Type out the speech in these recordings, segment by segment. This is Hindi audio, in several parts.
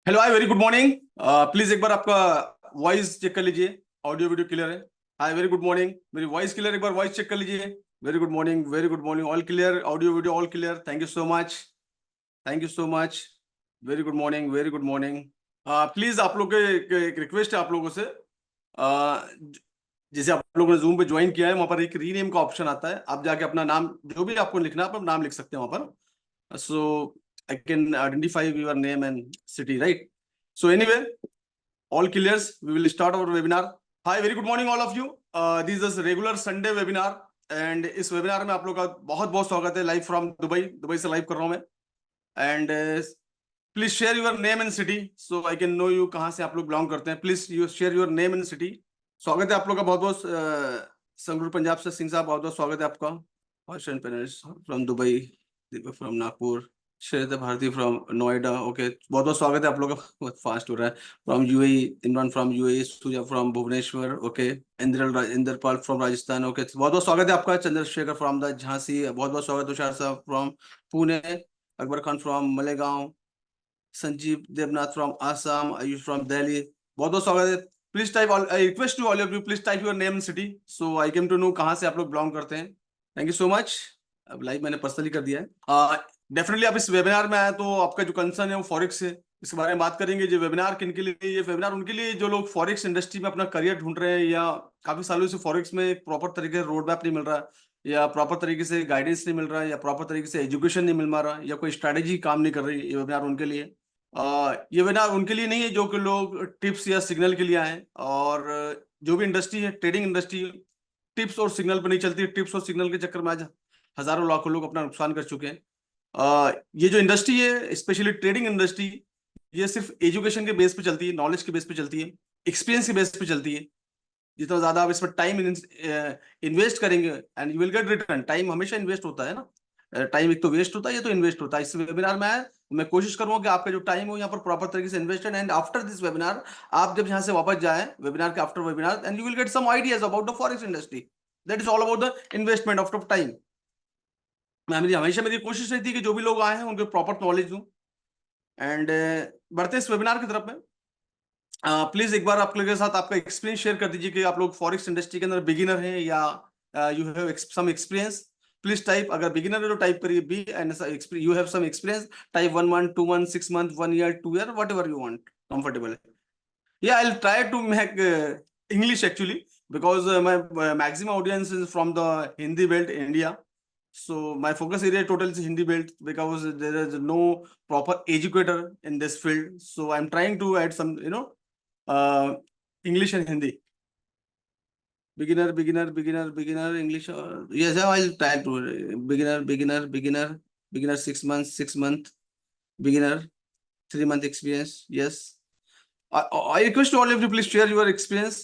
Hello hi, very good morning. Please एक बार आपका वॉइस चेक कर लीजिए। ऑडियो वीडियो क्लियर है? हाय, वेरी गुड मॉर्निंग। मेरी वॉइस क्लियर? एक बार वॉइस चेक कर लीजिए। Very good morning, very good morning. All clear, audio video all clear. Thank you so much, thank you so much. Very good morning, very good morning. Please आप लोग के एक रिक्वेस्ट है आप लोगों से। जैसे आप लोगों ने जूम पे ज्वाइन किया है, वहां पर एक रीनेम का ऑप्शन आता है। आप जाके अपना नाम, जो भी आपको लिखना है, आप नाम लिख सकते हैं वहां पर। So I can identify your name and city, right? So anyway, all clears. We will start our webinar. Hi, very good morning all of you. This is a regular Sunday webinar and इस webinar में आप लोग का बहुत बहुत स्वागत है। लाइव फ्रॉम दुबई, दुबई से लाइव कर रहा हूँ मैं। And please share your name and city so I can know you, कहाँ से आप लोग बिलोंग करते हैं। Please you share your name and city. स्वागत है आप लोग का बहुत बहुत। संगरूर पंजाब से सिंह साहब, बहुत बहुत स्वागत है आपका। From Dubai, from Nagpur, Shweta Bharti from Noida. Okay, बहुत बहुत स्वागत है आप लोगों का। बहुत फास्ट हो रहा है। From UAE, Imran from UAE, Surya from Bhubaneswar. Okay, Indrapal from Rajasthan. Okay, बहुत बहुत स्वागत है आपका। चंद्रशेखर फ्रॉम द झांसी, बहुत बहुत स्वागत। तुषार साहब from Pune, Akbar Khan from Malegaon, Sanjeev Debnath from Assam, Ayush from Delhi, बहुत बहुत स्वागत है। Please type, I request to all of you, please type your name city so I came to know कहाँ से आप लोग बिलोंग करते हैं। Thank you so much. अब लाइव मैंने पर्सनली कर दिया है। डेफिनेटली आप इस वेबिनार में आए तो आपका जो कंसर्न है वो फॉरेक्स है, इसके बारे में बात करेंगे। जो वेबिनार किन के लिए? ये वेबिनार उनके लिए जो लोग फॉरेक्स इंडस्ट्री में अपना करियर ढूंढ रहे हैं, या काफी सालों से फॉरेक्स में एक प्रॉपर तरीके से रोड मैप नहीं मिल रहा, या प्रॉपर तरीके से गाइडेंस नहीं मिल रहा, या प्रॉपर तरीके से एजुकेशन नहीं मिल पा रहा, या कोई स्ट्रैटेजी काम नहीं कर रही। ये वेबिनार उनके लिए। ये वेबिनार उनके लिए नहीं है जो कि लोग टिप्स या सिग्नल के लिए आए। और जो भी इंडस्ट्री है, ट्रेडिंग इंडस्ट्री, टिप्स और सिग्नल पर नहीं चलती। टिप्स और सिग्नल के चक्कर में आज हजारों लाखों लोग अपना नुकसान कर चुके हैं। ये जो इंडस्ट्री है, स्पेशली ट्रेडिंग इंडस्ट्री, ये सिर्फ एजुकेशन के बेस पे चलती है, नॉलेज के बेस पे चलती है, एक्सपीरियंस के बेस पे चलती है। जितना ज्यादा आप इसमें टाइम इन्वेस्ट करेंगे and you will gate return. Time हमेशा इन्वेस्ट होता है ना। टाइम एक तो वेस्ट होता है, ये तो इन्वेस्ट होता है। इस वेबिनार में आया, मैं कोशिश करूंगा कि आपका जो टाइम हो यहाँ पर प्रॉपर तरीके से invested, and after this webinar आप जब यहाँ से वापस जाए वेबिनार के after webinar, and you will get some ideas about the forex industry. That is all about the investment of time. मैं हमेशा मेरी कोशिश रहती है कि जो भी लोग आए हैं उनको प्रॉपर नॉलेज दूं। एंड बढ़ते इस वेबिनार की तरफ में। प्लीज एक बार आप लोगों के साथ आपका एक्सपीरियंस शेयर कर दीजिए कि आप लोग फॉरेक्स इंडस्ट्री के अंदर बिगिनर हैं या you have some experience. Please type, अगर बिगिनर है तो टाइप करिए B, and you have some experience type 1 month, 2 month, 6 month, 1 year, 2 year, whatever you want, comfortable है। Yeah, I'll try to make English actually, because my maximum audience is from the Hindi belt India. So my focus area total is Hindi belt, because there is no proper educator in this field. So I'm trying to add some, uh, English and Hindi. Beginner, beginner, beginner, beginner, English. Yes, I'll try to beginner 6 months, 6 month, beginner 3 month experience. Yes. I request all of you, please share your experience.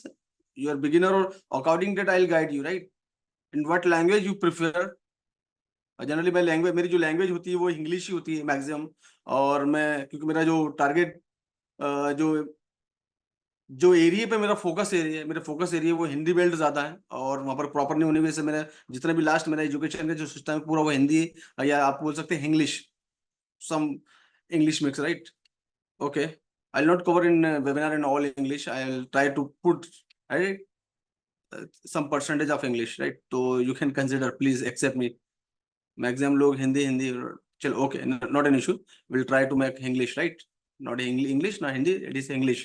You are beginner, or according that I'll guide you, right? In what language you prefer? Generally मैं लैंग्वेज, मेरी जो लैंग्वेज होती है वो इंग्लिश ही होती है मैक्सिमम। और मैं, क्योंकि मेरा जो टारगेट, जो जो एरिया पे मेरा फोकस एरिया है, मेरा फोकस एरिया वो हिंदी बेल्ट ज्यादा है, और वहाँ पर प्रॉपर नहीं होने की वजह से मेरा जितना भी लास्ट मेरा एजुकेशन का जो सिस्टम है पूरा वो हिंदी, या आप बोल सकते हैं English, some English mix, right? Okay, I'll not cover in webinar in all English. I'll try to put, right, some percentage of English, right? So you can consider, please accept me. Maximum लोग हिंदी हिंदी, चलो okay, not an issue. We'll try to make English, right? Not English, not Hindi, it is English.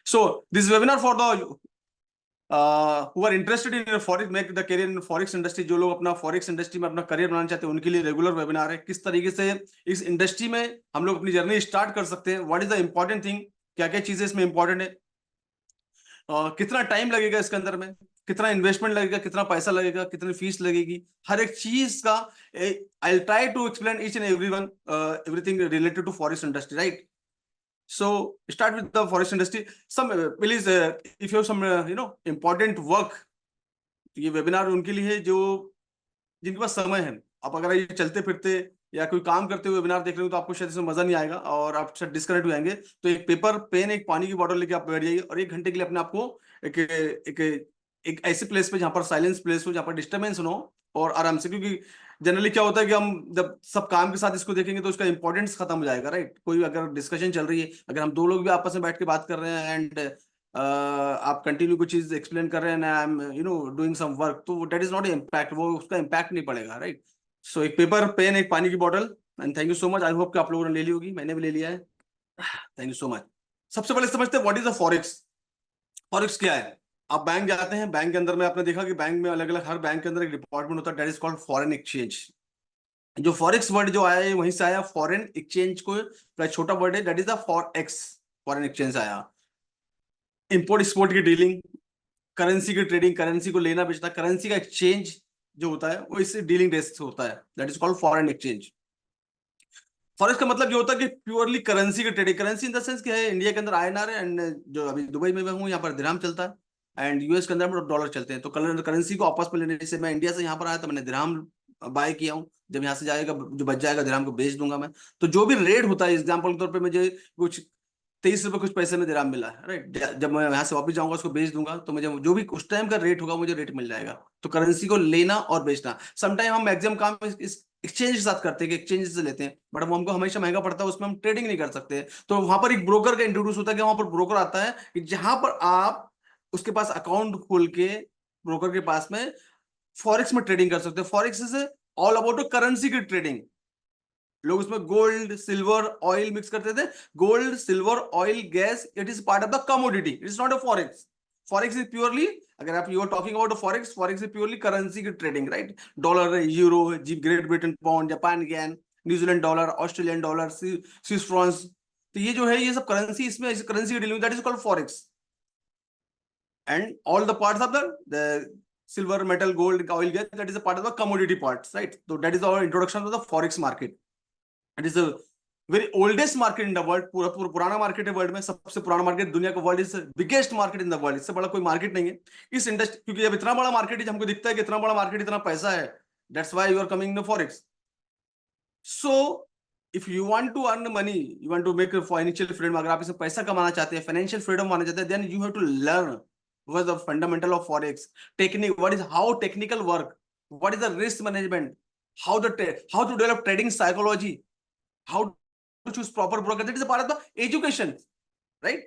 So this webinar for the who are interested in forex, make the career in forex industry। जो लोग अपना forex industry में अपना करियर बनाना चाहते हैं उनके लिए रेगुलर वेबिनार है। किस तरीके से इस इंडस्ट्री में हम लोग अपनी जर्नी स्टार्ट कर सकते हैं, what is the important thing, क्या क्या चीजें इसमें इंपॉर्टेंट है, कितना टाइम लगेगा इसके अंदर में, कितना इन्वेस्टमेंट लगेगा, कितना पैसा लगेगा, कितनी फीस लगेगी, हर एक चीज का I try to explain each and everyone, everything related to forest industry, right? So start with the forest industry. Some please, if you have some important work, ये वेबिनार उनके लिए है जो जिनके पास समय है। आप अगर ये चलते फिरते या कोई काम करते हुए वेबिनार देख रहे हो तो आपको शायद इसमें मजा नहीं आएगा और आप शायद डिस्कनेक्ट हो जाएंगे। तो एक पेपर पेन, एक पानी की बोतल लेके आप बैठ जाइए और 1 घंटे के लिए अपने आपको एक एक एक ऐसे प्लेस पे जहाँ पर साइलेंस प्लेस हो, जहाँ पर डिस्टर्बेंस ना हो, और आराम से, क्योंकि जनरली क्या होता है कि हम जब सब काम के साथ इसको देखेंगे तो उसका इंपॉर्टेंस खत्म हो जाएगा, राइट। कोई अगर डिस्कशन चल रही है, अगर हम दो लोग भी आपस में बैठ के बात कर रहे हैं एंड आप कंटिन्यू कुछ चीज एक्सप्लेन कर रहे हैं ना, I am doing some work, तो दैट इज नॉट इम्पैक्ट, वो उसका इम्पैक्ट नहीं पड़ेगा, राइट। सो एक पेपर पेन, एक पानी की बोतल, and thank you so much. I hope कि आप लोगों ने ले ली होगी, मैंने भी ले लिया है। Thank you so much. सबसे पहले समझते हैं what is the forex. Forex क्या है? आप बैंक जाते हैं, बैंक के अंदर में आपने देखा कि बैंक में अलग अलग, हर बैंक के अंदर एक डिपार्टमेंट होता है, that is called foreign exchange. जो फॉरेक्स वर्ड जो आया है वहीं से आया, फॉरेन एक्सचेंज को छोटा वर्ड है, that is the forex, foreign exchange आया। इंपोर्ट एक्सपोर्ट की डीलिंग, करेंसी की ट्रेडिंग, करेंसी को लेना बेचना, करेंसी का एक्सचेंज जो होता है वो इससे डीलिंग डेस्क होता है, that is called foreign exchange. Forex का मतलब ये होता है कि प्योरली करेंसी की trading, currency in the sense क्या है, इंडिया के अंदर आईएनआर है, एंड जो अभी दुबई में मैं हूँ यहाँ पर दिरहम चलता है, एंड यूएस के अंदर डॉलर चलते हैं। तो करेंसी को आपस में लेने से, मैं इंडिया से यहाँ पर आया तो मैंने दिरहम बाय किया हूँ, जब यहाँ से जाएगा जो बच जाएगा दिरहम को बेच दूंगा मैं। तो जो भी रेट होता है, एग्जाम्पल के तौर पर मुझे कुछ 23 रुपए कुछ पैसे में दिरहम मिला है, राइट, जब मैं यहाँ से वापस जाऊंगा उसको बेच दूंगा तो मुझे जो भी उस टाइम का रेट होगा मुझे रेट मिल जाएगा। तो करेंसी को लेना और बेचना, समटाइम हम मैक्सिमम काम इस एक्सचेंज के साथ करते हैं कि एक्सचेंज से लेते हैं, बट वो हमको हमेशा महंगा पड़ता है, उसमें हम ट्रेडिंग नहीं कर सकते। तो वहां पर एक ब्रोकर का इंट्रोड्यूस होता है कि वहां पर ब्रोकर आता है कि जहां पर आप उसके पास अकाउंट खोल के ब्रोकर के पास में फॉरेक्स में ट्रेडिंग कर सकते हैं। Forex is all about currency की ट्रेडिंग। लोग उसमें गोल्ड सिल्वर ऑयल मिक्स करते थे, gold silver oil gas, it is part of the commodity, it is not a forex. Forex is purely, अगर आप you are talking about forex, forex is purely currency की ट्रेडिंग, राइट। डॉलर है, यूरो है, जी, Great Britain pound, Japan yen, New Zealand dollar, Australian dollar, Swiss franc, तो ये जो है ये सब करेंसी, इसमें करेंसी की dealing, that is called forex. And all the parts of the silver, metal, gold, oil, gas, that is a part of the commodity parts, right? So that is our introduction to the forex market. It is very oldest market in the world, पूरा पूरा पुराना मार्केट है वर्ल्ड में, सबसे पुराना मार्केट दुनिया का, world is biggest market in the world, इससे बड़ा कोई मार्केट नहीं है इस इंडस्ट्री, क्योंकि अब इतना बड़ा मार्केट है, हमको दिखता है कि इतना बड़ा मार्केट, इतना पैसा है, that's why you are coming in forex. So if you want to earn money, you want to make financial freedom, अगर आप इसमें पैसा कमाना चाहते हैं, फाइनेंशियल फ्रीडम आना चाहते हैं, then you have to learn what is the fundamental of forex technique, what is how technical work, what is the risk management, how how to develop trading psychology, how to choose proper broker, that is a part of the education, right?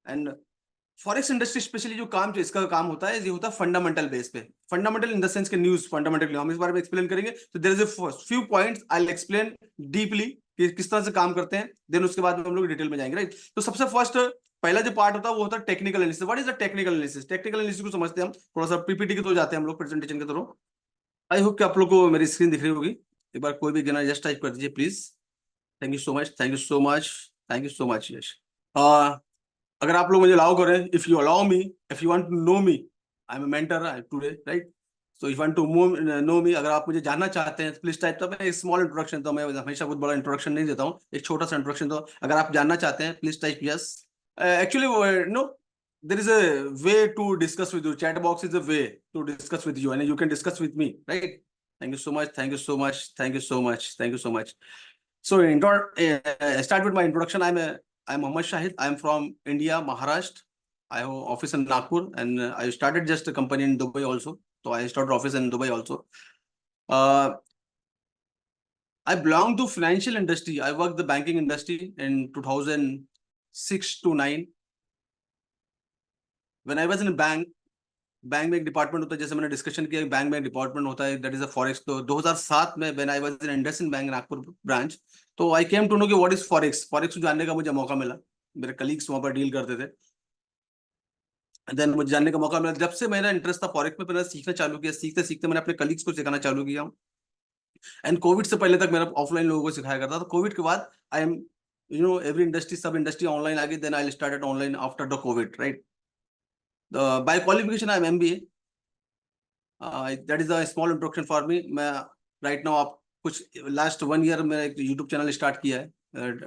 And forex industry specially जो काम, जो इसका काम होता है, ये होता है फंडामेंटल बेस पे। फंडामेंटल इन द सेंस के न्यूज फंडामेंटल, हम इस बारे में एक्सप्लेन करेंगे। तो there is a few points I will explain deeply कि किस तरह से काम करते हैं, देन उसके बाद हम लोग डिटेल में जाएंगे, राइट। तो सबसे फर्स्ट पहला जो पार्ट होता है वो होता है technical analysis. What is the technical analysis? Technical analysis को समझते हैं हम थोड़ा सा, पीपीटी के तो जाते हैं हम लोग प्रेजेंटेशन के थ्रू। आई होप कि आप लोग को मेरी स्क्रीन दिख रही होगी। एक बार कोई भी गिनर जस्ट टाइप कर दीजिए please. Thank you so much, thank you so much, thank you so much, Yash. अगर आप लोग मुझे अलाउ करें, if you allow me, if you want to know me, I am a mentor today, right. So if want to know me, अगर आप मुझे जानना चाहते हैं प्लीज टाइप। तो मैं एक स्मॉल इंट्रोडक्शन, तो मैं हमेशा बहुत बड़ा इंट्रोडक्शन नहीं देता हूँ, एक छोटा सा इंट्रोडक्शन। तो अगर आप जानना चाहते हैं please type yes. Actually no, there is a way to discuss with you, chat box is a way to discuss with you and you can discuss with me, right? Thank you so much, thank you so much, thank you so much, thank you so much. So start with my introduction. I'm Mohammad Shahid. I'm from India, Maharashtra. I have office in Nagpur, and I started just a company in Dubai also. So I started office in Dubai also. I belong to financial industry. I worked the banking industry in 2006 to 9. When I was in a bank में एक डिपार्टमेंट होता है, जैसे मैंने डिस्कशन किया, बैंक में एक डिपार्टमेंट होता है, दैट इज अ फॉरेक्स। तो 2007 में when I was in IndusInd bank Nagpur branch, तो आई केम टू नो कि व्हाट इज फॉरेक्स। फॉरेक्स को जानने का मुझे मौका मिला, मेरे कलीग्स वहां पर डील करते थे, देन मुझे जानने का मौका मिला। जब से मेरा इंटरेस्ट था फॉरेक्स में, मैंने सीखना चालू किया, सीखते सीखते मैंने अपने कलीग्स को सिखाना चालू किया। एंड कोविड से पहले तक मेरा ऑफलाइन लोगों को सिखाया करता था। कोविड के बाद आई एम एवरी इंडस्ट्री, सब इंडस्ट्री ऑनलाइन आ गई, then I started online after the covid, right. By qualification I am MBA। That is a small introduction for me. मैं राइट नाउ, आप कुछ लास्ट 1 ईयर में एक यूट्यूब चैनल स्टार्ट किया है,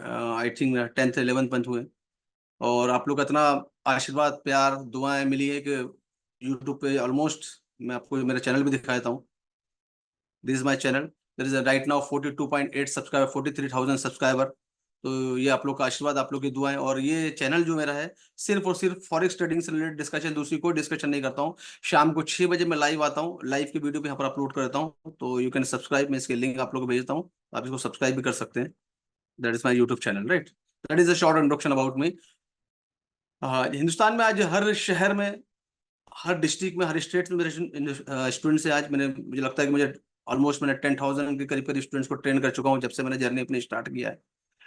I think 10th 11th month हुए, और आप लोग का इतना आशीर्वाद प्यार दुआएं मिली है कि यूट्यूब पे ऑलमोस्ट, मैं आपको मेरा चैनल भी दिखा देता हूँ। This is my channel, there is right now 42.8 subscriber, 43,000 subscriber. तो ये आप लोग का आशीर्वाद, आप लोग की दुआएं, और ये चैनल जो मेरा है सिर्फ और सिर्फ फॉरेक्स ट्रेडिंग से रिलेटेड डिस्कशन, दूसरी कोई डिस्कशन नहीं करता हूँ। शाम को 6 बजे मैं लाइव आता हूँ, लाइव की वीडियो भी यहाँ पर अपलोड करता हूँ, तो यू कैन सब्सक्राइब, मैं इसके लिंक आप लोग को भेजता हूँ, आप इसको सब्सक्राइब भी कर सकते हैं। That is my YouTube channel, right. That is a short introduction about me. Hindustan में आज हर शहर में, हर डिस्ट्रिक्ट में, हर स्टेट में मेरे स्टूडेंट्स हैं। आज मुझे लगता है कि मुझे ऑलमोस्ट मैंने 10,000 के करीब करीब स्टूडेंट्स को ट्रेन कर चुका हूँ जब से मैंने जर्नी अपनी स्टार्ट किया है।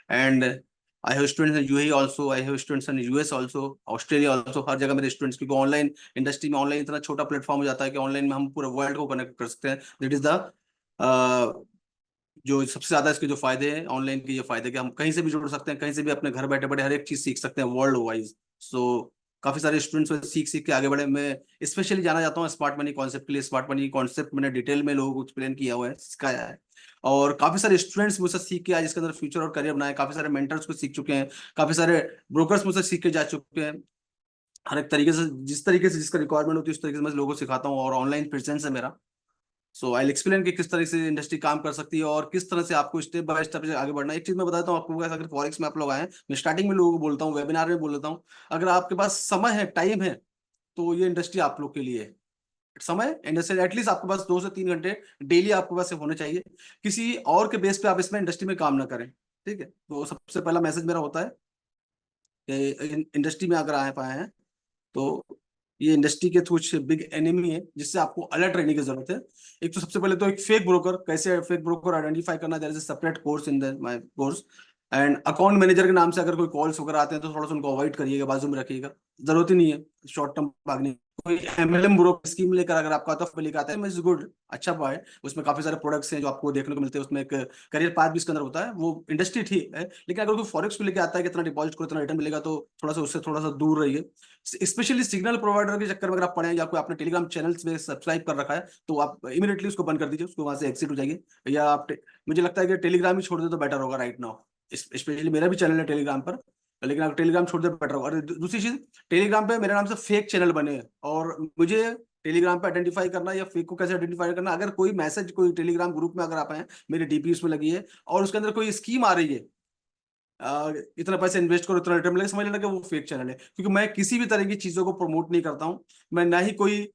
And I have students in UAE also, I have students in US also, Australia also, हर जगह मेरे स्टूडेंट्स, क्योंकि ऑनलाइन इंडस्ट्री में, ऑनलाइन इतना छोटा प्लेटफॉर्म हो जाता है कि ऑनलाइन में हम पूरे वर्ल्ड को कनेक्ट कर सकते हैं। दैट इज द जो सबसे ज्यादा इसके जो फायदे हैं ऑनलाइन के, ये फायदे कि हम कहीं से भी जुड़ सकते हैं, कहीं से भी अपने घर बैठे बैठे हर एक चीज सीख सकते हैं वर्ल्ड वाइज। सो काफी सारे स्टूडेंट्स सीख सीख के आगे बढ़े। मैं स्पेशली जाना जाता हूँ स्मार्ट मनी कॉन्सेप्ट के लिए। स्मार्ट मनी कॉन्सेप्ट मैंने डिटेल में लोगों को एक्सप्लेन किया हुआ है, सिखाया है, और काफी सारे स्टूडेंट्स मुझसे सीख के आज इसके अंदर फ्यूचर और करियर बनाए। काफी सारे मेंटर्स को सीख चुके हैं, काफी सारे ब्रोकर्स मुझसे सीख के जा चुके हैं। हर एक तरीके से, जिस तरीके से जिसका रिक्वायरमेंट होती है उस तरीके से मैं लोगों को सिखाता हूँ, और ऑनलाइन प्रेजेंस है मेरा। सो आई एक्सप्लेन कि किस तरह से इंडस्ट्री काम कर सकती है और किस तरह से आपको स्टेप बाय स्टेप आगे बढ़ना है। एक चीज मैं बताता हूँ आपको, अगर फॉरेक्स में आप लोग आए, मैं स्टार्टिंग में लोगों को बोलता हूँ, वेबिनार में बोल देता हूँ, अगर आपके पास समय है, टाइम है, तो ये इंडस्ट्री आप लोग के लिए है। समय इंडस्ट्री एटलीस्ट आपके पास 2 से 3 घंटे डेली आपके पास होने चाहिए। किसी और के बेस पे आप इसमें इंडस्ट्री में काम ना करें, ठीक है। तो सबसे पहला मैसेज मेरा होता है कि इंडस्ट्री में अगर आए पाए हैं तो ये इंडस्ट्री के कुछ बिग एनिमी है जिससे आपको अलर्ट रहने की जरूरत है। एक तो सबसे पहले तो एक फेक ब्रोकर, कैसे फेक ब्रोकर आइडेंटिफाई करना, there is a separate course in the my course. And account manager के नाम से अगर कोई कॉल्स वगैरह आते हैं तो थोड़ा सा उनको अवॉइड करिएगा, बाजू में रखिएगा, जरूरत ही नहीं है शॉर्ट टर्म भागने। कोई एमएलएम ब्रोकर स्कीम लेकर अगर आपका आता है लेकर आता है, इज गुड, अच्छा है। उसमें काफी सारे प्रोडक्ट्स हैं जो आपको देखने को मिलते हैं, उसमें एक करियर पाथ भी इसके अंदर होता है, वो इंडस्ट्री ठीक है। लेकिन अगर कोई फॉरेक्स को लेकर आता है कि इतना डिपॉजिट करो इतना रिटर्न मिलेगा, तो थोड़ा सा उससे थोड़ा सा दूर रहिए। स्पेशली सिग्नल प्रोवाइडर के चक्कर में अगर आप पढ़े या कोई आपने टेलीग्राम चैनल्स में सब्सक्राइब कर रखा है, तो आप इमीडिएटली उसको बंद कर दीजिए, उसको वहां से एग्जिट हो जाइए। या आप मुझे लगता है कि टेलीग्राम ही छोड़ दे तो बेटर होगा राइट नाउ। स्पेशली मेरा भी चैनल है टेलीग्राम पर, लेकिन अगर टेलीग्राम छोड़ दे बेटर होगा। और दूसरी चीज, टेलीग्राम पे मेरे नाम से फेक चैनल बने हैं, और मुझे टेलीग्राम पे आइडेंटिफाई करना या फेक को कैसे आइडेंटिफाई करना, अगर कोई मैसेज कोई टेलीग्राम ग्रुप में अगर आप हैं, मेरी डीपी उसमें लगी है और उसके अंदर कोई स्कीम आ रही है, इतना पैसे इन्वेस्ट करो इतना रिटर्न मिलेगा, समझ लेना कि वो फेक चैनल है। क्योंकि मैं किसी भी तरह की चीजों को प्रमोट नहीं करता हूँ। मैं ना ही कोई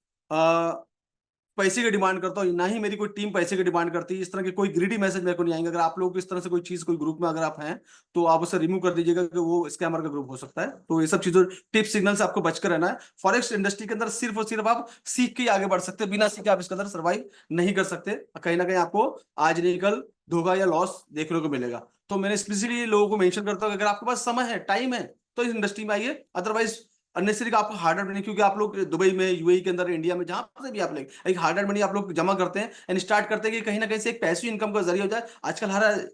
पैसे की डिमांड करता हूँ, ना ही मेरी कोई टीम पैसे की डिमांड करती है। इस तरह के कोई ग्रीडी मैसेज मेरे को नहीं आएंगे। अगर आप लोग इस तरह से कोई चीज कोई ग्रुप में अगर आप हैं, तो आप उसे रिमूव कर दीजिएगा कि वो स्कैमर का ग्रुप हो सकता है। तो ये सब चीजों, टिप सिग्नल से आपको बचकर रहना है। फॉरेक्स इंडस्ट्री के अंदर सिर्फ और सिर्फ आप सीख के ही आगे बढ़ सकते हैं, बिना सीखे आप इसके अंदर सर्वाइव नहीं कर सकते। कहीं ना कहीं आपको आज नहीं कल धोखा या लॉस देखने को मिलेगा। तो मैंने स्पेशली लोगों को मेंशन करता हूँ कि अगर आपके पास समय है, टाइम है, तो इस इंडस्ट्री में आइए। अदरवाइज अननेसेसरी का आपको हार्ड मनी, क्योंकि आप लोग दुबई में, यूएई के अंदर, इंडिया में, जहां से भी आप लोग एक हार्ड मनी आप लोग जमा करते हैं एंड स्टार्ट करते हैं कि कहीं ना कहीं से एक पैसिव इनकम का जरिया हो जाए। आजकल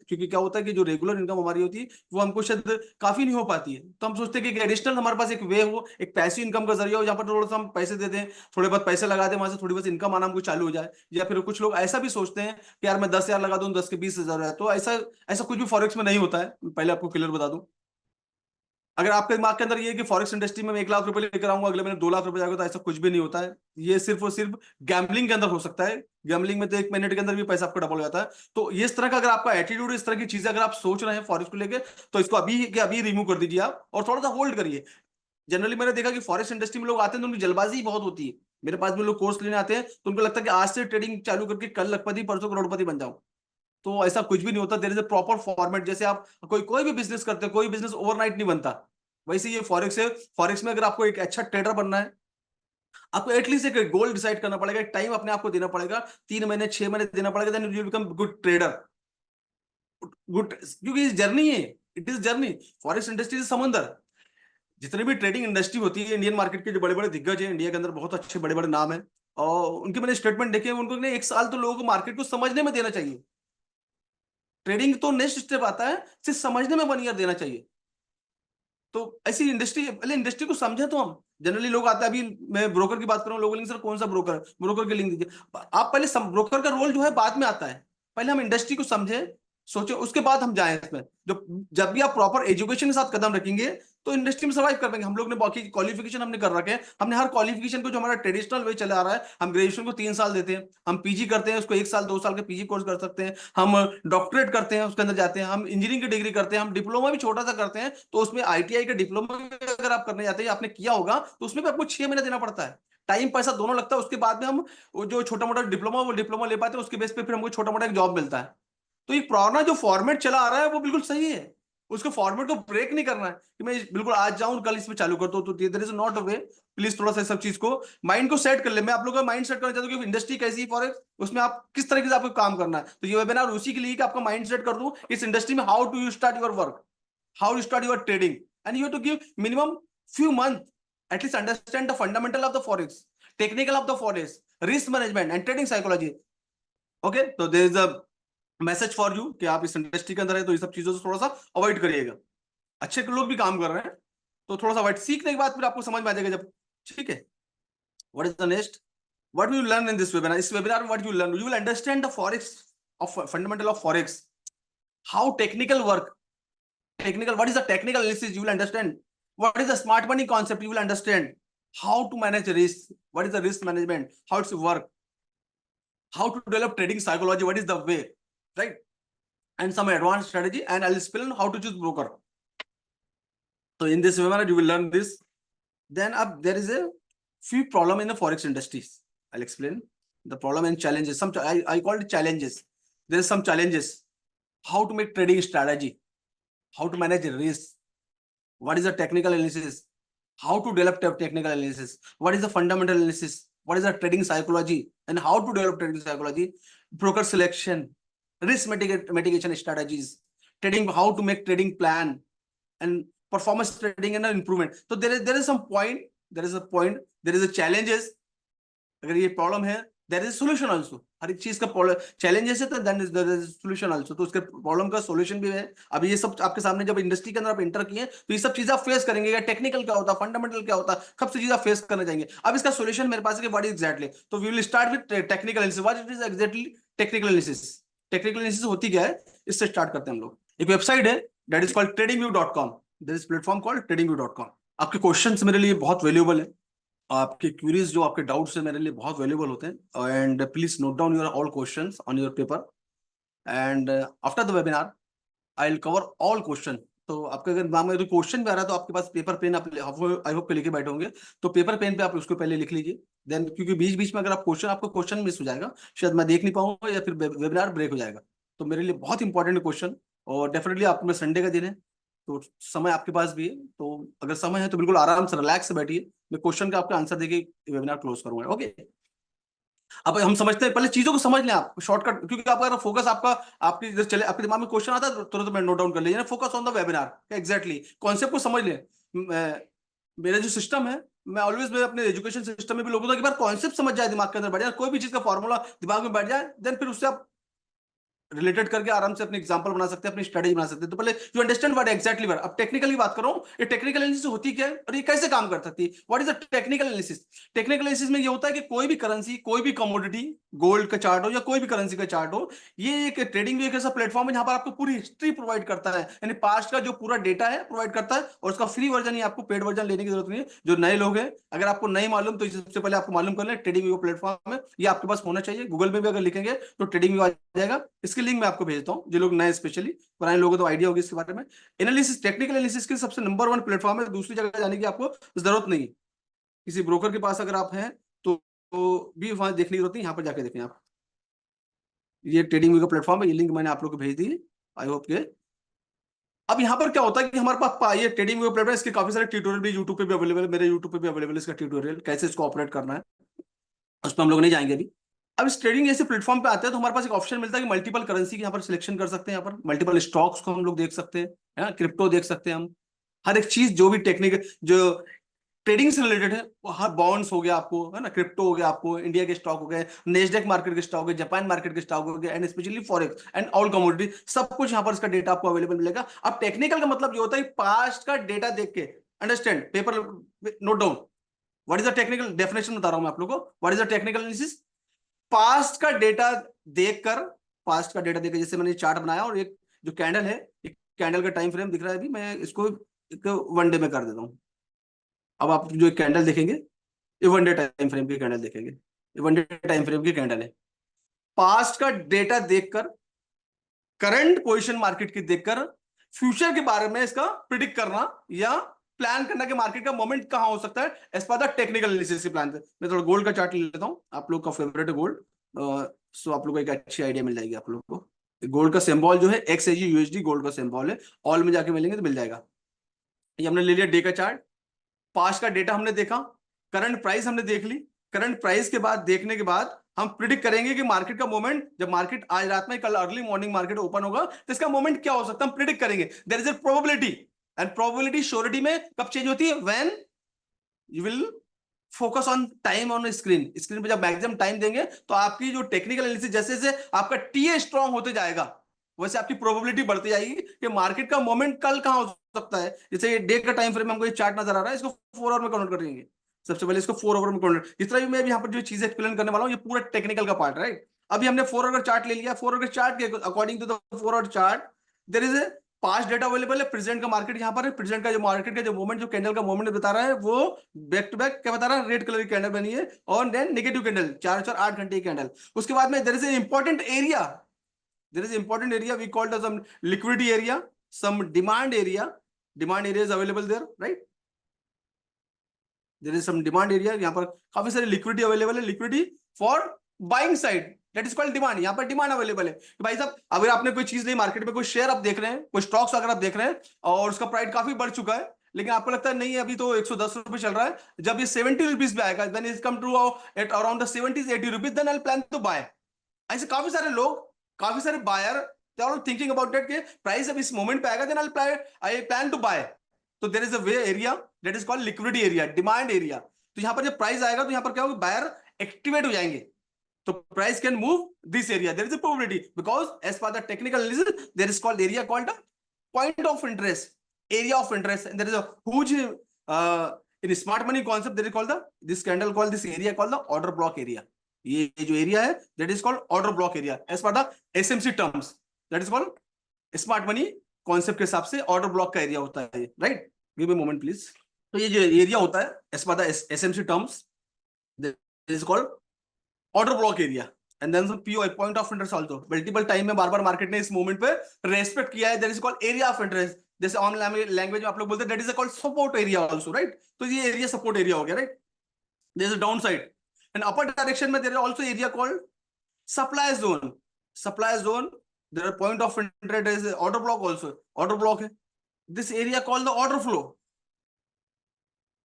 क्योंकि क्या होता है कि जो रेगुलर इनकम हमारी होती है वो हमको शायद काफी नहीं हो पाती है, तो हम सोचते हैं कि एडिशनल हमारे पास एक वे हो, एक पैसिव इनकम का जरिया हो, जहां पर थोड़ा सा हम पैसे दे दें, थोड़े बहुत पैसे लगा दें, वहां से थोड़ी बहुत इनकम आना हमको चालू हो जाए। या फिर कुछ लोग ऐसा भी सोचते हैं कि यार मैं 10,000 लगा दूं, 10 के 20,000 है। तो ऐसा ऐसा कुछ भी फॉरेक्स में नहीं होता है, पहले आपको क्लियर बता दूं। अगर आपके दिमाग के अंदर ये है कि फॉरेक्स इंडस्ट्री में मैं 1 लाख रुपए लेकर आऊंगा, अगले महीने 2 लाख रुपए जाएगा, तो ऐसा कुछ भी नहीं होता है। ये सिर्फ और सिर्फ गैम्बलिंग के अंदर हो सकता है। गैम्बलिंग में तो 1 मिनट के अंदर भी पैसा आपका डबल हो जाता है। तो ये इस तरह का अगर आपका एटीट्यूड, इस तरह की चीजें अगर आप सोच रहे हैं फॉरेक्स को लेकर, तो इसको अभी के अभी रिमूव कर दीजिए आप, और थोड़ा सा होल्ड करिए। जनरली मैंने देखा कि फॉरेक्स इंडस्ट्री में लोग आते हैं तो उनकी जल्दबाजी बहुत होती है। मेरे पास भी लोग कोर्स लेने आते हैं तो उनको लगता है कि आज से ट्रेडिंग चालू करके कल लखपति परसों करोड़पति बन जाऊं। तो ऐसा कुछ भी नहीं होता। There is a proper format. जैसे आप कोई कोई भी बिजनेस करते हैं, कोई बिजनेस ओवरनाइट नहीं बनता, वैसे ये फॉरेक्स है। फॉरेक्स में अगर आपको एक अच्छा ट्रेडर बनना है, आपको एटलीस्ट एक गोल डिसाइड करना पड़ेगा, एक टाइम अपने आप को देना पड़ेगा, 3 महीने 6 महीने देना पड़ेगा, then you become good trader. Good, क्योंकि जर्नी है, it is journey. Forex industry समंदर। जितने भी ट्रेडिंग इंडस्ट्री होती है, इंडियन मार्केट के जो बड़े बड़े दिग्गज हैं, इंडिया के अंदर बहुत अच्छे बड़े बड़े नाम है, और उनके मैंने स्टेटमेंट देखे, उनको 1 साल तो लोगों को मार्केट को समझने में देना चाहिए। ट्रेडिंग तो नेक्स्ट स्टेप आता है, सिर्फ समझने में 1 ईयर देना चाहिए। तो ऐसी इंडस्ट्री, पहले इंडस्ट्री को समझे तो हम। जनरली लोग आते हैं, अभी मैं ब्रोकर की बात कर रहा हूँ, लोग बोलेंगे सर कौन सा ब्रोकर है, ब्रोकर की लिंक दीजिए। आप पहले ब्रोकर का रोल जो है बाद में आता है, पहले हम इंडस्ट्री को समझे, सोचे, उसके बाद हम जाएं इसमें। जो जब भी आप प्रॉपर एजुकेशन के साथ कदम रखेंगे, तो इंडस्ट्री में सर्वाइव कर पाएंगे। हम लोग ने बाकी क्वालिफिकेशन हमने कर रखे हैं, हमने हर क्वालिफिकेशन को जो हमारा ट्रेडिशनल वे चला आ रहा है, हम ग्रेजुएशन को 3 साल देते हैं, हम पीजी करते हैं उसको 1 साल 2 साल के पीजी कोर्स कर सकते हैं, हम डॉक्टरेट करते हैं उसके अंदर जाते हैं, हम इंजीनियरिंग की डिग्री करते हैं, हम डिप्लोमा भी छोटा सा करते हैं, तो उसमें आईटीआई का डिप्लोमा अगर आप करने जाते हैं, आपने किया होगा, तो उसमें भी आपको 6 महीने देना पड़ता है, टाइम पैसा दोनों लगता है। उसके बाद में हम वो जो छोटा मोटा डिप्लोमा वो डिप्लोमा ले पाते हैं, उसके बेस पे फिर हमको छोटा मोटा एक जॉब मिलता है। तो ये पुराना जो फॉर्मेट चला आ रहा है वो बिल्कुल सही है, उसको फॉर्मेट को ब्रेक नहीं करना है कि मैं बिल्कुल आज जाऊं कल इसमें चालू कर दो, तो there is not a way. Please थोड़ा सा सब चीज को माइंड को सेट कर ले। मैं आप लोगों का माइंड सेट करना चाहता हूँ कि इंडस्ट्री कैसी है फॉरेक्स, उसमें आप किस तरीके से आपको काम करना है। तो ये वेबिनार उसी के लिए कि आपका माइंड सेट कर दूं इस इंडस्ट्री में, how to you start your work, how you start your trading, and you have to give minimum few months at least understand the fundamental of the forex, technical of the forex, risk management and trading psychology. Okay, so there is a message for you कि आप इस इंडस्ट्री के अंदर है तो ये सब चीजों से थोड़ा सा अवॉइड करिएगा। अच्छे लोग भी काम कर रहे हैं तो थोड़ा सा अवॉइड, सीखने के बाद फिर आपको समझ में आ जाएगा जब, ठीक है। What is the next, what will you learn in this webinar, इस वेबिनार में what you learn, you will understand the forex of fundamental of forex, how technical work, technical, what is the technical analysis, you will understand what is the smart money concept, you will understand how to manage risk, what is the risk management, how it's work, how to develop trading psychology, what is the way, right, and some advanced strategy, and I'll explain how to choose broker. So in this webinar you will learn this. Then up there is a few problem in the forex industries, I'll explain the problem and challenges. Some I call it challenges. There is some challenges, how to make trading strategy, how to manage risk, what is the technical analysis, how to develop technical analysis, what is the fundamental analysis, what is the trading psychology and how to develop trading psychology, broker selection, risk mitigation strategies, trading, how to make trading plan, and performance trading and improvement. So there is some point, there is a challenges, अगर ये प्रॉब्लम है देयर इज सोल्यूशन आल्सो, हर एक चीज का चैलेंजेस है तो then there is solution also, तो उसके प्रॉब्लम का सोल्यूशन भी है। अब ये सब आपके सामने जब इंडस्ट्री के अंदर आप एंटर किए तो ये सब चीजें आप फेस करेंगे, टेक्निकल क्या होता है, फंडामेंटल क्या होता है, सब चीजें आप फेस करने जाएंगे। अब इसका सोल्यूशन मेरे पास है कि व्हाट इज एग्जैक्टली, तो we will start with technical analysis, what it is exactly technical analysis. Technical analysis होती क्या है, इससे स्टार्ट करते हैं हम लोग। एक वेबसाइट है that is called tradingview.com, there is platform called tradingview.com। आपके क्वेश्चंस मेरे लिए बहुत वैल्यूएबल है, आपके क्यूरीज जो आपके डाउट्स है मेरे लिए बहुत वैल्यूएबल होते हैं, and please note down your all questions on your paper, and after the webinar I will cover all question. तो आपके अगर दिमाग में कोई क्वेश्चन भी आ रहा है तो आपके पास पेपर पेन आप आई होप के लेके बैठे होंगे, तो पेपर पेन पे आप उसको पहले लिख लीजिए। देन क्योंकि बीच बीच में अगर आप क्वेश्चन, आपको क्वेश्चन मिस हो जाएगा, शायद मैं देख नहीं पाऊंगा या फिर वेबिनार ब्रेक हो जाएगा, तो मेरे लिए बहुत इंपॉर्टेंट क्वेश्चन। और डेफिनेटली आपको संडे का दिन है तो समय आपके पास भी है, तो अगर समय है तो बिल्कुल आराम से रिलैक्स से बैठिए, मैं क्वेश्चन का आपका आंसर देके वेबिनार क्लोज करूंगा। ओके, अब हम समझते हैं, पहले चीजों को समझ लें आप शॉर्टकट, क्योंकि आपका अगर फोकस आपका आपकी इधर चले, आपके दिमाग में क्वेश्चन आता है तो तुरंत मैं नोट डाउन कर लीजिए, focus on the webinar exactly concept को समझ लें। मेरा जो सिस्टम है, मैं ऑलवेज मैं अपने एजुकेशन सिस्टम में भी लोगों को बार कॉन्सेप्ट समझ जाए, दिमाग के अंदर बैठ जाए, कोई भी चीज का फॉर्मूला दिमाग में बैठ जाए, देन फिर उससे आप रिलेटेड करके आराम से अपने एग्जांपल बना सकते हैं, अपनी स्टडी बना सकते हैं। तो पहले you understand what exactly work. अब टेक्निकल की बात कर रहा हूं, ये टेक्निकल एनालिसिस होती क्या है और ये कैसे काम कर सकती है, what is the technical analysis. Technical analysis में ये होता है कि कोई भी करेंसी, कोई भी कमोडिटी, गोल्ड का चार्ट हो या कोई भी करेंसी का चार्ट हो, ये एक ट्रेडिंग एक ऐसा प्लेटफॉर्म है जहां पर आपको पूरी हिस्ट्री प्रोवाइड करता है, यानी पास्ट का जो पूरा डेटा है प्रोवाइड करता है, और उसका फ्री वर्जन ही, आपको पेड वर्जन लेने की जरूरत नहीं है। जो नए लोग हैं, अगर आपको नहीं मालूम तो सबसे पहले आपको मालूम कर लें, ट्रेडिंग व्यू प्लेटफॉर्म है, ये आपके पास होना चाहिए। गूगल में भी अगर लिखेंगे तो ट्रेडिंग व्यू आ जाएगा, इसकी लिंक मैं आपको भेजता हूं, जो लोग नए, स्पेशली पुराने लोगों को तो आइडिया होगी इसके बारे में। एनालिसिस, टेक्निकल एनालिसिस के सबसे नंबर 1 प्लेटफॉर्म है, दूसरी जगह जाने की आपको जरूरत नहीं है। किसी ब्रोकर के पास अगर आप हैं तो भी वहां देखने की जरूरत नहीं, यहाँ पर जाके देखें आप। ये ट्रेडिंग व्यू का प्लेटफॉर्म है, ये लिंक मैंने आप लोग को भेज दी, आई होप के। अब यहाँ पर क्या होता है कि हमारे पास ये ट्रेडिंग व्यू प्लेटफॉर्म, इसके काफी सारे ट्यूटोरियल भी यूट्यूब पे भी अवेलेबल है, मेरे यूट्यूब पे भी अवेलेबल है इसका ट्यूटोरियल, कैसे इसको ऑपरेट करना है, उस पर हम लोग नहीं जाएंगे अभी। अब इस ट्रेडिंग जैसे प्लेटफॉर्म पे आते हैं तो हमारे पास एक ऑप्शन मिलता है कि मल्टीपल करेंसी की यहाँ पर सिलेक्शन कर सकते हैं, यहाँ पर मल्टीपल स्टॉक्स को हम लोग देख सकते हैं, क्रिप्टो देख सकते हैं हम, हर एक चीज जो भी टेक्निक जो ट्रेडिंग से रिलेटेड है वो, हर बॉन्ड्स हो गया आपको, है ना, क्रिप्टो हो गया आपको, इंडिया के स्टॉक हो गए, नेस्डेक मार्केट के स्टॉक हो गए, जापान मार्केट के स्टॉक हो गए, and specially forex and all commodity, सब कुछ यहाँ पर इसका डेटा आपको अवेलेबल मिलेगा। अब टेक्निकल का मतलब ये होता है पास्ट का डेटा देख के, understand, paper note down, what is the technical definition बता रहा हूं मैं आप लोगों को, what is the technical analysis. Past का डेटा देखकर, जैसे मैंने चार्ट बनाया और एक जो कैंडल है, एक कैंडल का टाइम फ्रेम दिख रहा है, अभी मैं इसको एक 1 डे में कर देता हूँ। अब आप जो कैंडल देखेंगे ये 1 डे टाइम फ्रेम की कैंडल देखेंगे, ये 1 डे टाइम फ्रेम की कैंडल है। पास्ट का डेटा देखकर, करंट पोजीशन मार्केट की देखकर फ्यूचर के बारे में इसका प्रिडिक्ट करना या प्लान करना कि मार्केट का मोमेंट कहां हो सकता है as per the technical analysis plan. मैं थोड़ा गोल्ड का चार्ट ले लेता हूं, आप लोग का फेवरेट है गोल्ड, सो आप लोग को एक अच्छी आइडिया मिल जाएगी आप लोग को। गोल्ड का सिंबल जो है XAG USD गोल्ड का सिंबल है, ऑल में जाके मिलेंगे तो मिल जाएगा। ये हमने ले लिया डे का चार्ट, पास्ट का डेटा हमने देखा, करंट प्राइस हमने देख ली। करंट प्राइस के बाद देखने के बाद हम प्रिडिक्ट करेंगे कि मार्केट का मोमेंट, जब मार्केट आज रात में कल अर्ली मॉर्निंग मार्केट ओपन होगा तो इसका मोमेंट क्या हो सकता है हम प्रिडिक्ट करेंगे। There is a probability, and probability surety में कब चेंज होती है, when you will focus on time on screen. Screen पे जब मैक्सिमम टाइम देंगे तो आपकी जो टेक्निकल एनालिसिस जैसे जैसे आपका टीए स्ट्रांग होते जाएगा वैसे आपकी प्रोबेबिलिटी बढ़ती जाएगी कि मार्केट का मोमेंट कल कहां हो सकता है। जैसे डे का टाइम फ्रेम हमको ये चार्ट नजर आ रहा है, इसको 4 आवर में कन्वर्ट करेंगे। सबसे पहले इसको 4 आवर में कन्वर्ट, इस तरह भी मैं यहाँ पर जो चीजें एक्सप्लेन करने वाला हूँ ये पूरा टेक्निकल का पार्ट, राइट। अभी हमने 4 आवर चार्ट ले लिया, 4 आवर चार्ट के according to the 4 hour chart there is a past data available है, प्रेजेंट का मार्केट यहाँ पर है। प्रेजेंट का जो मार्केट का जो मोमेंट, जो कैंडल का मोमेंट बता रहा है वो बैक टू बैक क्या बता रहा है, रेड कलर की कैंडल बनी है और देन नेगेटिव कैंडल 4-4-8 घंटे की कैंडल। उसके बाद में there is a important area, there is important area we called as some liquidity area, some demand area is available there, right। there is some demand area, यहाँ पर काफी सारी liquidity available है, liquidity for buying side, that is called demand। यहाँ पर demand available है कि भाई साहब अगर आपने कोई चीज नहीं, मार्केट में कोई शेयर आप देख रहे हैं, कोई स्टॉक्स अगर आप देख रहे हैं और उसका प्राइस काफी बढ़ चुका है लेकिन आपको लगता है नहीं अभी तो 110 रुपए चल रहा है, जब ये 70 रुपीज पे आएगा then it come to at around the 70-80 rupees then I'll plan to buy। ऐसे काफी सारे लोग, काफी सारे buyer they are thinking about that कि प्राइस अब इस मोमेंट पे आएगा then I plan to buy. तो there is a way area that is called liquidity area, demand area. तो यहां पर जब प्राइस आएगा तो यहां पर क्या होगा, बायर एक्टिवेट हो जाएंगे तो price can move this area, there is a probability because as per the technical analysis there is called area called point of interest, area of interest, and there is a huge in smart money concept there is called this candle called this area called the order block area। ये जो एरिया है that is called order block area as per the SMC terms, that is called smart money concept के हिसाब से ऑर्डर ब्लॉक का एरिया होता है, right. Give me moment please. तो ये जो एरिया होता है as per the SMC terms that is called order block area, and then PO point of interest also. Multiple time में बार बार मार्केट ने इस मोमेंट पे रेस्पेक्ट किया है, that is called area of interest. जैसे ऑनलाइन लैंग्वेज में आप लोग बोलते हैं that is called support area also, right. तो ये एरिया सपोर्ट एरिया हो गया, right. There is a down side and upper direction में there is also area called supply zone, supply zone there are point of interest is order block also, order block है। this area called the order flow,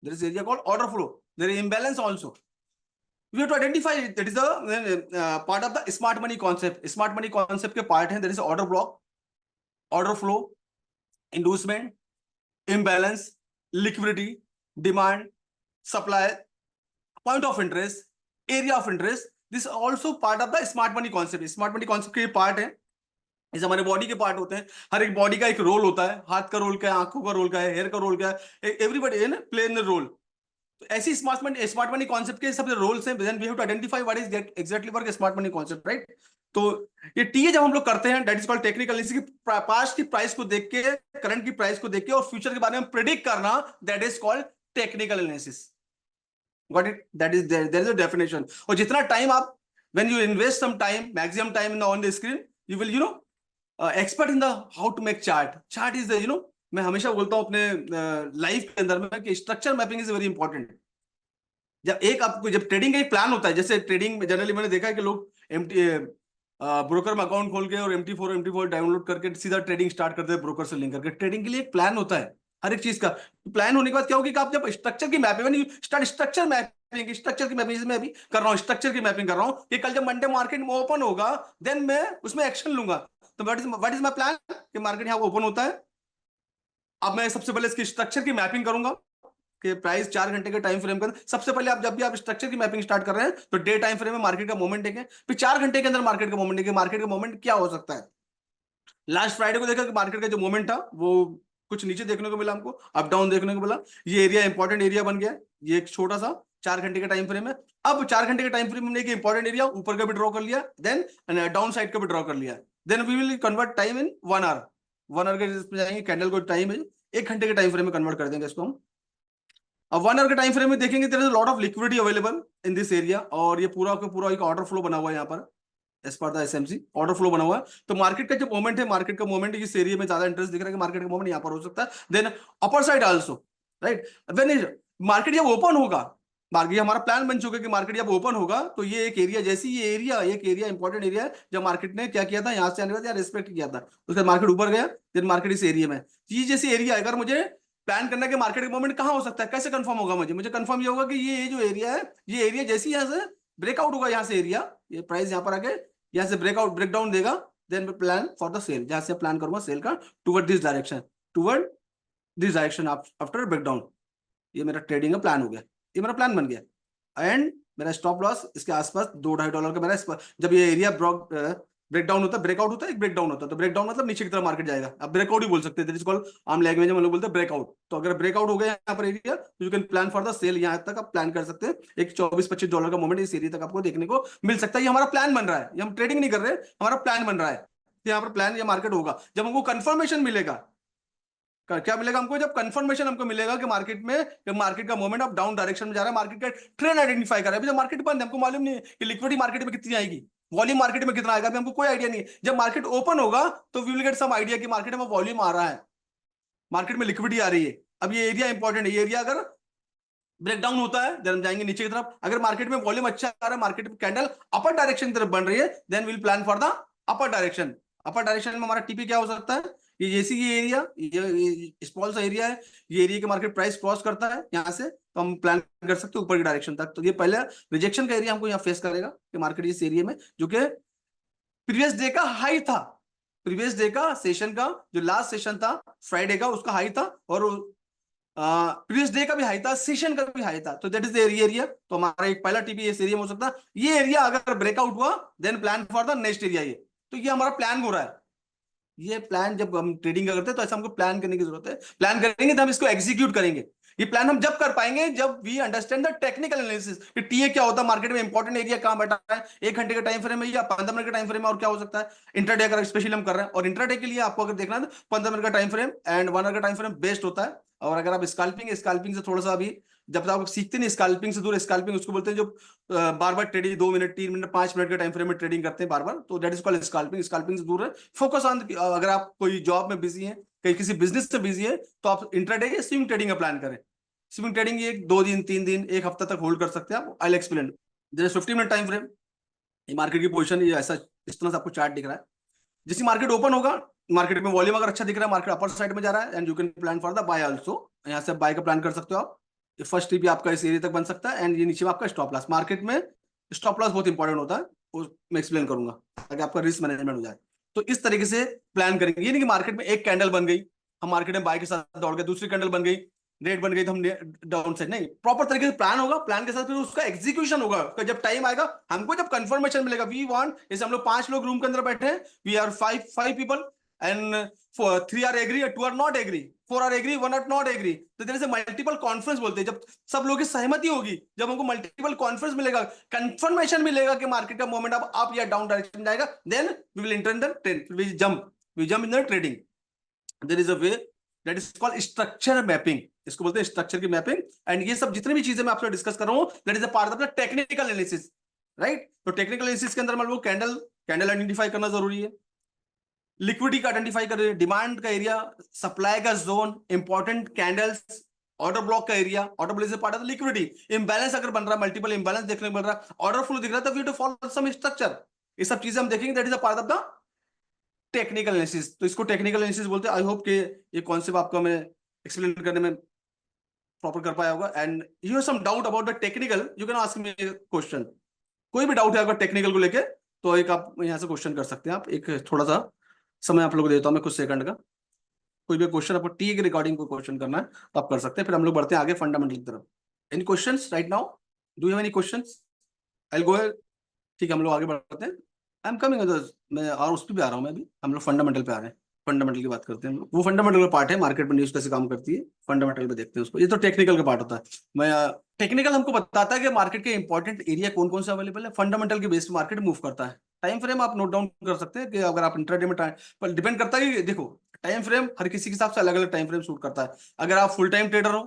there is area called order flow, there is imbalance also, we have to identify it, that is the part of the smart money concept। smart money concept के part है, there is order block, order flow, inducement, imbalance, liquidity, demand, supply, point of interest, area of interest. This also part of the smart money concept. Smart money concept के पार्ट है, इस हमारे बॉडी के पार्ट होते हैं, हर एक बॉडी का एक रोल होता है, हाथ का रोल क्या है, आंखों का रोल क्या है, हेयर का रोल क्या है, एवरीबॉडी है ना प्ले इन द रोल। तो ऐसी स्मार्ट मनी कॉन्सेप्ट के सब रोल्स हैं, then we have to identify what is exactly work smart money concept, right. तो ये टीए जब हम लोग करते हैं that is called technical analysis, past की प्राइस को देख के, करंट की प्राइस को देख के और फ्यूचर के बारे में प्रेडिक्ट करना, that is called technical analysis. Got it? That is there is a definition। और जितना टाइम आप when you invest some time, maximum time on the screen, you will expert in the how to make chart। chart is the मैं हमेशा बोलता हूँ अपने लाइफ के अंदर में कि structure mapping is very important. जब ट्रेडिंग का एक प्लान होता है, जैसे ट्रेडिंग में जनरली मैंने देखा है कि लोग ब्रोकर में अकाउंट खोल के और MT4 डाउनलोड करके सीधा ट्रेडिंग स्टार्ट करते हैं ब्रोकर से लिंक करके। ट्रेडिंग के लिए एक प्लान होता है, हर एक चीज का प्लान होने के बाद क्या होगी कि आप जब स्ट्रक्चर की मैपिंग स्टार्ट, स्ट्रक्चर की मैपिंग मैं अभी कर रहा हूँ, स्ट्रक्चर की मैपिंग कर रहा हूँ कि कल जब मंडे मार्केट में ओपन होगा देन मैं उसमें एक्शन लूंगा। तो व्हाट इज माय प्लान कि मार्केट यहाँ ओपन होता है, अब मैं सबसे पहले इसकी स्ट्रक्चर की मैपिंग करूंगा कि प्राइस 4 घंटे के टाइम फ्रेम के अंदर। सबसे पहले आप जब भी आप स्ट्रक्चर की मैपिंग स्टार्ट कर रहे हैं तो डे टाइम फ्रेम में मार्केट का मोमेंट देखें, फिर 4 घंटे के अंदर मार्केट का मोमेंट देखें, मार्केट का मोमेंट क्या हो सकता है। लास्ट फ्राइडे को देखा कि मार्केट का जो मोमेंट था वो कुछ नीचे देखने को मिला, हमको अप डाउन देखने को मिला। ये एरिया इंपॉर्टेंट एरिया बन गया, ये एक छोटा सा 4 घंटे का टाइम फ्रेम है। अब 4 घंटे के टाइम फ्रेम में इंपॉर्टेंट एरिया ऊपर का भी ड्रॉ कर लिया, देन डाउन साइड का भी ड्रॉ कर लिया, then we will convert time in 1 hour. 1 hour के जाएंगे, कैंडल को टाइम है 1 घंटे के टाइम फ्रेम में कन्वर्ट कर देंगे इसको हम। अब 1 आवर के टाइम फ्रेम में देखेंगे there is lot of liquidity available in this area, और ये पूरा का पूरा एक ऑर्डर फ्लो बना हुआ है यहाँ पर as per the SMC order flow बना हुआ है। तो मार्केट का जो मोमेंट है, मार्केट का मोमेंट इस एरिया में ज्यादा इंटरेस्ट दिख रहा है कि मार्केट का मोमेंट यहाँ पर हो सकता है, then upper side also, right. When market जब ओपन होगा, मार्केट हमारा प्लान बन चुका है कि मार्केट जब ओपन होगा तो ये एक एरिया, जैसे ये एरिया एक एरिया इंपॉर्टेंट एरिया है, जब मार्केट ने क्या किया था, यहाँ से आने के बाद रिस्पेक्ट किया था, उसके बाद मार्केट ऊपर गया, देन मार्केट इस एरिया में, ये जैसे एरिया, अगर मुझे प्लान करना है कि मार्केट का मोमेंट कहाँ हो सकता है, कैसे कंफर्म होगा, मुझे कंफर्म ये होगा कि ये जो एरिया है, ये एरिया जैसे यहाँ से ब्रेकआउट होगा, यहाँ से एरिया, ये प्राइस यहाँ पर आके यहाँ से ब्रेक डाउन देगा, then plan for the sell, जहां से प्लान करूंगा सेल का toward this direction after breakdown. ये मेरा ट्रेडिंग का प्लान हो गया, ये मेरा प्लान बन गया। एंड मेरा स्टॉप लॉस इसके आसपास $2-2.5 का मेरा, जब ये एरिया ब्रेकडाउन होता है, ब्रेकआउट होता है, एक ब्रेकडाउन होता है, तो ब्रेकडाउन मतलब नीचे की तरफ मार्केट जाएगा, अब ब्रेकआउट ही बोल सकते हैं, आम लैंग्वेज में हम लोग बोलते हैं ब्रेकआउट। तो अगर ब्रेकआउट हो गया यहाँ पर एरिया, तो you can plan for the sell, यहाँ तक आप प्लान कर सकते हैं, एक $24-25 का मोमेंट इस एरिया तक आपको देखने को मिल सकता है। ये हमारा प्लान बन रहा है, ये हम ट्रेडिंग नहीं कर रहे, हमारा प्लान बन रहा है। यहाँ पर प्लान, ये मार्केट होगा जब हमको कंफर्मेशन मिलेगा, क्या मिलेगा हमको, जब कंफर्मेशन हमको मिलेगा कि मार्केट का मोमेंट अब डाउन डायरेक्शन में जा रहा है, मार्केट का ट्रेंड आइडेंटिफाई कर रहा है। अभी जब मार्केट बंद है, हमको मालूम नहीं है कि लिक्विडिटी मार्केट में कितनी आएगी, वॉल्यूम मार्केट में कितना आएगा, अभी हमको कोई आइडिया नहीं है। जब मार्केट ओपन होगा तो we will get some idea कि मार्केट में वॉल्यूम आ रहा है, मार्केट में लिक्विडिटी आ रही है। अब ये एरिया इंपॉर्टेंट है, ये एरिया अगर ब्रेकडाउन होता है देन हम जाएंगे नीचे की तरफ, अगर मार्केट में वॉल्यूम अच्छा आ रहा है, मार्केट में कैंडल अपर डायरेक्शन की तरफ बन रही है, then will plan for the upper direction. Upper direction में हमारा टीपी क्या हो सकता है, ये जैसी ये एरिया, ये स्मॉल सा एरिया है, ये एरिया के मार्केट प्राइस क्रॉस करता है यहाँ से, तो हम प्लान कर सकते हैं ऊपर की डायरेक्शन तक। तो ये पहले रिजेक्शन का एरिया हमको यहाँ फेस करेगा कि मार्केट इस एरिया में, जो कि प्रीवियस डे का हाई था, प्रीवियस डे का सेशन का जो लास्ट सेशन था फ्राइडे का, उसका हाई था, और प्रीवियस डे का भी हाई था, सेशन का भी हाई था। तो दैट इज द एरिया। तो हमारा एक पहला टीपी इस एरिया में हो सकता है, ये एरिया अगर ब्रेकआउट हुआ then plan for the next area. ये तो ये हमारा प्लान हो रहा है। ये प्लान जब हम ट्रेडिंग करते हैं तो ऐसा हमको प्लान करने की जरूरत है, प्लान करेंगे तो हम इसको एग्जीक्यूट करेंगे। ये प्लान हम जब कर पाएंगे जब we understand the technical analysis कि टीए क्या होता है, मार्केट में इंपॉर्टेंट एरिया कहां बैठा है, 1 घंटे के टाइम फ्रेम में या 15 मिनट के टाइम फ्रेम में, और क्या हो सकता है इंट्राडे अगर स्पेशली हम कर रहे हैं। और इंट्राडे के लिए आपको अगर देखना है 15 मिनट का टाइम फ्रेम एंड 1 आवर का टाइम फ्रेम बेस्ट होता है। और अगर आप स्कैल्पिंग से थोड़ा सा अभी जब तक आप सीखते नहीं, स्कैल्पिंग से दूर, स्कैल्पिंग उसको बोलते हैं जो बार बार ट्रेडिंग 2 मिनट 3 मिनट 5 मिनट के टाइम फ्रेम में ट्रेडिंग करते हैं बार बार, तो that is called scalping. Scalping से दूर है, फोकस ऑन, अगर आप कोई जॉब में बिजी है, कहीं किसी बिजनेस से बिजी है, तो आप इंट्राडे या स्विंग ट्रेडिंग का प्लान करें। स्विंग ट्रेडिंग ये 2 दिन 3 दिन 1 हफ्ता तक होल्ड कर सकते हैं आप। I will explain. There is 50 minute time frame, ये मार्केट की पोजीशन, ये ऐसा इस तरह से आपको चार्ट दिख रहा है। जैसे मार्केट ओपन होगा, मार्केट में वॉल्यूम अगर अच्छा दिख रहा है, मार्केट अपर साइड में जा रहा है, and you can plan for the bye also. यहाँ से बाय का प्लान कर सकते हो आप। ये फर्स्ट टीपी आपका इस एरिया तक बन सकता है, एंड ये नीचे में आपका स्टॉप लॉस। मार्केट में स्टॉप लॉस बहुत इंपॉर्टेंट होता है, वो मैं एक्सप्लेन करूंगा ताकि आपका रिस्क मैनेजमेंट हो जाए। तो इस तरीके से प्लान करेंगे, ये नहीं कि मार्केट में एक कैंडल बन गई, हम मार्केट में बाय के साथ दौड़ गए, दूसरी कैंडल बन गई रेड बन गई तो हम डाउन साइड, नहीं, प्रॉपर तरीके से प्लान होगा, प्लान के साथ फिर उसका एग्जीक्यूशन होगा। तो जब टाइम आएगा, हमको जब कंफर्मेशन मिलेगा, वी वांट, जैसे हम लोग 5 लोग रूम के अंदर बैठे हैं, we are 5 people and 3 are agree, 2 are not agree, 4 are agree, 1 are not agree, तो there is a multiple conference बोलते हैं। जब सब लोगों की सहमति होगी, जब हमको मल्टीपल कॉन्फ्रेंस मिलेगा, कंफर्मेशन मिलेगा कि मार्केट का मोमेंट अब अप या डाउन डायरेक्शन जाएगा, then we will enter in the trade, we jump in the trading. There is a way that is called structure mapping, इसको बोलते हैं स्ट्रक्चर की मैपिंग। एंड ये सब जितनी भी चीजें मैं आपसे डिस्कस कर रहा हूं, that is a part of the technical analysis, right. तो टेक्निकल एनालिसिस के अंदर मान लो कैंडल आइडेंटिफाई करना जरूरी है, लिक्विडिटी का आइडेंटिफाई कर रहे हैं, डिमांड का एरिया, सप्लाई का zone, important candles, order block का एरिया, ऑर्डर ब्लॉक से पार्ट ऑफ लिक्विडिटी, इंबैलेंस अगर बन रहा है, मल्टीपल इंबैलेंस देखने को मिल रहा है, ऑर्डर फ्लो दिख रहा है, तो we to follow some structure. ये सब चीजें हम देखेंगे, that is a part of the technical analysis. तो इसको टेक्निकल एनालिसिस बोलते हैं। आई होप कि ये कॉन्सेप्ट आपको मैं एक्सप्लेन करने में प्रॉपर कर पाया होगा। And you have some doubt about the technical, you can ask me question. कोई भी डाउट है आपका टेक्निकल को लेके, तो एक आप यहाँ से क्वेश्चन कर सकते हैं। आप एक थोड़ा सा समय आप लोग देता हूँ मैं कुछ सेकंड का, कोई भी क्वेश्चन आपको टी के रिगार्डिंग को क्वेश्चन करना है तो आप कर सकते हैं, फिर हम लोग बढ़ते हैं आगे फंडामेंटल की तरफ। Any questions right now, do you have any questions? I will go ahead. ठीक है, हम लोग आगे बढ़ते हैं। आई एम कमिंग, मैं और उस पर भी आ रहा हूँ मैं भी। हम लोग फंडामेंटल पे आ रहे हैं, फंडामेंटल की बात करते हैं। वो फंडामेंटल का पार्ट है, मार्केट में न्यूज कैसे काम करती है, फंडामेंटल पे देखते हैं उसको। ये तो टेक्निकल का पार्ट होता है। मैं टेक्निकल हमको बताता है कि मार्केट के इंपॉर्टेंट एरिया कौन कौन से अवेलेबल है, फंडामेंटल के बेस पे मार्केट मूव करता है। टाइम फ्रेम आप नोट डाउन कर सकते हैं कि अगर आप इंट्राडे में पर डिपेंड करता है कि देखो टाइम फ्रेम हर किसी के हिसाब से अलग अलग टाइम फ्रेम सूट करता है। अगर आप फुल टाइम ट्रेडर हो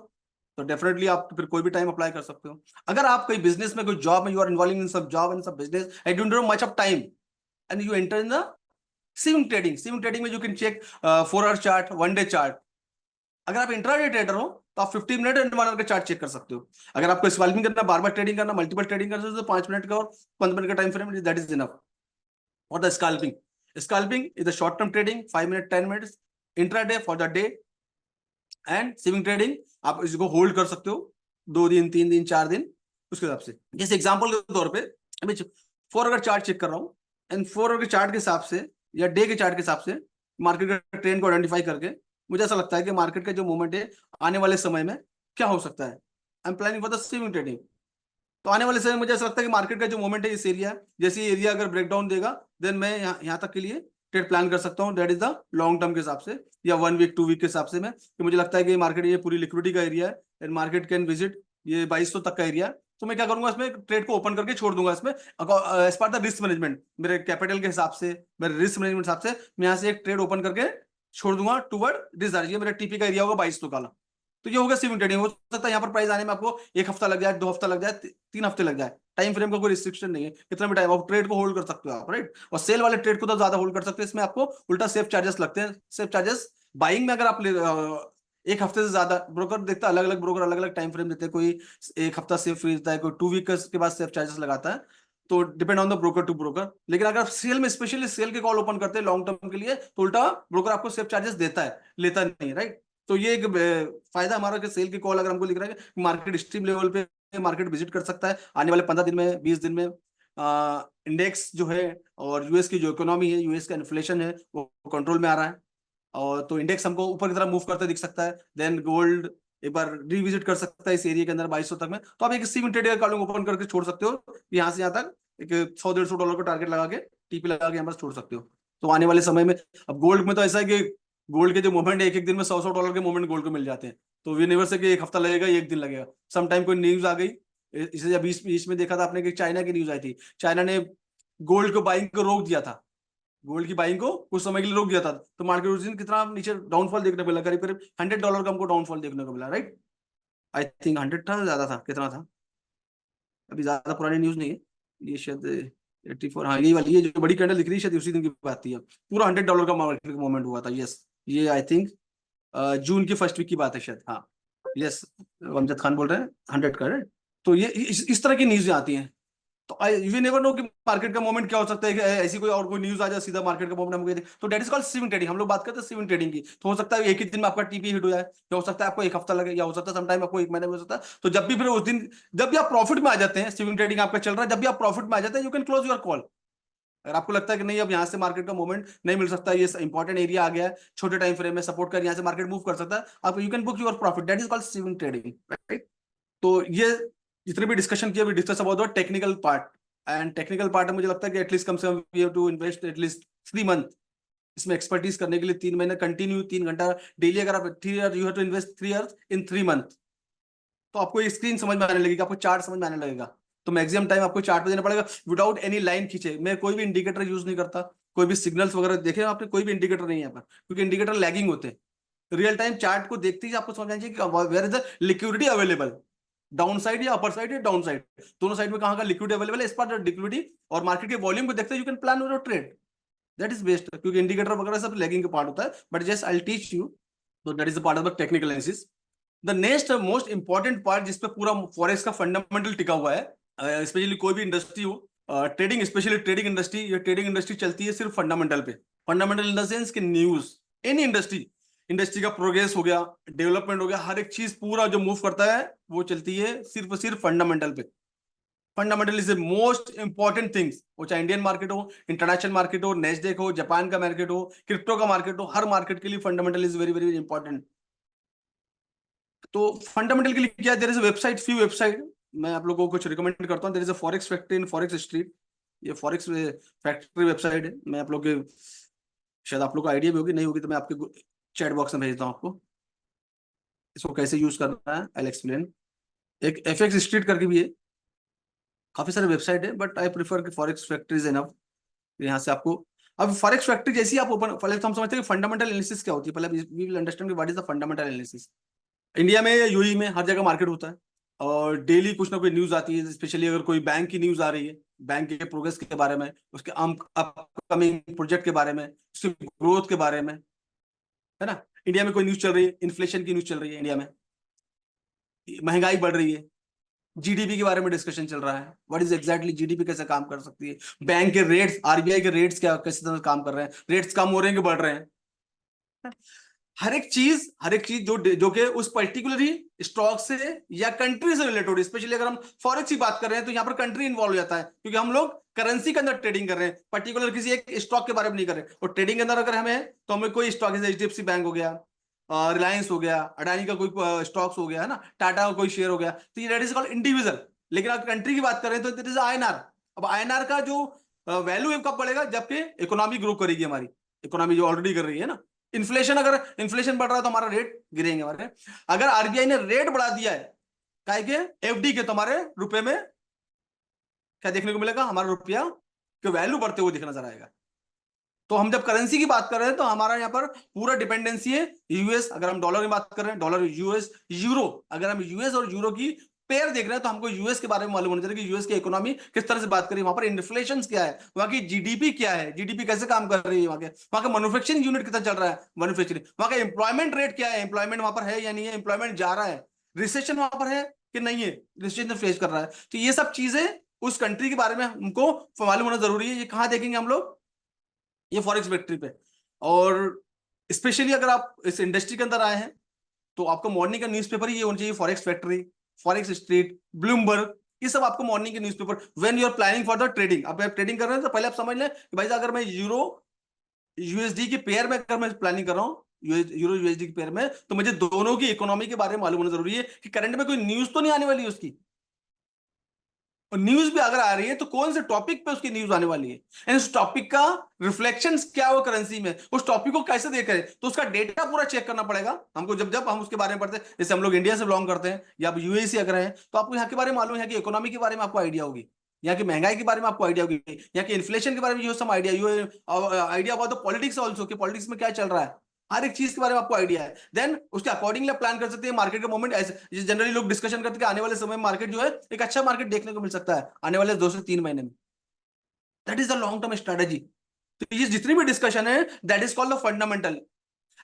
तो डेफिनेटली आप फिर कोई भी टाइम अप्लाई कर सकते हो। अगर आप कोई बिजनेस में, कोई जॉब में, यू आर इन्वॉल्विंग इन सब जॉब इन सब business and you don't have much of time and you enter in the swing trading. Swing trading में you can check 4 hour chart, 1 day chart. अगर आप इंट्राडे ट्रेडर हो तो आप 15 मिनट एंड 1 आवर का चार्ट चेक कर सकते हो। अगर आपको स्कैल्पिंग करना, बार बार ट्रेडिंग करना, मल्टीपल ट्रेडिंग करना, तो 5 मिनट का और 15 मिनट का time frame, that is enough for the scalping. Scalping is the short term trading, 5 minute, 10 minutes intraday for the day. And swing trading आप इसको होल्ड कर सकते हो 2 दिन, 3 दिन, 4 दिन, उसके हिसाब से। जैसे एग्जांपल के तौर पे अभी 4 आवर चार्ट चेक कर रहा हूँ एंड 4 आवर के चार्ट के हिसाब से या डे के चार्ट के हिसाब से मार्केट का ट्रेंड को आइडेंटिफाई करके मुझे ऐसा लगता है कि मार्केट का जो मूवमेंट है आने वाले समय में क्या हो सकता है। I am planning for the swing trading. तो आने वाले समय में मुझे ऐसा लगता है कि मार्केट का जो मूवमेंट है इस एरिया, जैसे ये एरिया अगर ब्रेकडाउन देगा देन मैं यहाँ तक के लिए ट्रेड प्लान कर सकता हूँ। That is the long term के हिसाब से या 1 वीक 2 वीक के हिसाब से मैं, कि मुझे लगता है कि मार्केट ये पूरी लिक्विडिटी का एरिया है एंड मार्केट कैन विजिट ये 2200 तक का एरिया। तो मैं क्या करूंगा, इसमें ट्रेड को ओपन करके छोड़ दूंगा। इसमें as part the risk management, मेरे कैपिटल के हिसाब से, मेरे रिस्क मैनेजमेंट हिसाब से मैं यहाँ से एक ट्रेड ओपन करके छोड़ दूंगा टूवर्ड दिस। ये मेरा टीपी का एरिया होगा 2200 का। तो ये होगा स्विंग ट्रेडिंग। हो सकता है यहाँ पर प्राइस आने में आपको 1 हफ्ता लग जाए, 2 हफ्ता लग जाए, 3 हफ्ते लग जाए। टाइम फ्रेम का कोई रिस्ट्रिक्शन नहीं है, कितना भी टाइम आप ट्रेड को होल्ड कर सकते हो आप, राइट। और सेल वाले ट्रेड को तो ज्यादा होल्ड कर सकते हैं, इसमें आपको उल्टा सेफ चार्जेस लगते हैं। सेफ चार्जेस बाइंग में अगर आप 1 हफ्ते से ज्यादा, ब्रोकर देखता है, अलग अलग ब्रोकर अलग अलग टाइम फ्रेम देते हैं। कोई 1 हफ्ता सेफ फ्री देता है, कोई 2 वीक के बाद सेफ चार्जेस लगाता है। तो depend on the broker to broker. लेकिन अगर आप सेल में स्पेशली सेल के कॉल ओपन करते हैं लॉन्ग टर्म के लिए, तो उल्टा ब्रोकर आपको सेफ चार्जेस देता है, लेता नहीं, राइट। तो ये एक फायदा हमारा कि सेल की कॉल अगर हमको लिख रहा है कि मार्केट स्ट्रीम लेवल पे मार्केट विजिट कर सकता है आने वाले 15 दिन में, 20 दिन में। इंडेक्स जो है और यूएस की जो इकोनॉमी है, यूएस का इन्फ्लेशन है, वो कंट्रोल में आ रहा है। और तो इंडेक्स हमको ऊपर की तरफ मूव करते दिख सकता है। देन गोल्ड एक बार रिविजिट कर सकता है इस एरिया के अंदर 2200 तक में। तो आप एक स्विंग ट्रेड कॉलिंग ओपन करके छोड़ सकते हो, यहाँ से यहाँ तक एक 100-150 डॉलर का टारगेट लगा के, टीपी लगा के यहाँ पर छोड़ सकते हो। तो आने वाले समय में, अब गोल्ड में तो ऐसा है कि गोल्ड के जो मूवमेंट है, एक एक दिन में 100-100 डॉलर के मूवमेंट गोल्ड को मिल जाते हैं। तो वी नेवर से कि 1 हफ्ता लगेगा, 1 दिन लगेगा। समटाइम कोई न्यूज आ गई, इसे जब बीच में देखा था आपने कि चाइना की न्यूज आई थी, चाइना ने गोल्ड को बाइंग को रोक दिया था, गोल्ड की बाइंग को कुछ समय के लिए रोक दिया था। तो मार्केट उस दिन कितना नीचे डाउनफॉल देखने को मिला, करीब करीब $100 का हमको डाउनफॉल देखने को मिला, राइट। आई थिंक 100 था, ज्यादा था, कितना था, अभी ज्यादा पुरानी न्यूज नहीं है ये, शायद 84। हाँ, यही वाली, ये जो बड़ी कैंडल दिख रही है शायद उसी दिन की बात थी। पूरा $100 का मार्केट का मूवमेंट हुआ था। यस, ये आई थिंक जून की फर्स्ट वीक की बात है शायद। हाँ, यस, अमजद खान बोल रहे हैं 100 का, राइट। तो ये इस तरह की न्यूज आती हैं। तो यू नेवर नो कि मार्केट का मोमेंट क्या हो सकता है, कि ऐसी कोई और कोई न्यूज आ जाए सीधा मार्केट का मोमेंट हमको दे। तो that is called swing trading. हम लोग बात करते हैं स्विंग ट्रेडिंग की। तो हो सकता है एक ही दिन में आपका टीपी हिट हो जाए, या हो सकता है आपको 1 हफ्ता लगे, या हो सकता है समटाइम आपको 1 महीने में हो सकता है। तो जब भी फिर उस दिन जब भी आप प्रॉफिट में आ जाते हैं, स्विंग ट्रेडिंग आपका चल रहा है, जब भी आप प्रॉफिट में आ जाते हैं, you can close your call. अगर आपको लगता है कि नहीं अब यहाँ से मार्केट का मूवमेंट नहीं मिल सकता, ये इंपॉर्टेंट एरिया आ गया है, छोटे टाइम फ्रेम में सपोर्ट कर यहाँ से मार्केट मूव कर सकता है, आप you can book your profit. That is called swing trading, right. तो ये जितने भी डिस्कशन किया, we discuss about the technical part. And technical part में मुझे लगता है कि एटलीस्ट कम से कम we have to invest at least 3 month इसमें एक्सपर्टीज करने के लिए। 3 महीने कंटिन्यू 3 घंटा डेली, अगर आप 3 year, you have to invest 3 years in 3 month. तो आपको ये स्क्रीन समझ में आने लगेगी, आपको चार्ट समझ में आने लगेगा। तो मैक्सिमम टाइम आपको चार्ट पे देना पड़ेगा विदाउट एनी लाइन खींचे। मैं कोई भी इंडिकेटर यूज नहीं करता, कोई भी सिग्नल्स वगैरह देखे आपने, कोई भी इंडिकेटर नहीं है यहाँ पर, क्योंकि इंडिकेटर लैगिंग होते हैं। रियल टाइम चार्ट को देखते ही आपको समझ आना चाहिए कि where is the liquidity available, down side या अपर साइड या डाउन साइड, दोनों साइड में कहाँ का लिक्विडिटी अवेलेबल है। इस पर लिक्विडिटी और मार्केट के वॉल्यूम को देखते हैं, you can plan your trade. That is best, क्योंकि इंडिकेटर वगैरह सब लैगिंग का पार्ट होता है। But just I will teach you, तो that is the part of the technical analysis. The next most important part जिसपे पूरा फॉरेक्स का फंडामेंटल टिका हुआ है, स्पेशली कोई भी इंडस्ट्री हो, ट्रेडिंग, स्पेशली ट्रेडिंग इंडस्ट्री, ये ट्रेडिंग इंडस्ट्री चलती है सिर्फ फंडामेंटल पे। फंडामेंटल इन द सेंस कि न्यूज, एनी इंडस्ट्री, इंडस्ट्री का प्रोग्रेस हो गया, डेवलपमेंट हो गया, हर एक चीज पूरा जो मूव करता है वो चलती है सिर्फ फंडामेंटल पे। Fundamental is the most important things, वो चाहे इंडियन मार्केट हो, इंटरनेशनल मार्केट हो, नेस्डेक हो, जापान का मार्केट हो, क्रिप्टो का मार्केट हो, हर मार्केट के लिए fundamental is very very important. तो फंडामेंटल के लिए क्या, there is a website, few website मैं आप लोगों को कुछ रिकमेंड करता हूँ। There is a forex factory in forex street, ये फॉरेक्स फैक्ट्री वेबसाइट है। मैं आप लोग के, शायद आप लोग को आइडिया भी होगी, नहीं होगी तो मैं आपके चैट बॉक्स में भेजता हूँ आपको, इसको कैसे यूज करना है आई एक्सप्लेन। एक एफएक्स स्ट्रीट करके भी है, काफी सारे वेबसाइट है, बट आई प्रीफर कि फॉरेक्स फैक्ट्री इज एनफ। यहाँ से आपको अब फॉरेक्स फैक्ट्री जैसी आप ओपन, पहले तो हम समझते हैं कि फंडामेंटल एनालिसिस क्या होती है, पहले we will understand what is the fundamental analysis. India में, यूएई में हर जगह मार्केट होता है और डेली कुछ ना कोई न्यूज आती है, स्पेशली अगर कोई बैंक की न्यूज आ रही है, बैंक के प्रोग्रेस के बारे में, उसके अपकमिंग प्रोजेक्ट के बारे में, उसकी ग्रोथ के बारे में, है ना। इंडिया में कोई न्यूज चल रही है, इन्फ्लेशन की न्यूज चल रही है, इंडिया में महंगाई बढ़ रही है, जीडीपी के बारे में डिस्कशन चल रहा है, व्हाट इज एग्जैक्टली जीडीपी कैसे काम कर सकती है, बैंक के रेट्स, आरबीआई के रेट्स क्या कैसे तरह काम कर रहे हैं, रेट्स कम हो रहे हैं कि बढ़ रहे हैं। हर एक चीज जो कि उस पर्टिकुलर ही स्टॉक से या कंट्री से रिलेटेड, स्पेशली अगर हम फॉरेक्स की बात कर रहे हैं तो यहाँ पर कंट्री इन्वॉल्व हो जाता है, क्योंकि हम लोग करेंसी के अंदर ट्रेडिंग कर रहे हैं, पर्टिकुलर किसी एक स्टॉक के बारे में नहीं कर रहे। और ट्रेडिंग के अंदर अगर हमें, तो हमें कोई स्टॉक, जैसे एचडीएफसी बैंक हो गया, रिलायंस हो गया, अडानी का कोई स्टॉक्स हो गया, है ना, टाटा का कोई शेयर हो गया, तो ये दैट इज कॉल्ड इंडिविजुअल। लेकिन अगर कंट्री की बात करें तो इट इज आईएनआर। अब आईएनआर का जो वैल्यू कब बढ़ेगा, जबकि इकोनॉमी ग्रो करेगी, हमारी इकोनॉमी जो ऑलरेडी कर रही है ना। इन्फ्लेशन, अगर इन्फ्लेशन बढ़ रहा है तो हमारा रेट गिरेंगे हमारे। अगर आरबीआई ने रेट बढ़ा दिया है काय के, एफडी के, तो हमारे रुपए में क्या देखने को मिलेगा, हमारा रुपया के वैल्यू बढ़ते हुए दिखना नजर आएगा। तो हम जब करेंसी की बात कर रहे हैं तो हमारा यहाँ पर पूरा डिपेंडेंसी है यूएस। अगर हम डॉलर की बात कर रहे हैं, डॉलर, यूएस, यूरो, अगर हम यूएस और यूरो की पेयर देख रहे हैं तो हमको यूएस के बारे में मालूम होना चाहिए कि यूएस की इकोनॉमी किस तरह से बात करी, वहां पर इन्फ्लेशन क्या है, वहां की जीडीपी क्या है, जीडीपी कैसे काम कर रही है, वहां का मैन्युफैक्चरिंग यूनिट कितना चल रहा है, मैन्युफैक्चरिंग, वहां का एम्प्लॉयमेंट रेट क्या है, एम्प्लॉयमेंट वहां पर है या नहीं है, एम्प्लॉयमेंट जा रहा है, रिसेशन वहां पर है कि नहीं है, रिसेशन फेस कर रहा है। तो ये सब चीजें उस कंट्री के बारे में हमको मालूम होना जरूरी है। ये कहाँ देखेंगे हम लोग, ये फॉरेक्स फैक्ट्री पे। और स्पेशली अगर आप इस इंडस्ट्री के अंदर आए हैं तो आपको मॉर्निंग का न्यूज़पेपर ये होना चाहिए, forex factory, forex street, Bloomberg, ये सब आपको मॉर्निंग के newspaper, when you are planning for the trading. अब आप ट्रेडिंग कर रहे हैं तो पहले आप समझ लें कि भाई अगर मैं यूरो यूएसडी के पेयर में अगर मैं प्लानिंग कर रहा हूँ, यूरो यूएसडी के पेयर में, तो मुझे दोनों की इकोनॉमी के बारे में मालूम होना जरूरी है कि करंट में कोई न्यूज तो नहीं आने वाली है उसकी, और न्यूज भी अगर आ रही है तो कौन से टॉपिक पे उसकी न्यूज आने वाली है, एंड उस टॉपिक का रिफ्लेक्शंस क्या हो करेंसी में, उस टॉपिक को कैसे देख रहे हैं, तो उसका डेटा पूरा चेक करना पड़ेगा हमको। जब जब हम उसके बारे में पढ़ते हैं, जैसे हम लोग इंडिया से बिलोंग करते हैं या आप यूएई से अगर हैं, तो आपको यहाँ के बारे में मालूम है कि इकोनॉमी के बारे में आपको आइडिया होगी, यहाँ की महंगाई के बारे में आपको आइडिया होगी, यहाँ की इन्फ्लेशन के बारे में some idea, you idea about the politics also, कि पॉलिटिक्स में क्या चल रहा है, हर एक चीज के बारे में आपको आइडिया है। देन उसके अकॉर्डिंगली प्लान कर सकते हैं मार्केट का मूवमेंट। ऐसे जनरली लोग डिस्कशन करते हैं आने वाले समय में मार्केट जो है एक अच्छा मार्केट देखने को मिल सकता है आने वाले 2 से 3 महीने में। That is the long term strategy. तो ये जितनी भी डिस्कशन है, that is called the fundamental.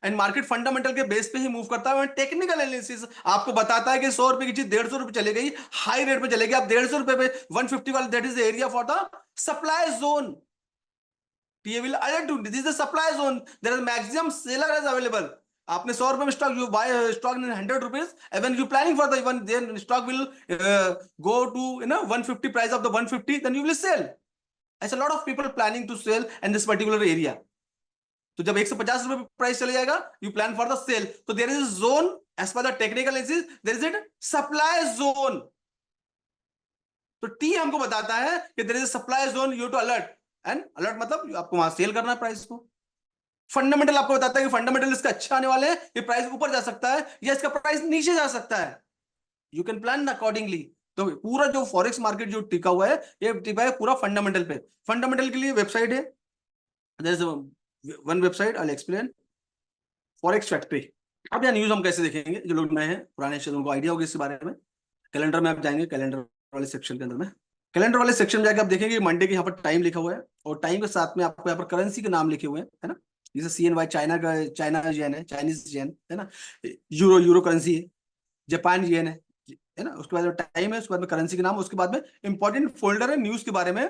And market fundamental के बेस पे ही मूव करता है। टेक्निकल एनालिसिस आपको बताता है कि 100 रुपए की चीज 150 रुपए चले गई, हाई रेट पे चलेगी, आप 150 रुपए पे 150 वाले, that is the area for the supply zone. ये will alert to this is the supply zone, there is maximum seller is available। आपने 100 रुपए में stock, you buy stock in 100 rupees, and when you planning for the even then stock will go to 150 price of the 150, then you will sell। ऐसा lot of people planning to sell in this particular area। तो जब 150 रुपए प्राइस चले जाएगा, you plan for the sale, तो there is zone as per the technical analysis, there is it supply zone. तो टी हमको बताता है कि there is supply zone, you to alert, and alert मतलब आपको वहां सेल करना है प्राइस को। फंडामेंटल आपको बताता है कि फंडामेंटल इसका अच्छा आने वाले हैं, ये प्राइस ऊपर जा सकता है या इसका प्राइस नीचे जा सकता है, यू कैन प्लान अकॉर्डिंगली। तो पूरा जो फॉरेक्स मार्केट जो टिका हुआ है, ये टिका है पूरा फंडामेंटल पे। फंडामेंटल के लिए वेबसाइट है, there is one website, I will explain, forex factory. अब यहाँ न्यूज हम कैसे देखेंगे, जो लोग नए हैं, पुराने से उनको आइडिया होगा इसके बारे में। कैलेंडर में आप जाएंगे, कैलेंडर वाले सेक्शन के अंदर में, कैलेंडर वाले सेक्शन में जाकर आप देखेंगे मंडे के यहाँ पर टाइम लिखा हुआ है, और टाइम के साथ में आपको यहाँ पर करेंसी के नाम लिखे हुए हैं, है ना। जैसे CNY चाइना का, चाइना येन है, चाइनीज येन है ना, यूरो, यूरो करेंसी है, जापान येन है ना। उसके बाद टाइम है, उसके बाद में करेंसी के नाम, उसके बाद में इंपॉर्टेंट फोल्डर है न्यूज के बारे में।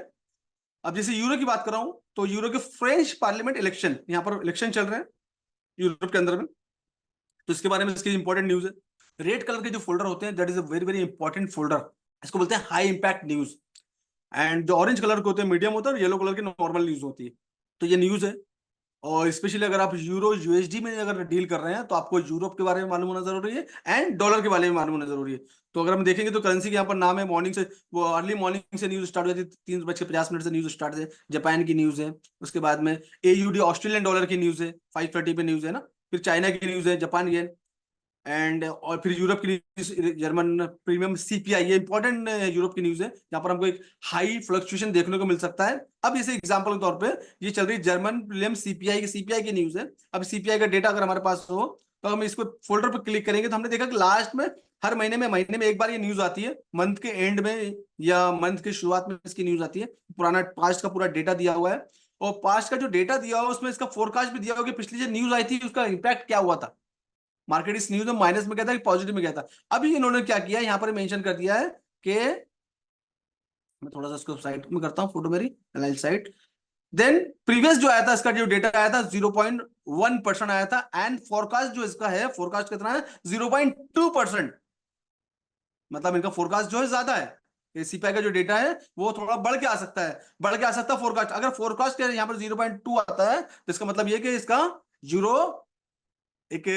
अब जैसे यूरो की बात कर रहा हूँ, तो यूरो के फ्रेंच पार्लियामेंट इलेक्शन, यहाँ पर इलेक्शन चल रहे हैं यूरोप के अंदर में, तो इसके बारे में इसकी इंपॉर्टेंट न्यूज है। रेड कलर के जो फोल्डर होते हैं, that is a very very important folder, इसको बोलते हैं हाई इंपैक्ट न्यूज। एंड जो ऑरेंज कलर के होते हैं मीडियम होता है, और येलो कलर की नॉर्मल न्यूज होती है। तो ये न्यूज है। और स्पेशली अगर आप यूरो यूएसडी में अगर डील कर रहे हैं, तो आपको यूरोप के बारे में मालूम होना जरूरी है, एंड डॉलर के बारे में मालूम होना जरूरी है। तो अगर हम देखेंगे तो करेंसी के यहाँ पर नाम है, मॉर्निंग से, वो अर्ली मॉर्निंग से न्यूज स्टार्ट हो जाती है, 3:50 से न्यूज स्टार्ट है, जापान की न्यूज है। उसके बाद में AUD ऑस्ट्रेलियन डॉलर की न्यूज है, 5:30 पे न्यूज है ना। फिर चाइना की न्यूज है, जापान येन, एंड और फिर यूरोप की न्यूज, जर्मन प्रीमियम सीपीआई, ये इंपॉर्टेंट यूरोप की न्यूज है, यहाँ पर हमको एक हाई फ्लक्चुएशन देखने को मिल सकता है। अब इसे एग्जांपल के तौर पे ये चल रही है जर्मन प्रीमियम सीपीआई की न्यूज है। अब सीपीआई का डेटा अगर हमारे पास हो तो हम इसको फोल्डर पर क्लिक करेंगे तो हमने देखा कि लास्ट में हर महीने में एक बार ये न्यूज आती है, मंथ के एंड में या मंथ के शुरुआत में इसकी न्यूज आती है। पुराना पास्ट का पूरा डेटा दिया हुआ है, और पास्ट का जो डेटा दिया हुआ है उसमें इसका फोरकास्ट भी दिया हुआ है कि पिछली जो न्यूज आई थी उसका इंपैक्ट क्या हुआ था। मार्केट इस न्यूज में माइनस में गया था कि पॉजिटिव में गया था। अभी इन्होंने क्या किया, यहाँ पर मेंशन कर दिया है कि मैं थोड़ा सा इसको साइड में करता हूं, फोटो मेरी एनालिसिस साइट। देन प्रीवियस जो आया था, इसका जो डेटा आया था 0.1% आया था, एंड फोरकास्ट जो इसका है, फोरकास्ट कितना है 0.2%। मतलब इनका फोरकास्ट जो है ज्यादा है। सीपीआई का जो डेटा है वो थोड़ा बढ़ के आ सकता है, बढ़ के आ सकता है फोरकास्ट। अगर फोरकास्ट यहाँ पर 0.2 आता है तो इसका मतलब ये कि इसका यूरो एक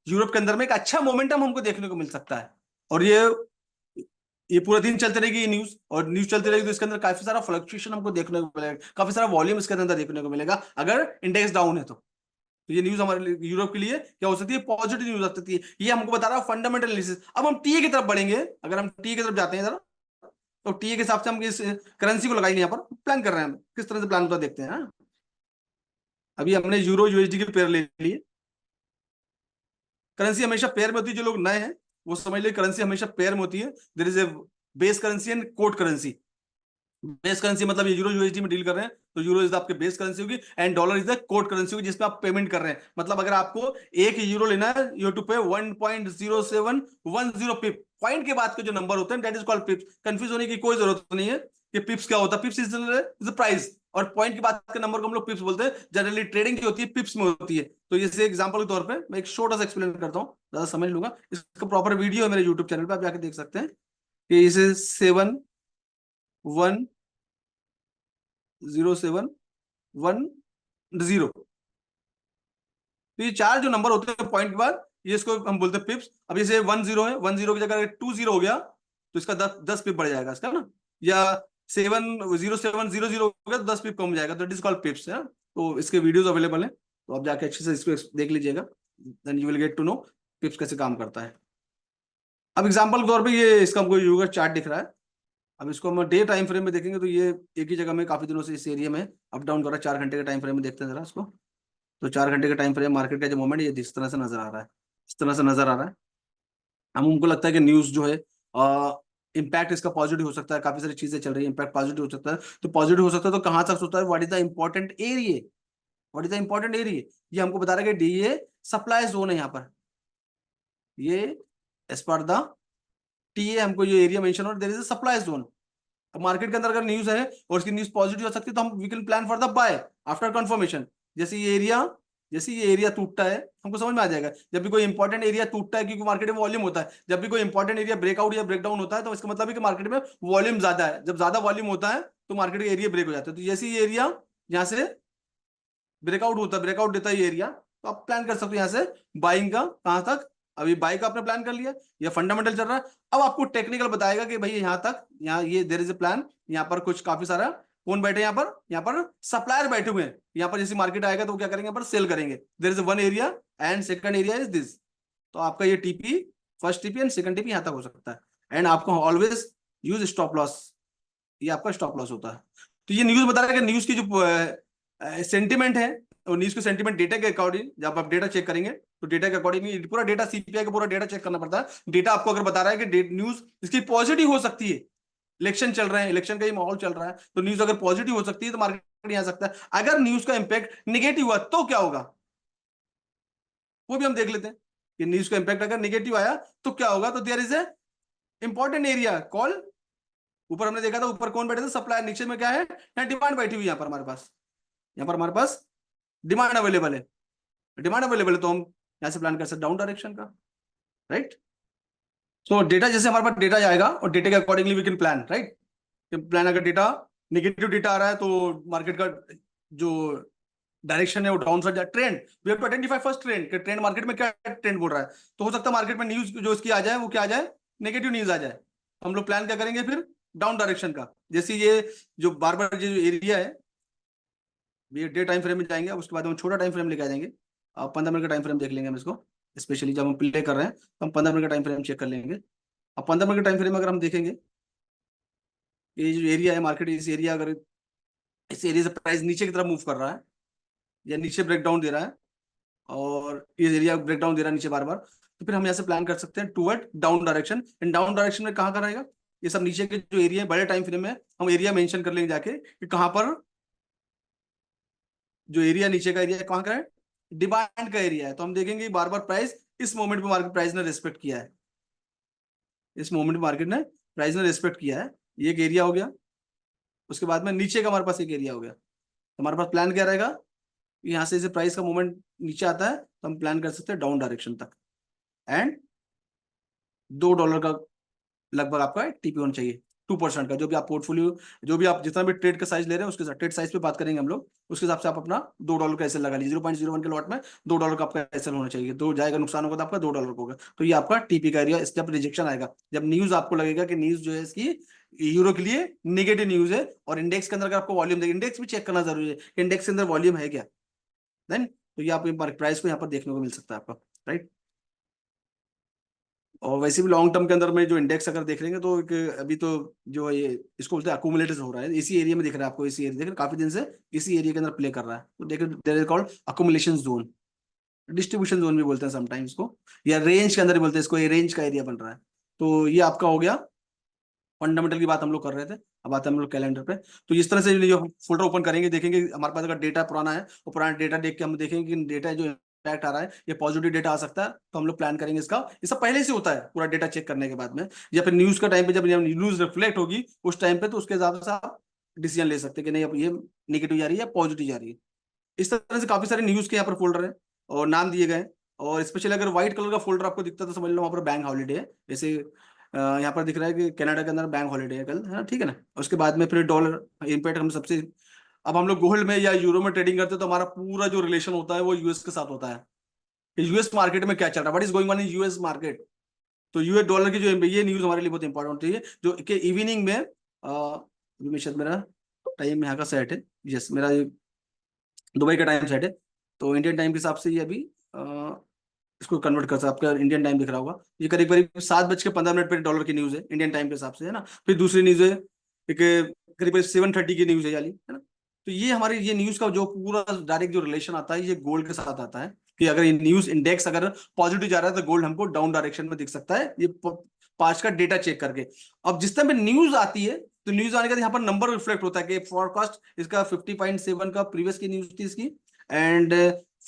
यूरोप के अंदर में एक अच्छा मोमेंटम हमको देखने को मिल सकता है। और ये पूरा दिन चलते रहेगी ये न्यूज, और न्यूज चलती रहेगी तो इसके अंदर काफी सारा फ्लक्चुएशन हमको देखने को मिलेगा, काफी सारा वॉल्यूम इसके अंदर देखने को मिलेगा अगर इंडेक्स डाउन है तो। ये न्यूज हमारे यूरोप के लिए क्या हो सकती है, पॉजिटिव न्यूज हो सकती है। ये हमको बता रहा है फंडामेंटल एनालिसिस। अब हम टीए की तरफ बढ़ेंगे, अगर हम टीए की तरफ जाते हैं जरा, तो टीए के हिसाब से हम इस करेंसी को लगाएंगे, यहाँ पर प्लान कर रहे हैं हम किस तरह से प्लान होता देखते हैं। अभी हमने यूरो यूएसडी के पेयर ले लिए। करेंसी हमेशा पेयर में होती है, जो लोग नए हैं वो समझ ले करेंसी हमेशा पेयर में होती है। There is a base currency and code currency. Base currency मतलब ये यूरो यूएसडी में डील कर रहे हैं तो यूरो इज आपके बेस करेंसी होगी, and dollar is the code currency होगी जिसमें आप पेमेंट कर रहे हैं। मतलब अगर आपको 1 यूरो लेना है, यू टू पे 1.0710 पिप। पॉइंट के बाद के जो नंबर होते हैं दैट इज कॉल्ड पिप्स। कंफ्यूज होने की कोई जरूरत नहीं है कि पिप्स क्या होता है। पिप्स इज प्राइस, और पॉइंट के बाद के नंबर को हम लोग पिप्स बोलते हैं। जनरली ट्रेडिंग की होती है पिप्स में होती है। तो जैसे एग्जांपल के तौर पे मैं एक छोटा सा एक्सप्लेन करता हूँ, ज्यादा समझ लूंगा। इसका प्रॉपर वीडियो है मेरे यूट्यूब चैनल पे, आप जाके देख सकते हैं कि इसे 7107110। तो ये चार जो नंबर होते हैं पॉइंट के बाद, ये इसको हम बोलते हैं पिप्स। अब जैसे 10 है, 10 की जगह 20 हो गया तो इसका 10 पिप बढ़ जाएगा इसका ना, या 70700 हो गया तो 10 पिप कम जाएगा, तो इट इज कॉल्ड पिप्स है। तो इसके वीडियोस अवेलेबल हैं, तो आप जाके अच्छे से इसको देख लीजिएगा, then you will get to know pips कैसे काम करता है। अब एग्जांपल के तौर पे ये इसका हमको यूगर चार्ट दिख रहा है। अब इसको हम डे टाइम फ्रेम में देखेंगे तो ये एक ही जगह में काफी दिनों से इस एरिया में अप डाउन कर रहा है। 4 घंटे के टाइम फ्रेम में देखते हैं जरा इसको। तो 4 घंटे का टाइम फ्रेम मार्केट का जो मोमेंट ये इस तरह से नजर आ रहा है, इस तरह से नजर आ रहा है। हम हमको लगता है कि न्यूज जो है इम्पैक्ट इसका पॉजिटिव हो सकता है, काफी सारी चीजें चल रही है, इम्पैक्ट पॉजिटिव हो सकता है। तो पॉजिटिव हो सकता है तो कहां तक होता है, what is the important area, what is the important area, ये हमको बता रहा है कि डी ये सप्लाई जोन है। यहाँ पर ये as per the T A हमको ये एरिया मेंशन और there is a supply zone. अब मार्केट के अंदर अगर न्यूज है और उसकी न्यूज पॉजिटिव हो सकती है तो हम we can plan for the buy after confirmation. जैसे ये एरिया टूटता है हमको समझ में आ जाएगा, जब भी कोई इंपॉर्टेंट एरिया टूटता है, क्योंकि मार्केट में वॉल्यूम होता है। जब भी कोई इंपॉर्टेंट एरिया ब्रेकआउट या ब्रेकडाउन होता है तो इसका मतलब है कि मार्केट में वॉल्यूम ज्यादा है। जब ज्यादा वॉल्यूम होता है तो मार्केट का एरिया ब्रेक हो जाता है। तो जैसे ये एरिया यहाँ से ब्रेकआउट होता है, ब्रेकआउट देता है ये एरिया, तो आप प्लान कर सकते हो यहाँ से बाइंग का। कहां तक, अभी बाई का आपने प्लान कर लिया, ये फंडामेंटल चल रहा है। अब आपको टेक्निकल बताएगा कि भाई यहाँ तक, यहाँ ये देयर इज ए प्लान। यहाँ पर कुछ काफी सारा कौन बैठे, यहाँ पर सप्लायर बैठे हुए हैं। यहाँ पर जैसे मार्केट आएगा तो वो क्या करेंगे, यहाँ पर सेल करेंगे। There is one area and second area is this. तो आपका ये TP, first TP and second TP यहाँ तक हो सकता है। एंड आपको ऑलवेज यूज स्टॉप लॉस, ये आपका स्टॉप लॉस होता है। तो ये न्यूज बता रहा है कि न्यूज की जो सेंटिमेंट है, और न्यूज के सेंटिमेंट डेटा के अकॉर्डिंग जब आप डेटा चेक करेंगे तो डेटा के अकॉर्डिंग पूरा डेटा सीपीआई का पूरा डेटा चेक करना पड़ता है। डेटा आपको अगर बता रहा है कि न्यूज इसकी पॉजिटिव हो सकती है, इलेक्शन चल रहे हैं, इलेक्शन का ही माहौल चल रहा है, तो न्यूज अगर पॉजिटिव हो सकती है तो मार्केट आ सकता है। अगर न्यूज का इंपैक्ट निगेटिव हुआ तो क्या होगा, वो भी हम देख लेते हैं कि न्यूज का इंपैक्ट अगर निगेटिव आया तो क्या होगा। तो there is a important area call, ऊपर हमने देखा था ऊपर कौन बैठे थे, सप्लाई। नीचे में क्या है, यहाँ डिमांड बैठी हुई है। यहाँ पर हमारे पास, यहाँ पर हमारे पास डिमांड अवेलेबल है। डिमांड अवेलेबल है तो हम यहाँ से प्लान कर सकते डाउन डायरेक्शन का, राइट। सो डेटा जैसे हमारे पास डेटा जाएगा और डेटा के accordingly we can plan, right. Plan अगर डेटा नेगेटिव डेटा आ रहा है तो मार्केट का जो डायरेक्शन है वो डाउन साइड जाए। Trend, we have to identify first trend, कि ट्रेंड मार्केट में क्या ट्रेंड बोल रहा है। तो हो सकता है मार्केट में न्यूज जो इसकी आ जाए वो क्या आ जाए, नेगेटिव न्यूज आ जाए। हम लोग प्लान क्या करेंगे फिर, डाउन डायरेक्शन का। जैसे ये जो बार बार जो एरिया है, ये डे टाइम फ्रेम में जाएंगे, उसके बाद हम छोटा टाइम फ्रेम लेके आ जाएंगे। 15 मिनट का टाइम फ्रेम देख लेंगे हम इसको। स्पेशली जब हम प्ले कर रहे हैं तो हम 15 मिनट का टाइम फ्रेम चेक कर लेंगे। अब 15 मिनट का टाइम फ्रेम अगर हम देखेंगे, ये जो एरिया है मार्केट, इस एरिया अगर इस एरिया से प्राइस नीचे की तरफ मूव कर रहा है या नीचे ब्रेक डाउन दे रहा है, और ये एरिया ब्रेक डाउन दे रहा है नीचे बार बार, तो फिर हम यहाँ से प्लान कर सकते हैं टूवर्ड डाउन डायरेक्शन। इन डाउन डायरेक्शन में कहाँ का रहेगा, ये सब नीचे के जो एरिया है बड़े टाइम फ्रेम में हम एरिया मेंशन कर लेंगे जाके कि कहाँ पर, जो एरिया नीचे का एरिया है कहाँ का है, डिमांड का एरिया है। तो हम देखेंगे बार बार प्राइस इस मोमेंट पे मार्केट प्राइस ने रिस्पेक्ट किया है, इस मोमेंट में मार्केट ने प्राइस ने रिस्पेक्ट किया है, ये एक एरिया हो गया। उसके बाद में नीचे का हमारे पास एक एरिया हो गया। तो हमारे पास प्लान क्या रहेगा, यहाँ से प्राइस का मूवमेंट नीचे आता है तो हम प्लान कर सकते हैं डाउन डायरेक्शन तक, एंड $2 का लगभग आपका टीपी होना चाहिए, 2% का। जो भी आप पोर्टफोलियो, जो भी आप जितना भी ट्रेड का साइज ले रहे हैं उसके साथ ट्रेड साइज पे बात करेंगे हम लोग, उसके हिसाब से आप अपना $2 का एसएल लगा लीजिए। 0.01 के लॉट में $2 का आपका एसएल होना चाहिए। तो जाएगा नुकसान होगा तो आपका $2 होगा। तो ये आपका टीपी का एरिया। जब रिजेक्शन आएगा, जब न्यूज आपको लगेगा कि न्यूज जो है इसकी यूरो के लिए नेगेटिव न्यूज है, और इंडेक्स के अंदर अगर आपको वॉल्यूम देगा, इंडेक्स भी चेक करना जरूरी है कि इंडेक्स के अंदर वॉल्यूम है क्या, देन तो ये आप प्राइस को यहाँ पर देखने को मिल सकता है आपका, राइट। और वैसे भी लॉन्ग टर्म के अंदर में जो इंडेक्स अगर देख लेंगे तो अभी तो जो है ये इसको बोलते हैं अक्यूमुलेटर हो रहा है, इसी एरिया में दिख रहा है आपको, इसी एरिया देख रहे हैं, काफी दिन से इसी एरिया के अंदर प्ले कर रहा है। तो देख there is called accumulation zone, distribution zone भी बोलते हैं समटाइम्स को, या रेंज के अंदर भी बोलते हैं इसको, ये रेंज का एरिया बन रहा है। तो ये आपका हो गया, फंडामेंटल की बात हम लोग कर रहे थे। अब आते हैं हम लोग कैलेंडर पे। तो इस तरह से जो फोल्डर ओपन करेंगे, देखेंगे हमारे पास अगर डेटा पुराना है, वो पुराना डेटा देख के हम देखेंगे कि डेटा जो इम्पैक्ट आ रहा है ये पॉजिटिव डेटा आ सकता है, तो हम लोग प्लान करेंगे इसका। ये सब पहले से होता है पूरा डेटा चेक करने के बाद में, या फिर न्यूज का टाइम पे जब न्यूज रिफ्लेक्ट होगी उस टाइम पे, तो उसके हिसाब से आप डिसीजन ले सकते हैं कि नहीं अब ये नेगेटिव जा रही है या पॉजिटिव जा रही है। इस तरह से काफी सारे न्यूज के यहाँ पर फोल्डर है और नाम दिए गए। और स्पेशली अगर व्हाइट कलर का फोल्डर आपको दिखता है तो समझ लो वहाँ पर बैंक हॉलीडे है। जैसे यहाँ पर दिख रहा है कि कनाडा के अंदर बैंक हॉलीडे है कल, है ना, ठीक है ना। उसके बाद में फिर डॉलर इम्पैक्ट हम सबसे, अब हम लोग गोल्ड में या यूरो में ट्रेडिंग करते हैं तो हमारा पूरा जो रिलेशन होता है वो यूएस के साथ होता है, यूएस मार्केट में क्या चल रहा है, what is going on in US market. तो यूएस डॉलर की जो ये न्यूज हमारे लिए बहुत इंपॉर्टेंट होती है, जो कि इवनिंग में शायद मेरा टाइम यहाँ का सेट है, यस मेरा दुबई का टाइम सेट है, तो इंडियन टाइम के हिसाब से ये अभी इसको कन्वर्ट कर सकते, आपका इंडियन टाइम दिख रहा होगा, ये करीब करीब 7:15 पे डॉलर की न्यूज है इंडियन टाइम के हिसाब से, है ना। फिर दूसरी न्यूज है एक करीब 7:30 की न्यूज है यानी, है ना। तो ये हमारे ये न्यूज का जो पूरा डायरेक्ट जो रिलेशन आता है ये गोल्ड के साथ आता है, कि अगर ये न्यूज इंडेक्स अगर पॉजिटिव जा रहा है तो गोल्ड हमको डाउन डायरेक्शन में दिख सकता है, ये पांच का डेटा चेक करके। अब जिस टाइम पे न्यूज आती है तो न्यूज आने का यहाँ पर नंबर रिफ्लेक्ट होता है कि फोरकास्ट इसका 50.7 का प्रीवियस की न्यूज थी इसकी, एंड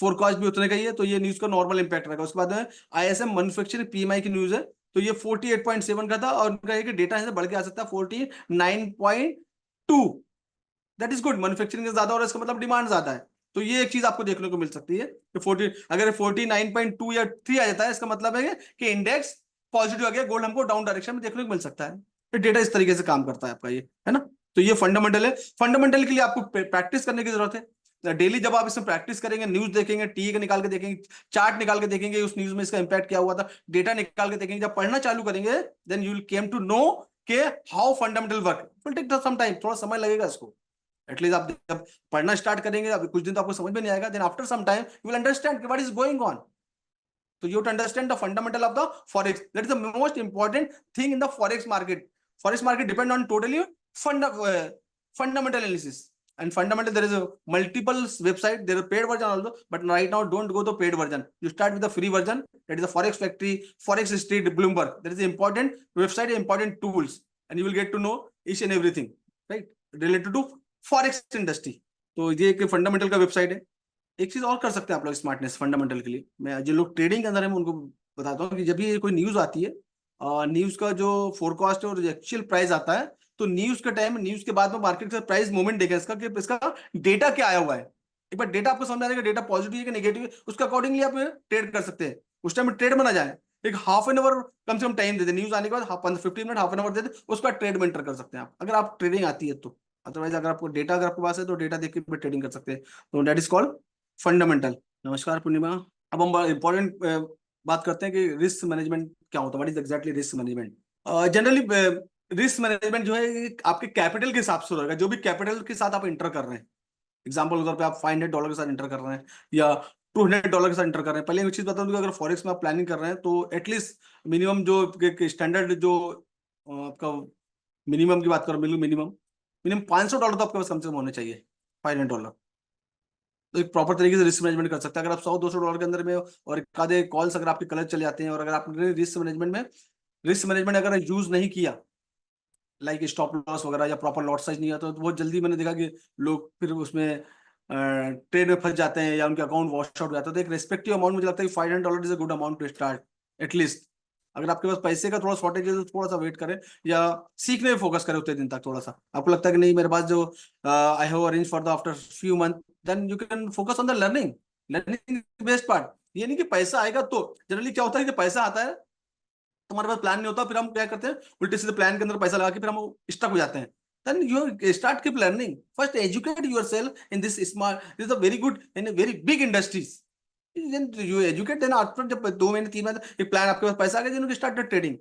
फोरकास्ट भी उतने का ही है, तो ये न्यूज का नॉर्मल इंपैक्ट रहेगा। उसके बाद में आईएसएम मैन्युफैक्चरिंग पीएमआई की न्यूज है, तो ये 48.7 का था, और उनका एक डेटा है बढ़ के आ सकता है 49.2। दैट इज गुड, मैन्युफैक्चरिंग ज्यादा और इसका मतलब डिमांड ज्यादा है। तो ये एक चीज आपको देखने को मिल सकती है कि 40 अगर 49.2 या 3 आ जाता है, इसका मतलब है कि इंडेक्स पॉजिटिव आ गया, गोल्ड हमको डाउन डायरेक्शन में देखने को मिल सकता है। तो डेटा इस तरीके से काम करता है आपका ये, है ना। तो ये फंडामेंटल है। फंडामेंटल के लिए आपको प्रैक्टिस करने की जरूरत है। डेली जब आप इसमें प्रैक्टिस करेंगे, न्यूज देखेंगे, टी निकाल के देखेंगे, चार्ट निकाल के देखेंगे, उस न्यूज में इसका इंपैक्ट क्या हुआ था, डेटा निकाल के देखेंगे, जब पढ़ना चालू करेंगे then you will came to know के how fundamental work. Will take some time, थोड़ा समय लगेगा इसको। एटलीस्ट आप जब पढ़ना स्टार्ट करेंगे, अभी कुछ दिन तो आपको समझ में नहीं आएगा, then after some time you will understand what is going on. So you have to understand the fundamental of the forex. That is the most important thing in the forex market. Forex market depend on totally fundamental analysis. And fundamental, there is a multiple website. There is a paid version also, but right now don't go to paid version. You start with the free version. That is the Forex Factory, Forex Street, Bloomberg. That is the important website, important tools, and you will get to know each and everything, right, related to forex industry. तो ये एक फंडामेंटल का वेबसाइट है। एक चीज और कर सकते हैं आप लोग स्मार्टनेस फंडामेंटल के लिए, मैं जिन लोग ट्रेडिंग के अंदर है मैं उनको बताता हूँ कि जब भी कोई न्यूज आती है, न्यूज का जो फोरकास्ट है और एक्चुअल प्राइस आता है, तो न्यूज के टाइम, न्यूज के बाद में मार्केट का प्राइस मूवमेंट देखें इसका, कि इसका डेटा क्या आया हुआ है। एक बार डेटा आपको समझ आ जाएगा डेटा पॉजिटिव है कि नेगेटिव है, उसके अकॉर्डिंगली आप ट्रेड कर सकते हैं। उस टाइम में ट्रेड में ना जाए, एक हाफ एन आवर कम से कम टाइम दे दे, न्यूज आने के बाद 15 मिनट हाफ एन आवर दे दे, उसका ट्रेड में एंटर कर सकते हैं आप, अगर आप ट्रेडिंग आती है तो। अदरवाइज अगर आपको डेटा अगर आपके पास है तो डेटा देख के ट्रेडिंग कर सकते हैं। तो दैट इज कॉल्ड फंडामेंटल। नमस्कार पूर्णिमा। अब हम इंपॉर्टेंट बात करते हैं कि रिस्क मैनेजमेंट क्या होता है, what is exactly risk management. Generally risk management जो है आपके कैपिटल के हिसाब से रहेगा, जो भी कैपिटल के साथ आप इंटर कर रहे हैं। एग्जाम्पल के तौर पे आप $500 के साथ इंटर कर रहे हैं, या $200 के साथ एंटर कर रहे हैं। पहले एक चीज बता दूं, अगर फॉरेक्स में आप प्लानिंग कर रहे हैं तो एटलीस्ट मिनिमम जो स्टैंडर्ड जो आपका मिनिमम की बात करो, मिनिमम $500 तो आपके पास कम से कम होने चाहिए, $500। तो एक प्रॉपर तरीके से रिस्क मैनेजमेंट कर सकते हैं। अगर आप $100-200 के अंदर में और एक आधे कॉल्स अगर आपके कलर चले जाते हैं, और अगर आपने रिस्क मैनेजमेंट अगर यूज नहीं किया, लाइक स्टॉप लॉस वगैरह या प्रॉपर लॉट साइज नहीं आता, तो बहुत जल्दी मैंने देखा कि लोग फिर उसमें ट्रेड में फंस जाते हैं या उनके अकाउंट वॉश आउट हो जाता है। तो एक रेस्पेक्टिव अमाउंट मुझे लगता है $500 is a good amount to start at least. अगर आपके पास पैसे का थोड़ा शॉर्टेज है तो थोड़ा सा वेट करें या सीखने में फोकस करें उतने दिन तक। थोड़ा सा आपको लगता है कि नहीं मेरे पास जो I have arrange for the after few month, then you can focus on the learning best part. ये नहीं कि पैसा आएगा तो, जनरली क्या होता है कि पैसा आता है तुम्हारे पास प्लान नहीं होता, फिर हम क्या करते हैं उल्टे सीधे प्लान के अंदर पैसा लगा के फिर हम स्टक हो जाते हैं। then you start keep learning, first educate yourself in this smart, this is a very good and a very big industries, then you educate, then after जब 2 महीने 3 महीने एक प्लान आपके पास पैसा आ गया, then you start trading.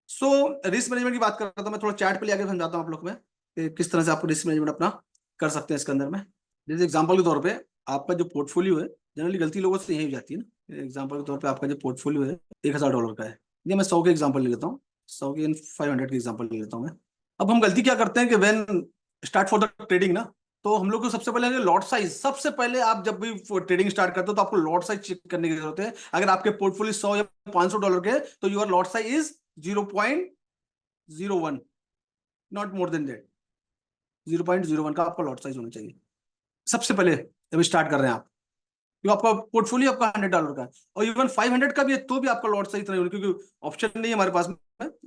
So risk management की बात कर रहा था मैं, थोड़ा चार्ट पे आगे समझाता हूँ आप लोग में कि किस तरह से आपको रिस्क मैनेजमेंट अपना कर सकते हैं इसके अंदर में। जैसे एग्जांपल के तौर पे आपका जो पोर्टफोलियो है, जनरली गलती लोगों से यही हो जाती है ना। एग्जांपल के तौर पे आपका जो पोर्टफोलियो है $1000 का है, ये मैं 100 के एग्जांपल ले लेता हूँ, 100 के 500 के एग्जांपल ले लेता हूँ मैं। अब हम गलती क्या करते हैं कि when start for the trading ना, तो हम लोग को सबसे पहले लॉट साइज, सबसे पहले आप जब भी ट्रेडिंग स्टार्ट करते हो तो आपको लॉट साइज चेक करने की जरूरत है। अगर आपके पोर्टफोलियो 100 या $500 के, तो your lot size is 0.01, not more than that. 0.01 का आपका लॉट साइज होना चाहिए सबसे पहले जब स्टार्ट कर रहे हैं आप। तो आपका पोर्टफोलियो आपका $100 का है, और इवन 500 का भी है तो भी आपका लॉट साइज इतना ही होना, क्योंकि ऑप्शन नहीं है हमारे पास में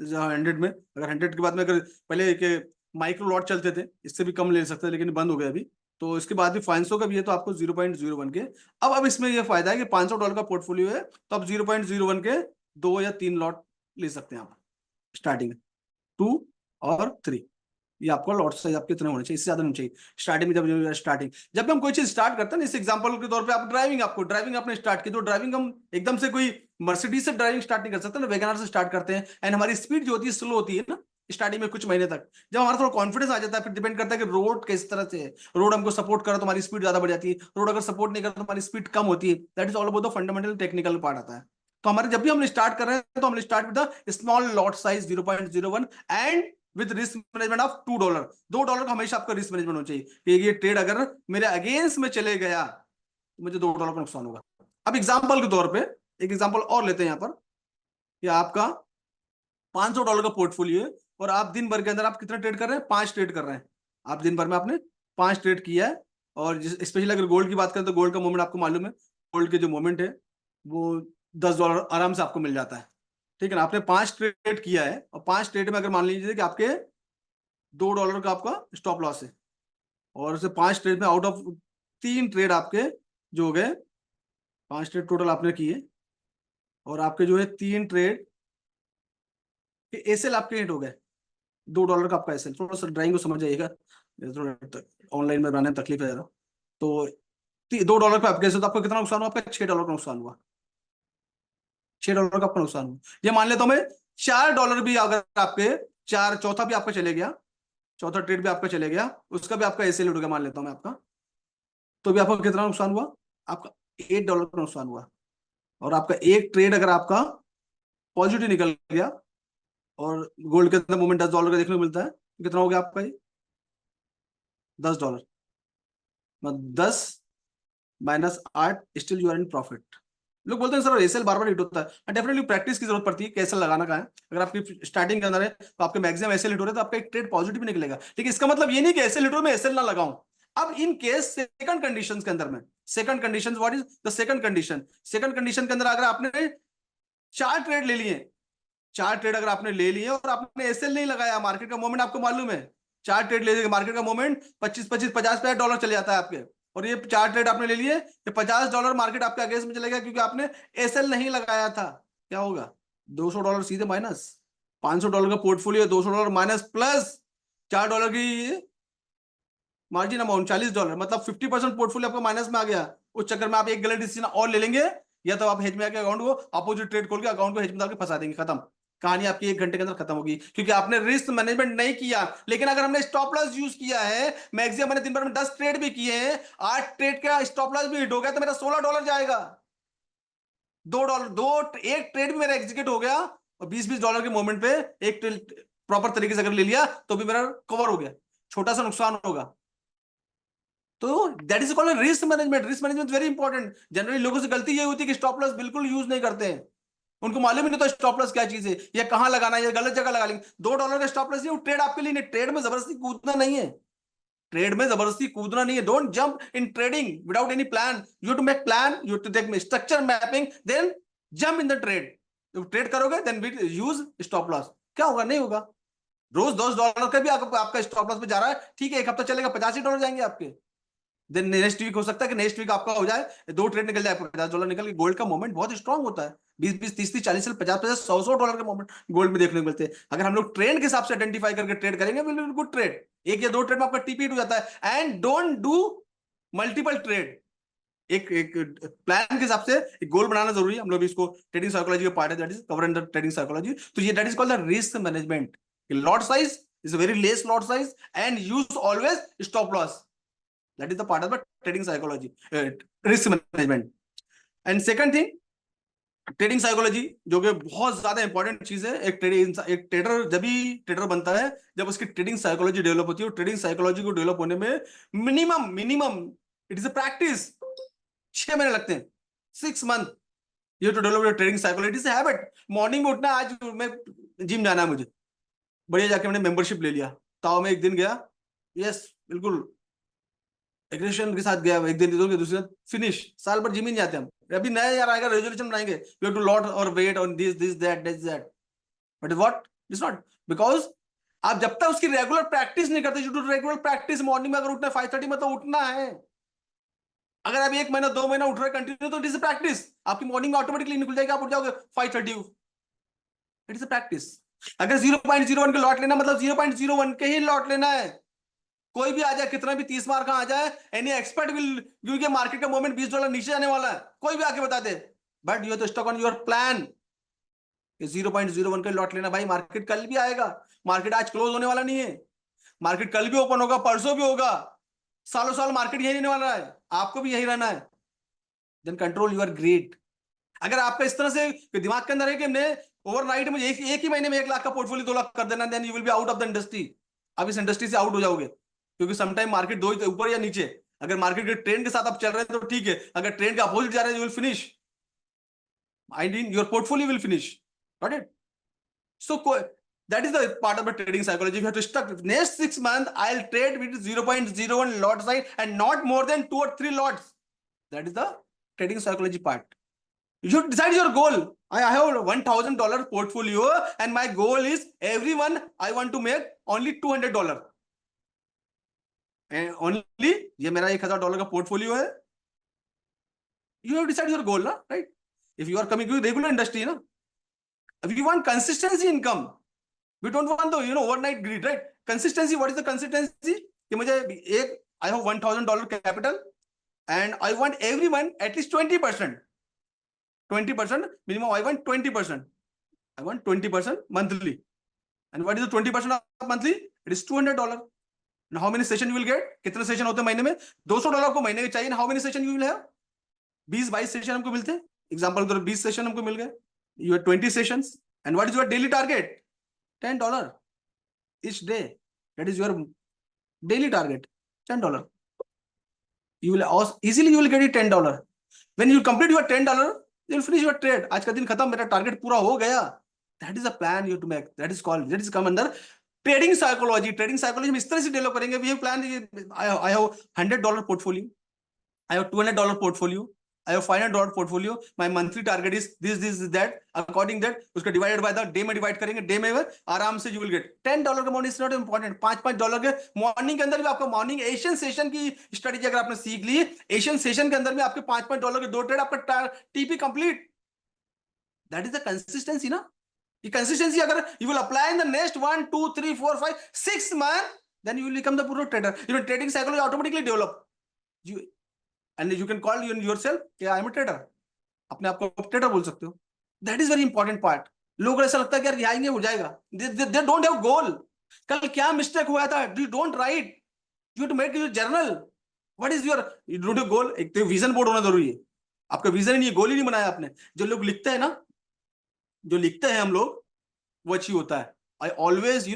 100 में। अगर 100 के बाद में अगर पहले एक माइक्रो लॉट चलते थे, इससे भी कम ले सकते हैं लेकिन बंद हो गया अभी, तो इसके बाद भी 500 का भी है तो आपको 0.01 के। अब इसमें यह फायदा है कि $500 का पोर्टफोलियो है तो आप 0.01 के 2 या 3 लॉट ले सकते हैं आप स्टार्टिंग में, 2 और 3। ये आपको लॉट साइज आपके इतने होने चाहिए, इससे ज्यादा नहीं चाहिए स्टार्टिंग में। जब भी हम कोई चीज स्टार्ट करते हैं, इस एग्जांपल के तौर पे आप ड्राइविंग आपने स्टार्ट की, तो ड्राइविंग हम एकदम से कोई मर्सिडीज से ड्राइविंग स्टार्ट नहीं कर सकते ना, वैगनआर से स्टार्ट करते हैं। एंड हमारी स्पीड जो होती है स्लो होती है ना स्टार्टिंग में कुछ महीने तक। जब हमारा थोड़ा कॉन्फिडेंस आ जाता है, फिर डिपेंड करता है कि रोड किस तरह से है। रोड हमको सपोर्ट करो तो हमारी स्पीड ज्यादा बढ़ जाती है, रोड अगर सपोर्ट नहीं करो तो हमारी स्पीड कम होती है। That is all about the fundamental technical part आता है। तो हमारे जब भी हम स्टार्ट कर रहे हैं तो हम start with the small lot size 0.01 and with risk management of $2। $2 का हमेशा आपका रिस्क मैनेजमेंट होना चाहिए कि ये ट्रेड अगर मेरे अगेंस्ट में चले गया तो मुझे $2 का नुकसान होगा। अब एग्जांपल के तौर पे एक एग्जांपल और लेते हैं यहाँ पर, कि आपका $500 का पोर्टफोलियो है और आप दिन भर के अंदर आप कितना ट्रेड कर रहे हैं, 5 ट्रेड कर रहे हैं। आप दिन भर में आपने 5 ट्रेड किया है। और स्पेशली अगर गोल्ड की बात करें तो गोल्ड का मोमेंट आपको मालूम है, गोल्ड के जो मोमेंट है वो $10 आराम से आपको मिल जाता है। ठीक है ना, आपने 5 ट्रेड किया है और 5 ट्रेड में अगर मान लीजिए कि आपके $2 का आपका स्टॉप लॉस है, और उसे 5 ट्रेड में आउट ऑफ 3 ट्रेड आपके जो हो गए, 5 ट्रेड टोटल आपने किए और आपके जो है 3 ट्रेड एसएल आपके हिट हो गए। $2 का आपका एसएल, थोड़ा सा ड्राइंग को समझ जाइएगा, थोड़ा ऑनलाइन में बनाने में तकलीफ है जरा। तो $2 पे आपके, तो आपको कितना नुकसान हुआ, आपका $6 का नुकसान हुआ। $6 का आपका नुकसान हुआ। ये मान लेता हूं मैं $4 भी अगर आपके चौथा भी आपका चले गया, चौथा ट्रेड भी आपका चले गया, उसका भी आपका एसएल हो गया मान लेता हूं मैं आपका, तो भी आपका कितना नुकसान हुआ, आपका $8 का नुकसान हुआ। और आपका एक ट्रेड अगर आपका पॉजिटिव निकल गया, और गोल्ड के अंदर मूवमेंट $10 का देखने को मिलता है, तो कितना हो गया आपका ये $10, 10 minus 8, still you are in profit. लोग बोलते हैं सर एसएल बार बार हिट होता है, डेफिनेटली प्रैक्टिस की जरूरत पड़ती है कि एसएल लगाना का है। अगर आपकी स्टार्टिंग के अंदर है तो आपके मैक्सिमम एसएल हिट हो रहे तो आपका एक ट्रेड पॉजिटिव निकलेगा। ठीक है, इसका मतलब ये नहीं कि एसएल हिट हो मैं एसएल ना लगाऊं। अब इन केस सेकंड कंडीशंस के अंदर में, second condition, what is the second condition? Second condition के अंदर अगर आपने 4 ट्रेड ले लिए, 4 ट्रेड अगर आपने ले लिए और आपने एसएल नहीं लगाया, मार्केट का मोमेंट आपको मालूम है, 4 ट्रेड ले लिए, मार्केट का मोमेंट 25 $50 चले जाता है आपके, और ये 4 ट्रेड आपने ले लिए, ये $50 मार्केट आपके अगेंस्ट में चलेगा क्योंकि आपने एसएल नहीं लगाया था। क्या होगा, $200 सीधे माइनस। $500 का पोर्टफोलियो, $200 माइनस प्लस $4 की मार्जिन अमाउंट, $40, मतलब 50% पोर्टफोलियो आपका माइनस में आ गया। उस चक्कर में आप एक गलत डिसीजन और ले लेंगे, या तो आप हेज में आके अकाउंट को अपोजिट ट्रेड खोल के अकाउंट को हेज में डाल के फंसा देंगे, खत्म। कहानी आपकी 1 घंटे के अंदर खत्म होगी, क्योंकि आपने रिस्क मैनेजमेंट नहीं किया। लेकिन अगर हमने स्टॉप लॉस यूज किया है, मैक्सिमम मैंने दिन भर में 10 ट्रेड भी किए हैं, 8 ट्रेड का स्टॉप लॉस भी हिट हो गया तो मेरा $16 जाएगा। $2 एक ट्रेड भी मेरा एग्जीक्यूट हो गया और $20 के मोमेंट पे एक प्रॉपर तरीके से अगर ले लिया तो भी मेरा कवर हो गया, छोटा सा नुकसान होगा। तो that is called risk management. Risk management very important. Generally लोगों से गलती ये होती है कि स्टॉप लॉस बिल्कुल यूज नहीं करते हैं, उनको मालूम ही नहीं तो स्टॉप लॉस क्या चीज है या कहां लगाना है, या गलत जगह लगा लेंगे। $2 का स्टॉप लॉस नहीं, वो ट्रेड आपके लिए नहीं। ट्रेड में जबरदस्ती कूदना नहीं है, ट्रेड में जबरदस्ती कूदना नहीं है। Don't jump in trading without any plan. You to make plan, you to take structure mapping, then jump in the trade. Trade करोगे देन यूज स्टॉप लॉस। क्या होगा? नहीं होगा। रोज $10 का भी आपका स्टॉप लॉस पे जा रहा है, ठीक है, एक हफ्ता चलेगा, $85 जाएंगे आपके। देन नेक्स्ट वीक हो सकता है कि नेक्स्ट वीक आपका हो जाए 2 ट्रेड निकल जाए, $50 निकल के। गोल्ड का मोमेंट बहुत स्ट्रांग होता है, 20-20, 30-30, 40, 50-50, $100 के मोमेंट गोल्ड में देखने को मिलते हैं। अगर हम लोग ट्रेंड के हिसाब से आइडेंटिफाई करके ट्रेड करेंगे, विल बी गुड ट्रेड। 1 या 2 ट्रेड में आपका टीपी हो जाता है। And don't do multiple trade. एक प्लान के हिसाब से एक गोल बनाना जरूरी है। हम लोग इसको ट्रेडिंग साइकोलॉजी का पार्ट है, that is cover under trading psychology. तो ये that is called the risk management. Lot size is a very less lot size and use always stop loss. That is the part of the trading psychology, risk management. And second thing, trading psychology, जो कि बहुत ज्यादा इंपॉर्टेंट चीज है। एक ट्रेडर जब भी ट्रेडर बनता है जब उसकी ट्रेडिंग साइकोलॉजी डेवलप होती है। ट्रेडिंग साइकोलॉजी को डेवलप होने में minimum it is a practice 6 महीने लगते हैं, 6 मंथ। ये टू डेवलप ट्रेडिंग साइकोलॉजी से हैबिट। मॉर्निंग में उठना, आज मैं जिम जाना है मुझे, बढ़िया, जाके मैंने मेंबरशिप ले लिया, ताओ में एक दिन गया, यस बिल्कुल एग्रेशन के साथ गया, एक दिन दूसरे दिन फिनिश। साल भर जिम ही नहीं जाते हम। अभी नया यार आएगा, रेजोल्यूशन बनाएंगे, वी हैव टू लॉट और wait on this that. But what is not, because आप जब तक उसकी रेगुलर प्रैक्टिस नहीं करते, you do regular practice. Morning में अगर उठना 5:30 में तो उठना है। अगर आप 1 महीना 2 महीना उठ रहे कंटिन्यू, तो इट इज प्रैक्टिस। आपकी मॉर्निंग में ऑटोमेटिकली निकल जाएगी, आप उठ जाओगे 5:30। It is practice. अगर 0.01 के लॉट लेना मतलब 0.01 के ही लॉट लेना है। कोई भी आ जाए, कितना भी 30 मार्क आ जाए, एनी एक्सपर्ट विल, क्योंकि मार्केट का मोमेंट $20 नीचे जाने वाला है, कोई भी आके बता दे, but you have to stuck on your plan. 0.01 का लॉट लेना भाई, मार्केट कल भी आएगा, मार्केट आज क्लोज होने वाला नहीं है, मार्केट कल भी ओपन होगा, परसों भी होगा, सालों साल मार्केट यही रहने वाला है, आपको भी यही रहना है। Then control your greed. अगर आपका इस तरह से दिमाग के अंदर है कि हमने ओवरनाइट में एक ही महीने में 1 लाख का पोर्टफोलियो 2 लाख कर देना, then you will be out of the industry. आप इस इंडस्ट्री से आउट हो जाओगे, क्योंकि समटाइम मार्केट दो ही ऊपर या नीचे। अगर मार्केट के ट्रेंड के साथ आप चल रहे हैं तो ठीक है, अगर ट्रेंड के अपोजिट जा रहे हैं, you will finish, I mean your portfolio will finish. Got it? So that is the part of the trading psychology. You have to stuck next 6 months I'll trade with 0.01 lot size and not more than 2 or 3 lots. That is the trading psychology part. You decide your goal. I have $1,000 portfolio and my goal is every month I want to make only $200. And only ये मेरा $1,000 का पोर्टफोलियो है। You have decided your goal, ना, right? If you are coming to regular industry, ना, if you want consistency income, we don't want the overnight greed, right? Consistency, what is the consistency? कि मुझे एक I have $1,000 capital and I want every month at least 20%. 20% minimum. I want 20%. I want 20% monthly. And what is the 20% of monthly? It is $200. Now how many session you will get? कितने सेशन होते हैं महीने में? $200 को महीने के चाहिए। How many session you will have? 20-22 session हमको मिलते हैं। एग्जाम्पल तो 20 सेशन हमको मिल गए। You have 20 sessions. And what is your daily target? $10 each day. That is your daily target. $10. You will easily you will get it $10. When you complete your $10, you will finish your trade. आज का दिन खत्म, मेरा टारगेट पूरा हो गया। That is a plan you have to make. That is come under trading psychology. Trading psychology में इस तरह से डेवलप करेंगे। We have planned. I have $100 portfolio. I have $200 portfolio. I have $500 portfolio. My monthly target is this, that. According that, उसको divided by the day में divide करेंगे। day में आराम से you will get $10 का अमाउंट। Is not important. $5 के मॉर्निंग के अंदर भी आपका मॉर्निंग एशियन सेशन की स्ट्रेटेजी अगर आपने सीख ली, एशियन सेशन के अंदर में आपके $5 के 2 ट्रेड, आपका TP complete. That is the consistency ना। ये कंसिस्टेंसी अगर you will apply in the next 1, 2, 3, 4, 5, 6 months, then you will become the pro trader. Your trading psychology automatically develop. And you can call yourself, I am a trader. अपने आप को ट्रेडर बोल सकते हो। That is very important part. लोगों को ऐसा लगता है कि यार ये आएंगे हो जाएगा, दे डोंट हैव गोल। कल क्या मिस्टेक हुआ था, you don't write, you to make your journal, what is your, you don't have goal. एक तो विजन बोर्ड होना जरूरी है, आपका विजन ही नहीं, गोल ही नहीं बनाया आपने। जो लोग लिखते हैं ना, जो लिखते हैं हम लोग, वो अच्छी होता है। I always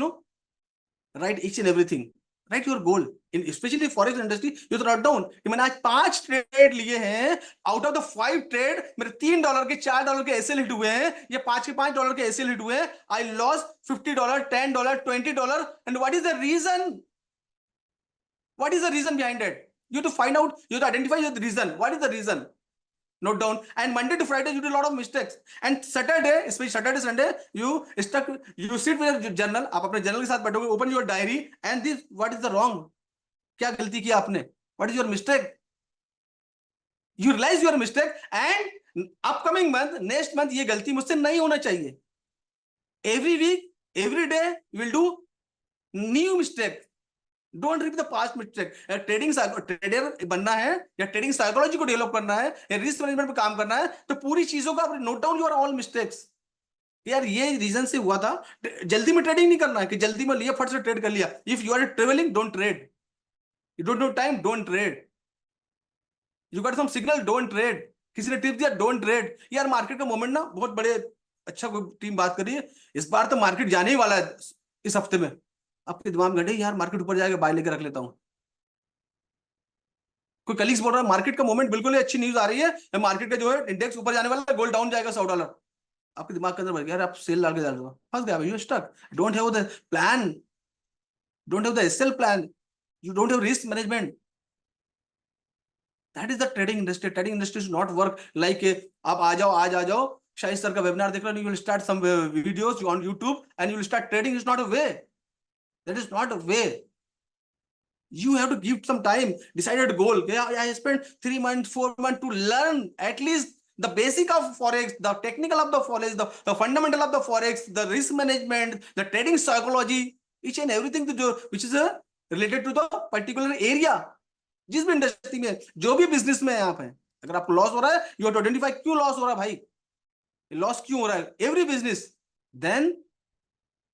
right each and everything, right your goal in specially forex industry. You तो नोट डाउन कि मैंने आज 5 ट्रेड लिए हैं, आउट ऑफ द 5 ट्रेड मेरे $3 के, $4 के एसएल हिट हुए हैं, ये 5 के $5 के एसएल हिट हुए हैं। I loss $50, $10, $20, and what is the reason, what is the reason behind it? You have to find out, you have to identify the reason. What is the reason? Note down. And Monday to Friday you do a lot of mistakes, and Saturday, especially Saturday Sunday, you sit with your journal, आप अपने journal के साथ बैठोगे, open your diary and this, what is the wrong, क्या गलती किया आपने, what is your mistake, you realize your mistake, and upcoming month, next month, ये गलती मुझसे नहीं होना चाहिए। every week, every day you will do new mistake, don't repeat the past mistake. Trading trader बनना है या ट्रेडिंग साइकोलॉजी को डेवलप करना है या रिस्क मैनेजमेंट पे काम करना है, तो पूरी चीजों का note down your all mistakes. यार ये रीजन से हुआ था। जल्दी में ट्रेडिंग नहीं करना है कि जल्दी में लिया फट से ट्रेड कर लिया। If you are travelling, don't trade, you don't know time, don't trade, you got some signal, don't trade, किसी ने टिप दिया, डोंट ट्रेड। यार मार्केट का मोमेंट ना बहुत बड़े, अच्छा कोई टीम बात कर रही है, इस बार तो मार्केट जाने ही वाला है इस हफ्ते में। आपके दिमाग में घटे यार मार्केट ऊपर जाएगा, बाय लेकर रख लेता हूं। कोई कलीग्स बोल रहा है मार्केट का मोमेंट बिल्कुल अच्छी न्यूज आ रही है, मार्केट का जो है इंडेक्स ऊपर जाने वाला है, गोल्ड डाउन जाएगा $100। आपके दिमाग के अंदर भर गया, यार आप सेल डाल के डाल दो, फंस गया, you stuck, don't have the plan, don't have the SL plan, you don't have risk management. That is the trading industry. Trading industry should not work like आप आ जाओ, आज आ जाओ, शाहिद सर का वेबिनार देख रहे हो, you will start some videos on YouTube and you will start trading. Is not a way, that is not a way. You have to give some time, decided goal. Yeah, I spent 3 months, 4 months to learn at least the basic of forex, the technical of the forex, the fundamental of the forex, the risk management, the trading psychology, each and everything which is related to the particular area। जिस भी इंडस्ट्री में, जो भी बिजनेस में आप हैं, अगर आपको लॉस हो रहा है, यू हैव टू आइडेंटिफाई क्यों लॉस हो रहा है भाई, लॉस क्यों हो रहा है, every business. Then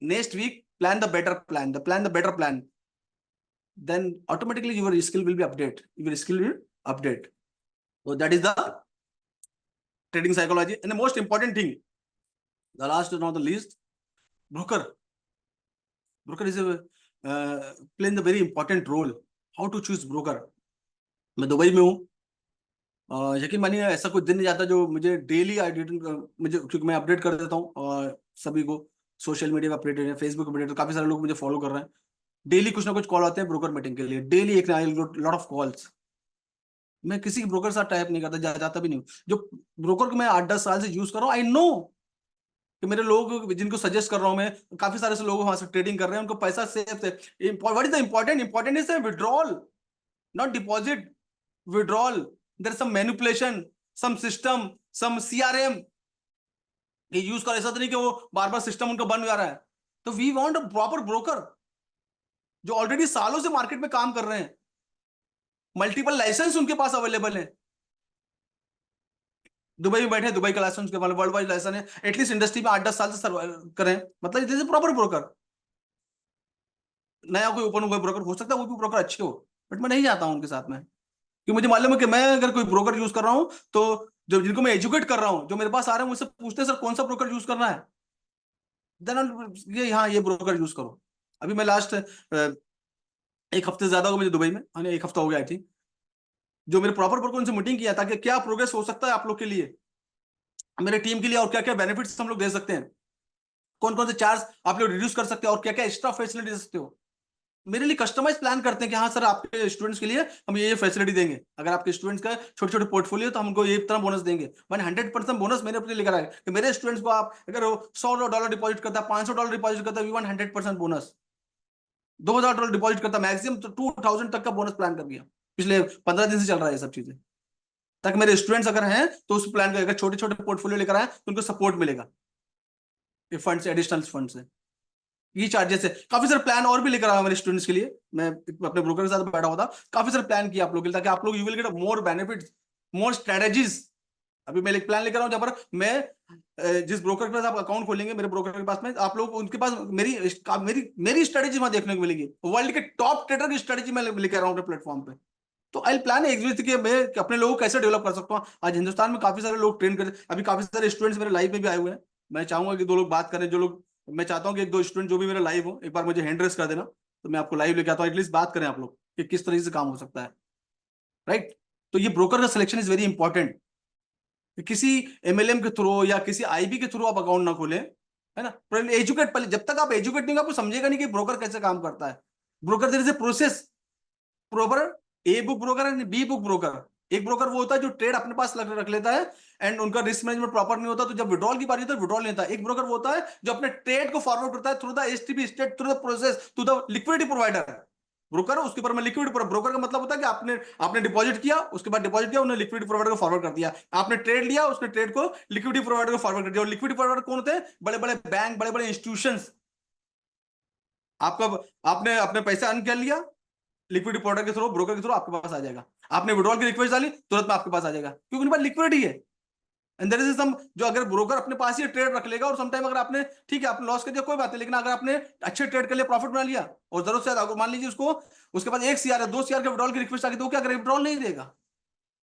next week plan the better plan, the better plan, then automatically your skill will be update, your skill will update। So that is the trading psychology। And the most important thing, the last but not the least, broker is a playing the very important role। how to choose broker। मैं दुबई में हूँ, यकीन मानिए ऐसा कोई दिन नहीं जाता जो मुझे डेली मुझे, क्योंकि मैं अपडेट कर देता हूँ और सभी को सोशल मीडिया पर अपडेटेड है, फेसबुक पर अपडेटेड, काफी सारे लोग मुझे फॉलो कर रहे हैं, डेली कुछ ना कुछ कॉल आते हैं ब्रोकर मीटिंग के लिए, डेली एक लॉट ऑफ कॉल्स। मैं किसी ब्रोकर के साथ टाइप नहीं करता, जाता भी नहीं। जो ब्रोकर को मैं 8-10 साल से यूज कर रहा हूँ, आई नो कि मेरे लोग जिनको सजेस्ट कर रहा हूँ मैं, काफी सारे से लोग वहां से ट्रेडिंग कर रहे हैं, उनको पैसा सेफ है। What is the important is withdrawal, not deposit, withdrawal. There is some manipulation, some system, some CRM ये यूज कर, ऐसा तो नहीं कि वो बार बार सिस्टम उनका बन जा रहा है। तो we want a proper broker जो ऑलरेडी सालों से मार्केट में काम कर रहे हैं, मल्टीपल लाइसेंस उनके पास अवेलेबल है, दुबई में बैठे, दुबई का लाइसेंस के वर्ल्ड वाइड लाइसेंस है, एटलीस्ट इंडस्ट्री में 8-10 साल से करें, मतलब दिस इज प्रॉपर ब्रोकर। नया कोई ओपन हुआ ब्रोकर हो सकता है वो भी ब्रोकर अच्छे हो, बट मैं नहीं जाता हूं उनके साथ में, क्योंकि मुझे मालूम है कि मैं अगर कोई ब्रोकर यूज कर रहा हूं तो जो जिनको मैं एजुकेट कर रहा हूं, जो मेरे पास आ रहे हैं मुझसे पूछते हैं सर कौन सा ब्रोकर यूज करना है, देन ये हाँ ये ब्रोकर यूज करो। अभी मैं लास्ट 1 हफ्ते से ज्यादा हो मुझे दुबई में, 1 हफ्ता हो गया आई थिंक, जो मेरे प्रॉपर ब्रोकर उनसे मीटिंग किया ताकि क्या प्रोग्रेस हो सकता है आप लोग के लिए, मेरे टीम के लिए, और क्या क्या बेनिफिट्स हम लोग दे सकते हैं, कौन कौन से चार्ज आप लोग रिड्यूस कर सकते हो और क्या क्या एक्स्ट्रा फैसिलिटी दे सकते हो। मेरे लिए कस्टमाइज प्लान करते हैं कि हाँ सर आपके स्टूडेंट्स के लिए हम ये फैसिलिटी देंगे, अगर आपके स्टूडेंट्स का छोटे छोटे पोर्टफोलियो तो हम उनको ये तरह बोनस देंगे। मैंने 100% बोनस मैंने अपने लेकर आया कि मेरे स्टूडेंट्स को आप अगर $100 डिपॉजिट करता है, $500 डिपॉजिट करता है, वी वांट 100% बोनस। $2000 डिपॉजिट करता है, मैक्सिमम तो 2000 तक का बोनस प्लान कर दिया। पिछले 15 दिन से चल रहा है ये सब चीजें, ताकि मेरे स्टूडेंट्स अगर हैं तो उस प्लान का, अगर छोटे छोटे पोर्टफोलियो लेकर आए तो उनको सपोर्ट मिलेगा ये फंड से, एडिशनल फंड से, ये चार्जेस है। काफी सारे प्लान और भी लेकर आया मेरे स्टूडेंट्स के लिए, मैं अपने ब्रोकर के साथ बैठा हुआ था, काफी सारे प्लान किया आप लोग के लिए, ताकि आप लोग you will get more benefits, more strategies अभी मैं एक प्लान लेकर आ रहा हूँ जहाँ पर मैं जिस ब्रोकर के पास आप अकाउंट खोलेंगे, मेरे ब्रोकर के पास में, आप लोग उनके पास मेरी मेरी मेरी स्ट्रेटेजी वहां देखने को मिलेगी, वर्ल्ड के टॉप ट्रेडर की स्ट्रेटेजी मैं लेकर आ रहा हूँ अपने प्लेटफॉर्म पे। तो आई प्लान एग्जिस्ट कि मैं अपने लोगों को कैसे डेवलप कर सकता हूँ। आज हिंदुस्तान में काफी सारे लोग ट्रेन कर, अभी काफी सारे स्टूडेंट्स मेरे लाइव में भी आए हुए हैं। मैं चाहूंगा कि 2 लोग बात करें, जो लोग, मैं चाहता हूँ कि 1-2 स्टूडेंट जो भी मेरे लाइव हो, एक बार मुझे हैंड रेस कर देना, तो मैं आपको लाइव लेके आता हूँ, एटलीस्ट बात करें आप लोग कि किस तरीके से काम हो सकता है, राइट। तो ये ब्रोकर का सिलेक्शन इज वेरी इंपॉर्टेंट। किसी एमएलएम के थ्रू या किसी आईबी के थ्रू आप अकाउंट ना खोलें, है ना। पहले एजुकेट, पहले जब तक आप एजुकेट नहीं, आपको समझेगा नहीं कि ब्रोकर कैसे काम करता है। Broker there is a process, proper A book broker and B book broker. एक ब्रोकर वो होता है जो ट्रेड अपने पास रख लेता है एंड उनका रिस्क मैनेजमेंट प्रॉपर नहीं होता, तो जब विड्रॉल की बारी होती है विड्रॉल नहीं होता। एक ब्रोकर वो होता है जो अपने ट्रेड को फॉरवर्ड करता है through the STP, state through the process to the liquidity provider. Broker उसके ऊपर में लिक्विड, ब्रोकर का मतलब होता है कि आपने आपने डिपॉजिट किया, उसके बाद डिपॉजिट किया, उन्होंने लिक्विडिटी प्रोवाइडर को फॉरवर्ड कर दिया। आपने ट्रेड लिया, उसने ट्रेड को लिक्विडिटी प्रोवाइडर को फॉरवर्ड कर दिया। और लिक्विडिटी प्रोवाइडर कौन होते हैं? बड़े बड़े बैंक, बड़े बड़े इंस्टीट्यूशंस। आपका, आपने अपने पैसे अर्न कर लिया, लिक्विडिटी प्रोवाइडर के थ्रू, ब्रोकर के थ्रू आपके पास आ जाएगा। आपने विड्रॉल की रिक्वेस्ट डाली, तुरंत में आपके पास आ जाएगा, क्योंकि उनके पास लिक्विडिटी है। एंड देयर इज सम, जो अगर ब्रोकर अपने पास ही ट्रेड रख लेगा, और समटाइम अगर आपने, ठीक है आपने लॉस कर दिया कोई बात नहीं, लेकिन अगर आपने अच्छे ट्रेड कर लिया, प्रॉफिट बना लिया, और जरूरत से ज्यादा, मान लीजिए उसको, उसके पास 1 CR या 2 CR के विड्रॉल की रिक्वेस्ट आ गई, तो क्या करेगा? विड्रॉल नहीं देगा।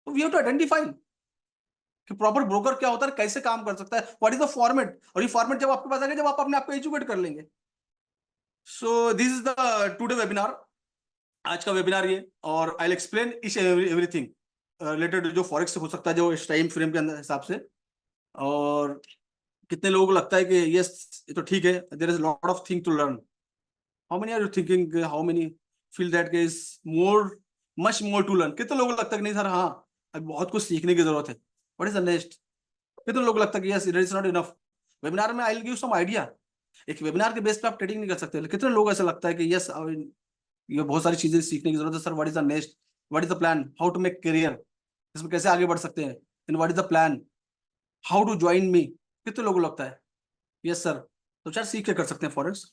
तो वी हैव टू आइडेंटिफाई कि प्रॉपर ब्रोकर क्या होता है, कैसे काम कर सकता है, व्हाट इज द फॉर्मेट। और ये फॉर्मेट जब आपके पास आएगा, जब आप अपने आप को एजुकेट कर लेंगे। So this is the today webinar, आज का वेबिनार ये। और आई will explain each everything related, जो फॉरेक्स हो सकता है, जो इस टाइम फ्रेम के अंदर हिसाब से। और कितने लोगों को लगता है कि यस ये तो ठीक है, there is lot of thing to learn. How many are you thinking, how many feel that is more, much more to learn? कितने लोगों को लगता है कि नहीं सर, हाँ अभी बहुत कुछ सीखने की जरूरत है, व्हाट इज द नेक्स्ट? कितने लोगों को लगता है कि yes it is not enough? Webinar में I will give some idea. एक वेबिनार के बेस पे आप ट्रेडिंग नहीं कर सकते। कितने लोग ऐसा लगता है कि यस ये बहुत सारी चीजें सीखने की जरूरत है sir, what is the next, what is the plan, how to make career, इसमें कैसे आगे बढ़ सकते हैं, and what is the plan, how to join me? कितने लोगों को लगता है यस सर? तो चार सीख के कर सकते हैं फॉरेक्स।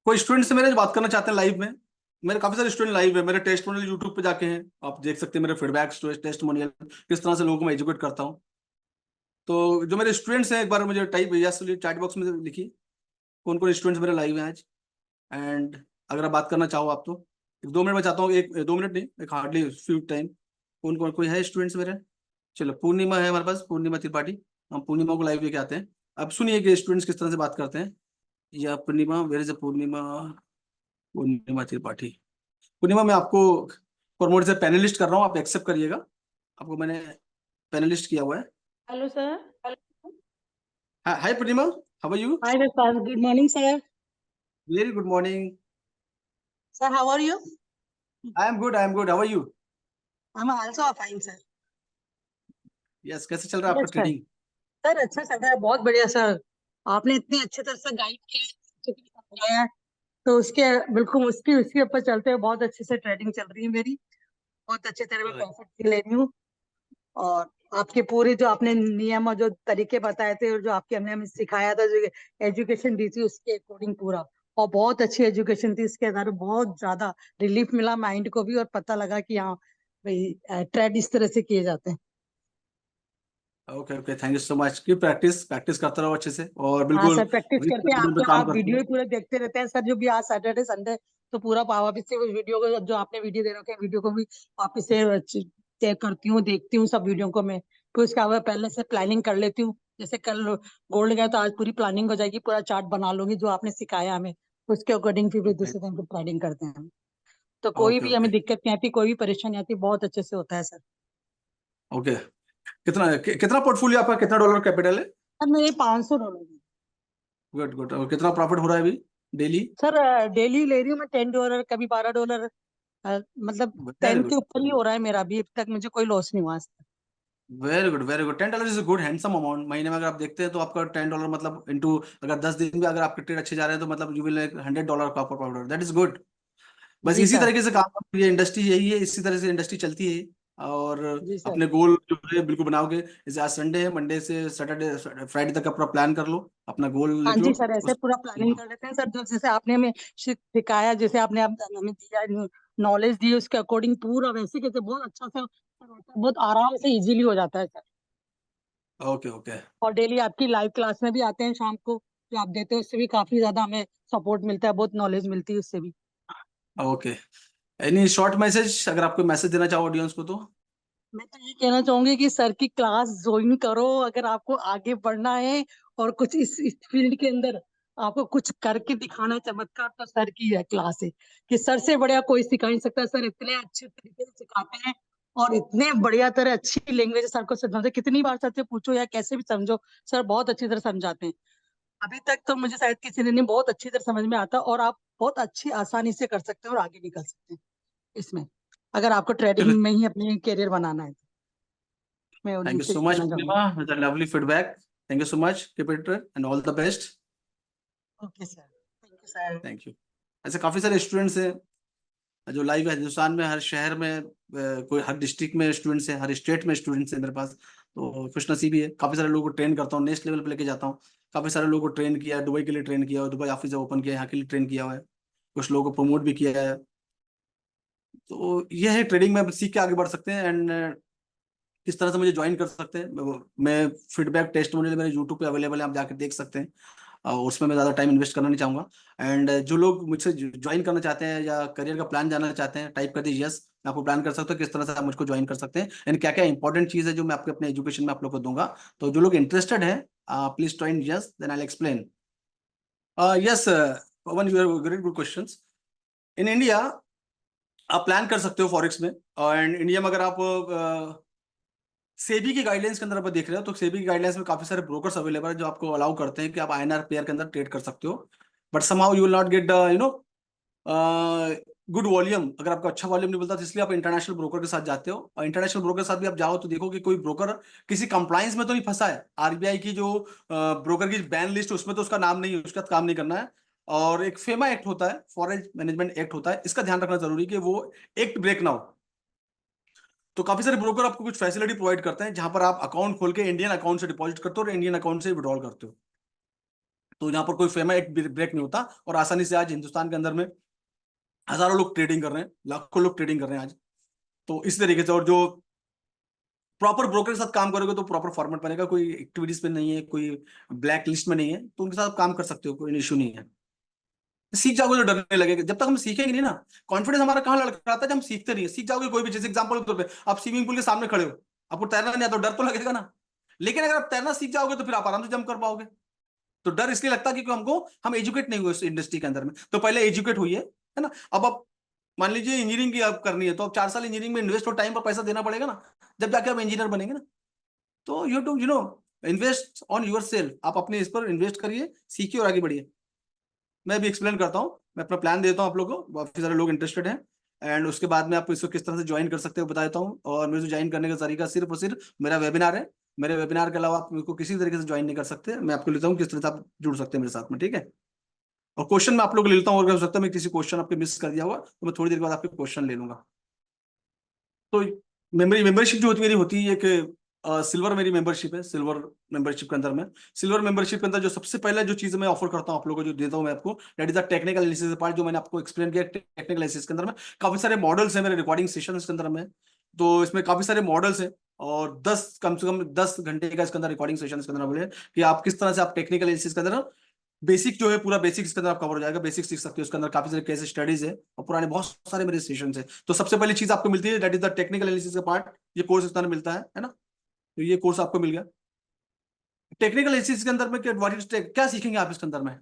कोई स्टूडेंट से मेरे बात करना चाहते हैं लाइव में? मेरे काफी सारे स्टूडेंट लाइव है, मेरे टेस्टमोनियल यूट्यूब पे जाके हैं, आप देख सकते हैं मेरे फीडबैक्स, टेस्टमोनियल, किस तरह से लोगों को मैं एजुकेट करता हूँ। तो जो मेरे स्टूडेंट्स हैं, एक बार मुझे टाइप यस चैट बॉक्स में लिखिए कौन कौन स्टूडेंट्स मेरे लाइव हैं आज। एंड अगर आप बात करना चाहो आप, तो 2 मिनट में चाहता हूँ, 1-2 मिनट नहीं, एक हार्डली फ्यू टाइम। कौन कौन, कोई है स्टूडेंट्स मेरे? चलो पूर्णिमा है हमारे पास, पूर्णिमा त्रिपाठी, हम पूर्णिमा को लाइव लेके आते हैं। अब सुनिए कि स्टूडेंट्स किस तरह से बात करते हैं। या पूर्णिमा, वेयर इज पूर्णिमा? पूर्णिमा त्रिपाठी। पूर्णिमा, मैं आपको प्रमोट से पैनलिस्ट कर रहा हूँ, आप एक्सेप्ट करिएगा, आपको मैंने पैनलिस्ट किया हुआ है। Hello, sir. Hi Purnima, how are you? Hi, sir. Good morning, sir. Very good morning. Sir, how are you? I am good, I am good, how are you? I'm also fine, sir. Yes, कैसे चल रहा है आपका Yes, sir. ट्रेडिंग? सर अच्छा चल रहा है, बहुत बढ़िया सर। आपने इतनी अच्छी तरह से गाइड किया है, अच्छे से समझाया है, तो उसके बिल्कुल उसके ऊपर चलते हुए बहुत अच्छे से ट्रेडिंग चल रही है मेरी। बहुत अच्छे तरह मैं प्रॉफिट ले रही हूँ। और आपके पूरे जो आपने नियम और जो तरीके बताए थे, और जो आपके हमने हमें सिखाया था, जो एजुकेशन दी थी उसके अकॉर्डिंग पूरा, और बहुत अच्छी एजुकेशन थी। इसके द्वारा बहुत ज्यादा रिलीफ मिला माइंड को भी, और पता लगा कि हाँ भाई ट्रेड इस तरह से किए जाते हैं। Okay okay, thank you so much. की प्रैक्टिस प्रैक्टिस करते रहो अच्छे से, और हाँ बिल्कुल सर, प्रैक्टिस करते हैं। आप पे तो काम आप करते वीडियो ही हैं। पूरे देखते रहते हैं सर, जो भी आज सैटरडे संडे तो पूरा वापस से उस वीडियो को, जो आपने वीडियो दे रखे हैं वीडियो को भी वापस से चेक करती हूँ, देखती हूँ सब वीडियो को मैं। फिर उसके बाद पहले से प्लानिंग कर लेती हूँ। जैसे कल गोल्ड गया तो आज पूरी प्लानिंग हो जाएगी, पूरा चार्ट बना लूंगी जो आपने सिखाया हमें, उसके अकॉर्डिंग फिर दूसरे दिन फिर प्लानिंग करते हैं हम। तो कोई ओके भी ओके हमें दिक्कत नहीं आती, कोई भी परेशानी आती, बहुत अच्छे से होता है सर। ओके। कितना पोर्टफोलियो आपका, कितना डॉलर कैपिटल है? सर मेरे $500 है। Good good. और कितना प्रॉफिट हो रहा है अभी डेली? सर डेली ले रही हूँ मैं $10, कभी $12। मतलब वेरी 10 के गुड, ऊपर ही हो रहा है मेरा, अभी तक मुझे कोई लॉस नहीं हुआ आज तक। Very good, very good. $10 is good handsome amount. महीने में अगर आप देखते हैं तो आपका $10 मतलब इनटू, अगर 10 दिन भी अगर आपके ट्रेड अच्छे जा रहे हैं तो मतलब यू विल $100 का प्रॉफिट, दैट इज गुड। बस जी इसी सर। तरीके से काम करती है इंडस्ट्री, यही है, इसी तरह से इंडस्ट्री चलती है। और जी सर। अपने गोल जो है बिल्कुल बनाओगे। जैसे आज संडे है, मंडे से सैटरडे फ्राइडे तक अपना प्लान कर लो, अपना गोल हाँ लिख लो जी सर, ऐसे उस। पूरा प्लानिंग कर लेते हैं सर। जो जैसे आपने हमें सिखाया, जैसे आपने हमें दिया नॉलेज दी, उसके अकॉर्डिंग पूरा वैसे कैसे बहुत अच्छा से सर होता है, बहुत आराम से इजीली हो जाता है सर। ओके ओके और डेली आपकी लाइव क्लास में भी आते हैं शाम को, जो आप देते हो उससे भी काफी ज्यादा हमें सपोर्ट मिलता है, बहुत नॉलेज मिलती है उससे भी। ओके। एनी शॉर्ट मैसेज, अगर आपको मैसेज देना चाहो ऑडियंस को तो? मैं तो ये कहना चाहूंगी कि सर की क्लास ज्वाइन करो, अगर आपको आगे बढ़ना है और कुछ इस फील्ड के अंदर आपको कुछ करके दिखाना है चमत्कार, तो सर की है क्लास है, कि सर से बढ़िया कोई सिखा नहीं सकता। सर इतने अच्छे तरीके से सिखाते हैं और इतने बढ़िया तरह अच्छी लैंग्वेज सर को समझाते हैं, कितनी बार सर से पूछो या कैसे भी समझो, सर बहुत अच्छी तरह समझाते हैं। अभी तक तो मुझे शायद किसी ने नहीं, बहुत अच्छी तरह समझ में आता, और आप बहुत अच्छी आसानी से कर सकते हैं और आगे निकल सकते हैं इसमें, अगर आपको चलो, ट्रेडिंग में ही अपनी करियर बनाना है। मैं थैंक यू उनसे सो मच कहना चाहूंगी। Purnima with lovely feedback. Thank you so much, keep it and all the best. Okay sir, thank you sir. Thank you. ऐसे काफी सारे स्टूडेंट्स हैं जो लाइव है हिंदुस्तान में, हर शहर में कोई हर डिस्ट्रिक्ट में स्टूडेंट्स हैं, हर स्टेट में स्टूडेंट्स हैं मेरे पास। तो खुश नसीबी है, काफी सारे लोगों को ट्रेन करता हूँ, नेक्स्ट लेवल पे लेके जाता हूँ। काफी सारे लोगों को ट्रेन किया है, दुबई के लिए ट्रेन किया हुआ है, दुबई ऑफिस ओपन किया है, यहाँ के लिए ट्रेन किया हुआ है। कुछ लोगों को प्रमोट भी किया है। तो ये है ट्रेडिंग में, आप सीख के आगे बढ़ सकते हैं। एंड किस तरह से मुझे ज्वाइन कर सकते हैं, मैं फीडबैक टेस्टिमोनियल मेरे यूट्यूब पे अवेलेबल है, आप जाकर देख सकते हैं। और उसमें मैं ज़्यादा टाइम इन्वेस्ट करना नहीं चाहूँगा। एंड जो लोग मुझसे ज्वाइन करना चाहते हैं या करियर का प्लान जानना चाहते हैं, टाइप कर दीजिए यस, मैं आपको प्लान कर सकता हूँ किस तरह से आप मुझको ज्वाइन कर सकते हैं, एंड क्या क्या इंपॉर्टेंट चीज़ है जो मैं आपके अपने एजुकेशन में आप लोग को दूंगा। तो जो लोग इंटरेस्टेड है, please join yes, then I explain. Yes Pawan, you are great, good question. In India आप प्लान कर सकते हो फॉरेक्स में। एंड इंडिया में अगर आप सेबी की गाइडलाइंस के अंदर आप देख रहे हो, तो सेबी की गाइडलाइंस में काफी सारे ब्रोकर्स अवेलेबल है जो आपको अलाउ करते हैं कि आप आईएनआर पेयर के अंदर ट्रेड कर सकते हो। But somehow you will not get good volume. अगर आपको अच्छा वॉल्यूम नहीं मिलता, तो इसलिए आप इंटरनेशनल ब्रोकर के साथ जाते हो। और इंटरनेशनल ब्रोकर के साथ भी आप जाओ तो देखो कि कोई ब्रोकर किसी कंप्लाइंस में तो नहीं फंसा है। आरबीआई की जो ब्रोकर की बैन लिस्ट, उसमें तो उसका नाम नहीं है, उसका काम नहीं करना है। और एक फेमा एक्ट होता है, फॉरेन मैनेजमेंट एक्ट होता है, इसका ध्यान रखना जरूरी है कि वो एक्ट ब्रेक ना हो। तो काफी सारे ब्रोकर आपको कुछ फैसिलिटी प्रोवाइड करते हैं, जहां पर आप अकाउंट खोल के इंडियन अकाउंट से डिपॉजिट करते हो और इंडियन अकाउंट से विड्रॉल करते हो। तो यहाँ पर कोई फेमा एक्ट ब्रेक नहीं होता, और आसानी से आज हिंदुस्तान के अंदर में हजारों लोग ट्रेडिंग कर रहे हैं, लाखों लोग ट्रेडिंग कर रहे हैं आज। तो इस तरीके से, और जो प्रॉपर ब्रोकर के साथ काम करोगे तो प्रॉपर फॉर्मेट बनेगा, कोई एक्टिविटीज पे नहीं है, कोई ब्लैक लिस्ट में नहीं है, तो उनके साथ काम कर सकते हो, कोई इशू नहीं है। सीख जाओगे तो डरने लगेगा, जब तक हम सीखेंगे नहीं ना। कॉन्फिडेंस हमारा कहाँ लड़खड़ाता है, जब हम सीखते नहीं है। सीख जाओगे कोई भी चीज, एग्जाम्पल के तौर पे आप स्विमिंग पूल के सामने खड़े हो, आपको तैरना नहीं आता, तो डर तो लगेगा ना। लेकिन अगर आप तैरना सीख जाओगे तो फिर आप आराम से जंप कर पाओगे। तो डर इसलिए लगता है क्योंकि हम एजुकेट नहीं हुए इस इंडस्ट्री के अंदर में। तो पहले एजुकेट हुई है ना। अब आप मान लीजिए इंजीनियरिंग की आप करनी है, तो आप 4 साल इंजीनियरिंग में इन्वेस्ट और टाइम पर पैसा देना पड़ेगा ना, जब जाके आप इंजीनियर बनेंगे ना। तो you to invest on your self, आप अपने इस पर इन्वेस्ट करिए, सीखिए और आगे बढ़िए। मैं भी एक्सप्लेन करता हूँ, मैं अपना प्लान देता हूँ आप लोगों को, काफी सारे लोग इंटरेस्टेड हैं। एंड उसके बाद में आप इसको किस तरह से ज्वाइन कर सकते हो बता देता हूँ। और मेरे से ज्वाइन करने का तरीका सिर्फ और सिर्फ मेरा वेबिनार है। मेरे वेबिनार के अलावा आप मेरे को किसी तरीके से ज्वाइन नहीं कर सकते। मैं आपको लेता हूँ किस तरह से आप जुड़ सकते हैं मेरे साथ में, ठीक है। और क्वेश्चन मैं आप लोग ले लेता हूँ, और हो सकता है मैं किसी क्वेश्चन आपके मिस कर दिया होगा, तो मैं थोड़ी देर बाद आपके क्वेश्चन ले लूंगा। तो मेंबरशिप जो होती मेरी होती है एक सिल्वर, मेरी मेंबरशिप है। सिल्वर मेंबरशिप के अंदर में, सिल्वर मेंबरशिप के अंदर जो सबसे पहले जो चीज मैं ऑफर करता हूँ आप लोगों को, जो देता हूँ मैं आपको, that is the technical analysis part, जो मैंने आपको एक्सप्लेन किया। टेक्निकल एनालिसिस के अंदर में काफी सारे मॉडल्स हैं मेरे रिकॉर्डिंग सेशन के अंदर में। तो इसमें काफी सारे मॉडल्स हैं, और 10 कम से कम 10 घंटे का इसके अंदर रिकॉर्डिंग सेशन इसके अंदर बोले कि आप किस तरह से आप टेक्निकल एनालिसिस के अंदर बेसिक जो है पूरा बेसिक इसके अंदर आप कवर हो जाएगा। बेसिक सीख सकते हो, उसके अंदर काफी सारे केस स्टडीज है और पुराने बहुत सारे मेरे सेशन है। तो सबसे पहली चीज आपको मिलती है, that is the technical analysis का पार्ट। ये कोर्स इसके अंदर मिलता है ना। तो ये कोर्स आपको मिल गया। टेक्निकल एनालिसिस के अंदर में क्या सीखेंगे आप इसके अंदर में?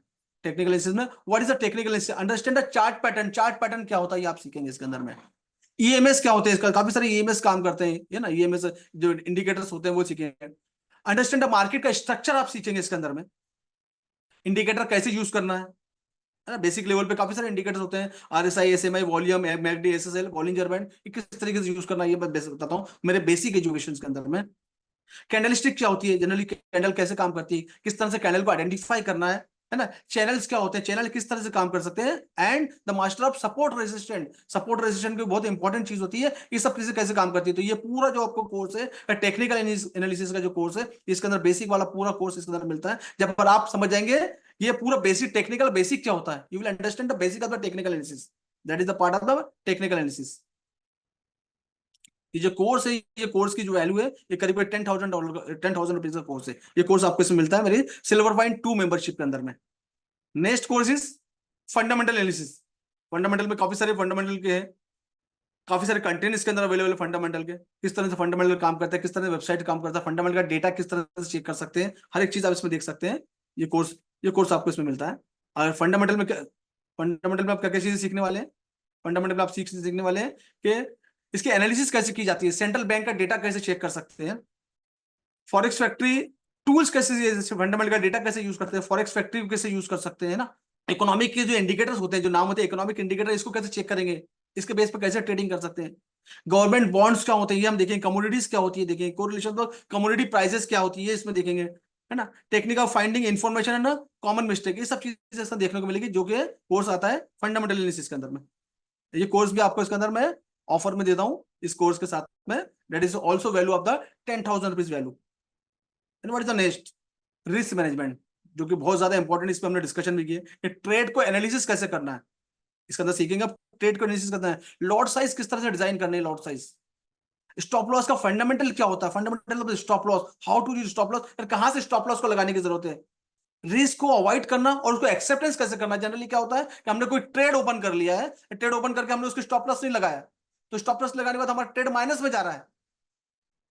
टेक्निकल एनालिसिस में what is the technical analysis, understand the chart pattern. Chart pattern क्या होता है ये आप सीखेंगे इसके अंदर में। ईएमएस क्या होते हैं, इसका काफी सारे ईएमएस काम करते हैं, ये ना ईएमएस जो इंडिकेटर्स होते हैं वो सीखेंगे। अंडरस्टैंड द मार्केट का स्ट्रक्चर आप सीखेंगे इसके अंदर में। इंडिकेटर कैसे यूज करना है ना। बेसिक लेवल पे काफी सारे इंडिकेटर्स होते हैं, RSI, SMI, volume, McD, SSL, Bollinger band, किस तरीके से यूज करना है ये मैं बताता हूँ मेरे बेसिक एजुकेशन के अंदर में। कैंडलस्टिक क्या होती है, जनरली कैंडल कैसे काम करती है, किस तरह से कैंडल को आइडेंटिफाई करना है ना। चैनल्स क्या होते हैं, चैनल किस तरह से काम कर सकते हैं। And the master of support resistant, support resistant की बहुत इंपॉर्टेंट चीज होती है, ये सब चीजें कैसे काम करती है। तो ये पूरा जो आपको कोर्स है टेक्निकल एनालिसिस का जो कोर्स है, इसके अंदर बेसिक वाला पूरा कोर्स इसके अंदर मिलता है। जब पर आप समझ जाएंगे ये पूरा बेसिक टेक्निकल बेसिक क्या होता है, you will understand the basic of the technical analysis, that is the part of the technical analysis. ये जो कोर्स है, ये कोर्स की जो वैल्यू है ये करीब $10,000 ₹10,000 का कोर्स है। ये कोर्स आपको इसमें मिलता है मेरी सिल्वर पॉइंट 2 मेंबरशिप के अंदर में। Next course is fundamental analysis. Fundamental में काफी सारे फंडामेंटल के हैं, काफी सारे कंटेंट इसके अंदर अवेलेबल है फंडामेंटल के, किस तरह से फंडामेंटल काम करता है, किस तरह से वेबसाइट काम करता है, फंडामेंटल का डेटा किस तरह से चेक कर सकते हैं, हर एक चीज आप इसमें देख सकते हैं। ये कोर्स आपको इसमें मिलता है। और फंडामेंटल में आप क्या क्या चीजें सीखने वाले हैं, फंडामेंटल में आप सीखने वाले हैं कि इसकी एनालिसिस कैसे की जाती है, सेंट्रल बैंक का डेटा कैसे चेक कर सकते हैं, फॉरेक्स फैक्ट्री टूल्स कैसे, फंडामेंटल का डेटा कैसे यूज करते हैं, फॉरेक्स फैक्ट्री कैसे यूज कर सकते हैं ना, इकोनॉमिक के जो इंडिकेटर्स होते हैं, जो नाम होते हैं इकोनॉमिक इंडिकेटर, इसको कैसे चेक करेंगे, इसके बेस पर कैसे ट्रेडिंग कर सकते हैं, गवर्नमेंट बॉन्ड्स क्या होते हैं ये हम देखेंगे, कमोडिटीज क्या होती है देखेंगे, कोरिलेशन तो कमोडिटी प्राइसेस क्या होती है इसमें देखेंगे, है ना, टेक्निकल फाइंडिंग इन्फॉर्मेशन है ना, कॉमन मिस्टेक, ये सब चीजें इसमें देखने को मिलेगी जो कि कोर्स आता है फंडामेंटल एनालिसिस के अंदर में। ये कोर्स भी आपको इसके अंदर मैं ऑफर में देता हूँ इस कोर्स के साथ में, that is also value of the ₹10,000 value. And what is the next, risk management, जो कि बहुत ज्यादा इंपॉर्टेंट, इस पर हमने डिस्कशन भी किया कि ट्रेड को एनालिसिस कैसे करना है, इसके अंदर सीखेंगे आप ट्रेड को एनालिसिस करना है, लॉट साइज किस तरह से डिजाइन करने है, लॉट साइज, स्टॉप लॉस का फंडामेंटल क्या होता है, fundamental stop loss, how to use stop loss, कहां से स्टॉप लॉस को लगाने की जरूरत है, रिस्क को अवॉइड करना और उसको एक्सेप्टेंस कैसे करना। जनरली क्या होता है कि हमने कोई ट्रेड ओपन कर लिया है, ट्रेड ओपन करके हमने उसकी स्टॉप लॉस नहीं लगाया, तो स्टॉप लॉस लगाने के बाद हमारा ट्रेड माइनस में जा रहा है,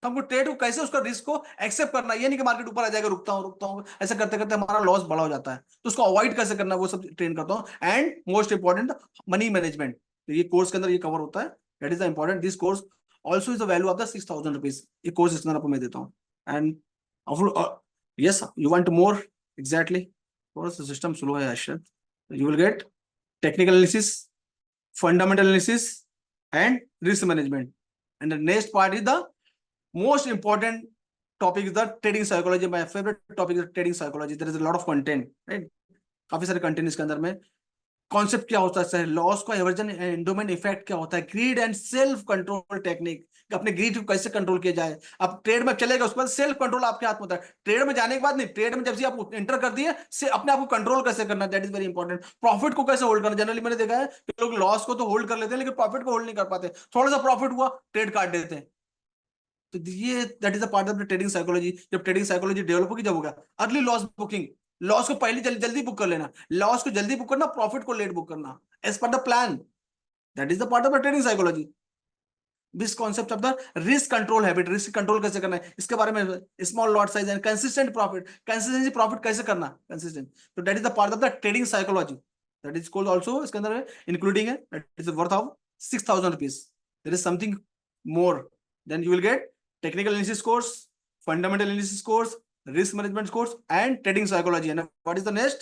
तो हमको ट्रेड को कैसे, उसका रिस्क को एक्सेप्ट करना, ये नहीं कि मार्केट ऊपर आ जाएगा रुकता हूं, ऐसा करते करते हमारा लॉस बड़ा हो जाता है, तो उसको अवॉइड कैसे करना वो सब ट्रेन करता हूं। And most important money management, तो ये कोर्स के अंदर ये कवर होता है, that is the important, this course also is the value of the ₹6,000, ये कोर्स इसके अंदर आपको मैं देता हूँ। And yes you want more, exactly, थोड़ा सा सिस्टम स्लो है Arshad, you will gate technical analysis, fundamental analysis and risk management, and the next part is the most important topic is the trading psychology. My favorite topic is trading psychology. There is a lot of content, right? काफी सारे कंटेंट इसके अंदर में, कॉन्सेप्ट क्या होता है, लॉस का एवर्जन एंडोमेंट इफेक्ट क्या होता है, grid and self control technique, अपने ग्रीड को कैसे कंट्रोल किया जाए, आप ट्रेड में चलेगा उसके बाद सेल्फ कंट्रोल आपके हाथ में होता है, ट्रेड में जाने के बाद नहीं, ट्रेड में जब से आप एंटर कर दिए से अपने आप को कंट्रोल कैसे करना, that is very important, profit को कैसे होल्ड करना। जनरली मैंने देखा है कि लोग लॉस को तो होल्ड कर लेते हैं लेकिन प्रॉफिट को होल्ड नहीं कर पाते, थोड़ा सा प्रॉफिट हुआ ट्रेड काट देते हैं, तो ये that is the part of the trading psychology. जब ट्रेडिंग साइकोलॉजी डेवलप होगी, जब होगा अर्ली लॉस बुकिंग, लॉस को पहले जल्दी बुक कर लेना, लॉस को जल्दी बुक करना, प्रॉफिट को लेट बुक करना, as per the plan, that is the part of the trading psychology. This concept of the risk control habit, risk control कैसे करना है इसके बारे में, small lot size and consistent profit, consistency profit कैसे करना कंसिस्टेंट, तो that is the part of the trading psychology, that is called also, इसके अंदर इंक्लूडिंग है, that is worth of ₹6,000। There is something more, then you will get technical analysis course, fundamental analysis course, risk management course, and trading psychology. And what is the next?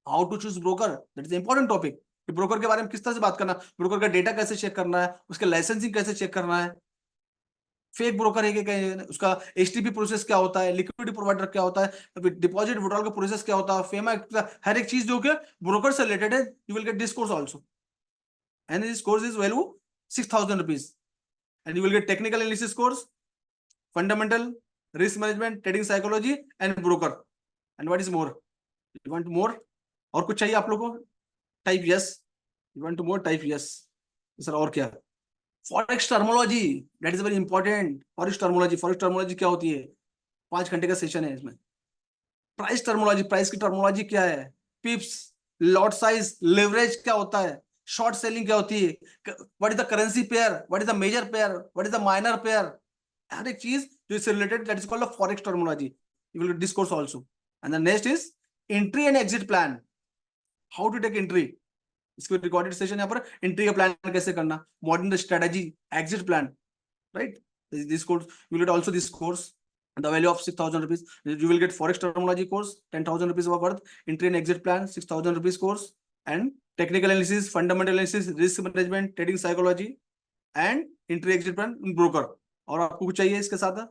How to choose broker. That is the important topic. कि ब्रोकर के बारे में किस तरह से बात करना, ब्रोकर का डेटा कैसे चेक करना है, उसके लाइसेंसिंग कैसे चेक करना है, फेक ब्रोकर है कि उसका एचटीपी प्रोसेस क्या होता है, लिक्विडिटी प्रोवाइडर क्या होता है, डिपॉजिट विड्रॉल का प्रोसेस क्या होता है, फेमा, हर एक चीज जो कि ब्रोकर से रिलेटेड है, you will get this course also, and this course is value ₹6,000, and you will get technical analysis course, fundamental, risk management, trading psychology, and broker. And what is more? You want more? और कुछ चाहिए आप लोगों को? Type yes. You want to more? Type yes. Sir और क्या? Forex terminology, that is very important. Forex terminology क्या होती है? 5 घंटे का सेशन है इसमें. Price terminology, प्राइस की टर्मोलॉजी क्या है? Pips, lot size, leverage क्या होता है? शॉर्ट सेलिंग क्या होती है, what is the currency pair, what is the major pair, what is the minor pair, हर एक चीज जो इससे related, that is called forex terminology, you will discourse also. And the next is entry and exit plan, how to take entry, इसको रिकॉर्डेड सेशन यहाँ पर, एंट्री का प्लान कैसे करना, modern strategy, exit plan, right, this course you will get also this course, the value of ₹6,000. You will get forex terminology course, ₹10,000 worth, entry and exit plan, ₹6,000 course, and technical analysis, fundamental analysis, risk management, trading psychology, and entry exit plan, broker. और आपको कुछ चाहिए इसके साथ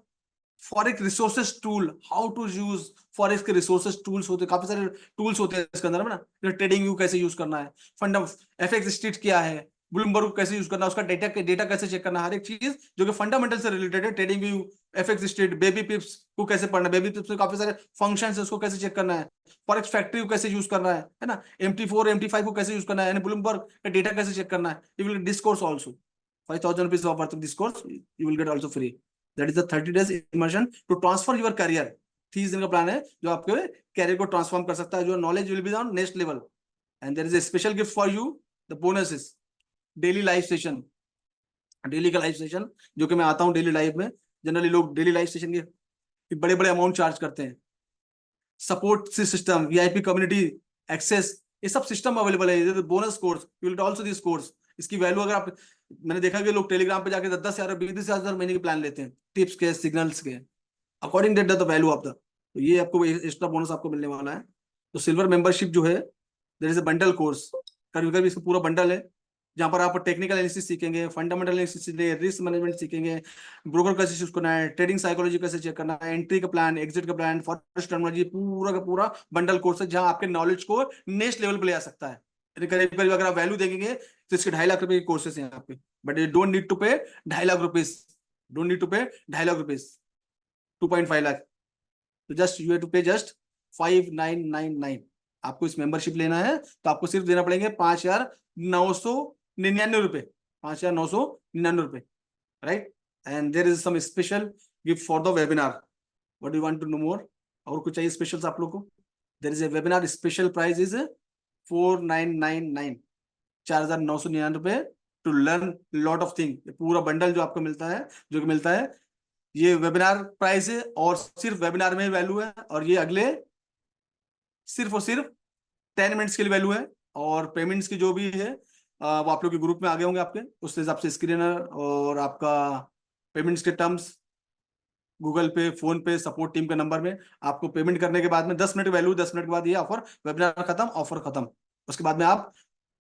forex resources tool, how to use forex के रिसोर्सेज टूल्स होते हैं, काफी सारे टूल्स होते हैं इसके अंदर में ना, ट्रेडिंग व्यू कैसे यूज करना है, फंड एफएक्स स्ट्रीट क्या है, ब्लूमबर्ग कैसे यूज करना, उसका डेटा कैसे चेक करना, हर एक चीज जो कि फंडामेंटल से रिलेटेड है, trading view, FX street, baby पिप्स को कैसे पढ़ना, बेबी पिप्स में काफी सारे फंक्शंस है, उसको कैसे चेक करना है, फॉरेक्स फैक्ट्री को कैसे यूज करना है ना, MT4 MT5 को कैसे यूज करना है, ब्लूमबर्ग का डेटा कैसे चेक करना है, you will discourse also, 5,000 rupees of worth of this course you will get also free. That is the 30 days immersion to transfer your career. 30 दिन का प्लान है जो आपके कैरियर को ट्रांसफॉर्म कर सकता है. जो knowledge will be on next level and there is a special gift for you. The bonus is daily live session. Daily का लाइव सेशन जो कि मैं आता हूँ डेली लाइव में. जनरली लोग डेली लाइव सेशन के बड़े बड़े अमाउंट चार्ज करते हैं. Support system, VIP community access, ये सब सिस्टम अवेलेबल है. Bonus course you will also this course. इसकी वैल्यू अगर आप, मैंने देखा कि लोग टेलीग्राम पे जाके 10,000 और 20,000 महीने के प्लान लेते हैं टिप्स के, सिग्नल्स के, according that the value of the. तो ये आपको एक्स्ट्रा बोनस आपको मिलने वाला है. तो सिल्वर मेंबरशिप जो है there is a bundle course. कभी कभी इसका पूरा बंडल है जहां पर आप टेक्निकल एनालिसिस सीखेंगे, फंडामेंटल एनालिसिस सीखेंगे, रिस्क मैनेजमेंट सीखेंगे, ब्रोकर कैसे चूज करना है, ट्रेडिंग साइकोलॉजी कैसे चेक करना है, एंट्री का प्लान, एग्जिट का प्लान, फॉरेक्स टर्मिनोलॉजी, पूरा का पूरा बंडल कोर्स है जहां आपके नॉलेज को नेक्स्ट लेवल पे ले आ सकता है. करीब करीब अगर आप वैल्यू देंगे तो इसके 2.5 लाख रुपए के कोर्सेस हैं यहाँ पे. But you don't need to pay 2.5 lakh rupees, don't need to pay 2.5 lakh rupees, 2.5 lakh. तो just you have to pay just 5,999. आपको इस मेंबरशिप लेना है तो आपको सिर्फ देना पड़ेंगे 5,999 रुपए, 5,999 रुपए, right. And there is some special gift for the webinar. What do you want to know more? और कुछ चाहिए स्पेशल्स आप लोग को? There is a webinar special price is 4,999, 4,999 रुपए to learn lot of thing. पूरा बंडल जो आपको मिलता है, जो कि मिलता है, ये वेबिनार प्राइस है और सिर्फ वेबिनार में वैल्यू है. और ये अगले सिर्फ और सिर्फ 10 मिनट्स के लिए वैल्यू है. और पेमेंट्स की जो भी है वो आप लोग के ग्रुप में आ गए होंगे आपके, उस हिसाब से स्क्रीनर और आपका पेमेंट्स के टर्म्स, गूगल पे, फोन पे, सपोर्ट टीम के नंबर में आपको पेमेंट करने के बाद में 10 मिनट वैल्यू, 10 मिनट के बाद ये ऑफर, वेबिनार खत्म, ऑफर खत्म. उसके बाद में आप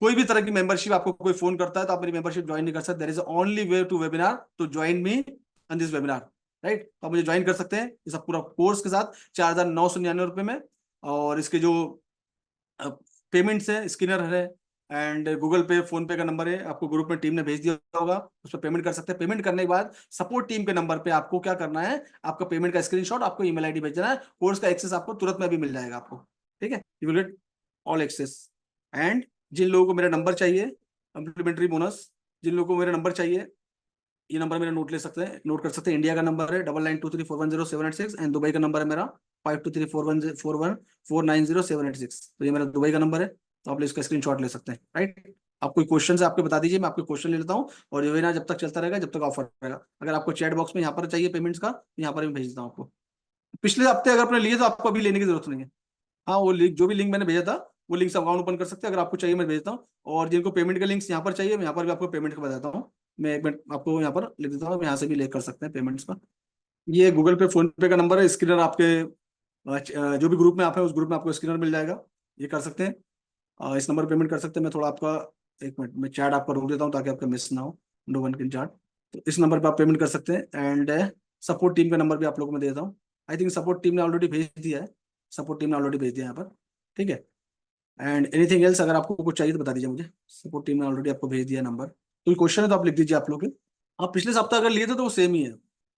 कोई भी तरह की मेंबरशिप, आपको कोई फोन करता है तो आप मेरी मेंबरशिप ज्वाइन नहीं कर सकते. There is only way to webinar to join me on this webinar, right. तो आप मुझे ज्वाइन कर सकते हैं इस पूरा कोर्स के साथ 4,999 रुपए में. और इसके जो पेमेंट्स है, स्कैनर है एंड गूगल पे, फोन पे का नंबर है, आपको ग्रुप में टीम ने भेज दिया होगा, उस पर पेमेंट कर सकते हैं. पेमेंट करने के बाद सपोर्ट टीम के नंबर पे आपको क्या करना है, आपका पेमेंट का स्क्रीनशॉट आपको ईमेल आईडी भेजना है. कोर्स का एक्सेस आपको तुरंत में भी मिल जाएगा आपको, ठीक है. You will get all access. And जिन लोगों को मेरा नंबर चाहिए, कम्प्लीमेंट्री बोनस, जिन लोगों को मेरा नंबर चाहिए, ये नंबर मेरा नोट ले सकते हैं, नोट कर सकते हैं. इंडिया का नंबर है 9923410786 एंड दुबई का नंबर है मेरा 523414190786. तो ये मेरा दुबई का नंबर है, तो आप इसका स्क्रीनशॉट ले सकते हैं, राइट. आप कोई क्वेश्चन है आपको बता दीजिए, मैं आपके क्वेश्चन ले लेता हूँ. और ये ना जब तक चलता रहेगा, जब तक ऑफर रहेगा. अगर आपको चैट बॉक्स में यहाँ पर चाहिए पेमेंट्स का, यहाँ पर मैं भेज देता हूँ आपको. पिछले हफ्ते अगर आपने लिए तो आपको अभी लेने की जरूरत नहीं है. हाँ, वो लिंक, जो भी लिंक मैंने भेजा था वो लिंक से अकाउंट ओपन कर सकते हैं. अगर आपको चाहिए मैं भेजता हूँ. और जिनको पेमेंट के लिंक्स यहाँ पर चाहिए, मैं यहाँ पर भी आपको पेमेंट का बताता हूँ. मैं 1 मिनट आपको यहाँ पर लिख देता हूँ, यहाँ से भी ले कर सकते हैं पेमेंट्स का. ये गूगल पे, फोन पे का नंबर है. स्क्रीनर आपके जो भी ग्रुप में आप है, उस ग्रुप में आपको स्क्रीनर मिल जाएगा, ये कर सकते हैं. इस नंबर पेमेंट कर सकते हैं. मैं थोड़ा आपका 1 मिनट में चैट आपका रोक देता हूँ ताकि आपका मिस ना हो, नो वन कैन चैट. तो इस नंबर पर आप पेमेंट कर सकते हैं. एंड सपोर्ट टीम का नंबर भी आप लोगों को मैं देता हूँ. आई थिंक सपोर्ट टीम ने ऑलरेडी भेज दिया है, सपोर्ट टीम ने ऑलरेडी भेज दिया है यहाँ पर, ठीक है. एंड एनीथिंग एल्स अगर आपको कुछ चाहिए तो बता दीजिए मुझे. सपोर्ट टीम ने ऑलरेडी आपको भेज दिया नंबर. कोई क्वेश्चन है तो आप लिख दीजिए आप लोग के. आप पिछले सप्ताह अगर लिए थे तो वो सेम ही है,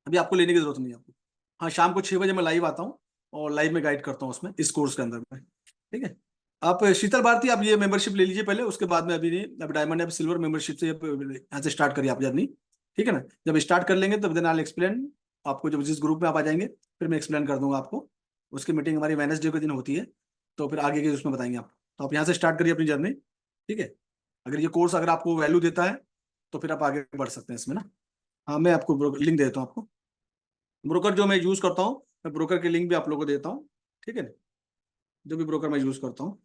अभी आपको लेने की जरूरत नहीं है आपको. हाँ, शाम को 6 बजे मैं लाइव आता हूँ और लाइव में गाइड करता हूँ उसमें, इस कोर्स के अंदर में, ठीक है. आप शीतल भारती, आप ये मेंबरशिप ले लीजिए पहले, उसके बाद में अभी नहीं, अभी डायमंड है, सिल्वर मेंबरशिप से यहाँ से स्टार्ट करिए आप जर्नी, ठीक है ना. जब स्टार्ट कर लेंगे तब देन आई एक्सप्लेन आपको. जब जिस ग्रुप में आप आ जाएंगे फिर मैं एक्सप्लेन कर दूंगा आपको. उसकी मीटिंग हमारी वेडनेसडे के दिन होती है, तो फिर आगे के उसमें बताएंगे आप. तो आप यहाँ से स्टार्ट करिए अपनी जर्नी, ठीक है. अगर ये कोर्स अगर आपको वैल्यू देता है तो फिर आप आगे बढ़ सकते हैं इसमें ना. हाँ, मैं आपको लिंक देता हूँ आपको. ब्रोकर जो मैं यूज करता हूँ, मैं ब्रोकर के लिंक भी आप लोगों को देता हूँ, ठीक है. जो भी ब्रोकर मैं यूज करता हूँ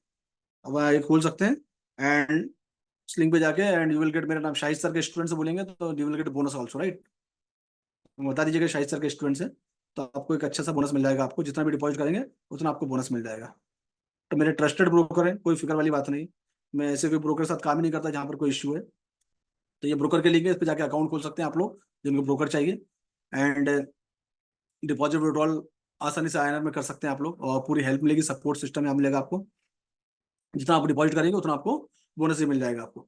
अब आप ये खोल सकते हैं. एंड इस लिंक पे जाके एंड यू विल गेट, मेरा नाम शाहिद सर के स्टूडेंट से बोलेंगे तो you will gate bonus also, right. बता दीजिएगा शाहिद सर के स्टूडेंट से, तो आपको एक अच्छा सा बोनस मिल जाएगा. आपको जितना भी डिपॉजिट करेंगे उतना आपको बोनस मिल जाएगा. तो मेरे ट्रस्टेड ब्रोकर है, कोई फिक्र वाली बात नहीं. मैं ऐसे कोई ब्रोकर के साथ काम ही नहीं करता जहाँ पर कोई इश्यू है. तो ये ब्रोकर के लिंक है, इस पर जाके अकाउंट खोल सकते हैं आप लोग जिनको ब्रोकर चाहिए. एंड डिपॉजिट विड्रॉल आसानी से INR में कर सकते हैं आप लोग, और पूरी हेल्प मिलेगी, सपोर्ट सिस्टम यहाँ मिलेगा आपको. जितना आप डिपॉजिट करेंगे उतना आपको बोनस ही मिल जाएगा. आपको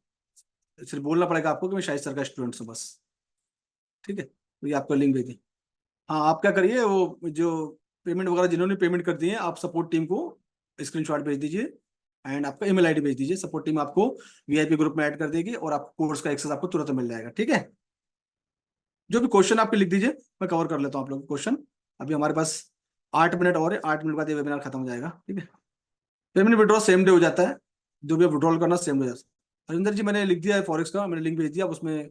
सिर्फ बोलना पड़ेगा आपको कि मैं शाहिद सर का स्टूडेंट हूँ बस, ठीक है. तो ये आपको लिंक भेजिए. हाँ, आप क्या करिए, वो जो पेमेंट वगैरह जिन्होंने पेमेंट कर दी है, आप सपोर्ट टीम को स्क्रीनशॉट भेज दीजिए एंड आपका ईमेल आईडी भेज दीजिए. सपोर्ट टीम आपको VIP ग्रुप में ऐड कर देगी और आपको कोर्स का एक्सेस आपको तुरंत मिल जाएगा, ठीक है. जो भी क्वेश्चन आपके लिख दीजिए, मैं कवर कर लेता हूँ आप लोग क्वेश्चन। अभी हमारे पास 8 मिनट और है, 8 मिनट बाद ये वेबिनार खत्म हो जाएगा, ठीक है। पेमेंट विड्रॉ सेम डे हो जाता है, जो भी विड्रॉल करना सेम डे हो जाता है। हरिंदर जी मैंने लिख दिया है फॉरेक्स का, मैंने लिंक भेज दिया, आप उसमें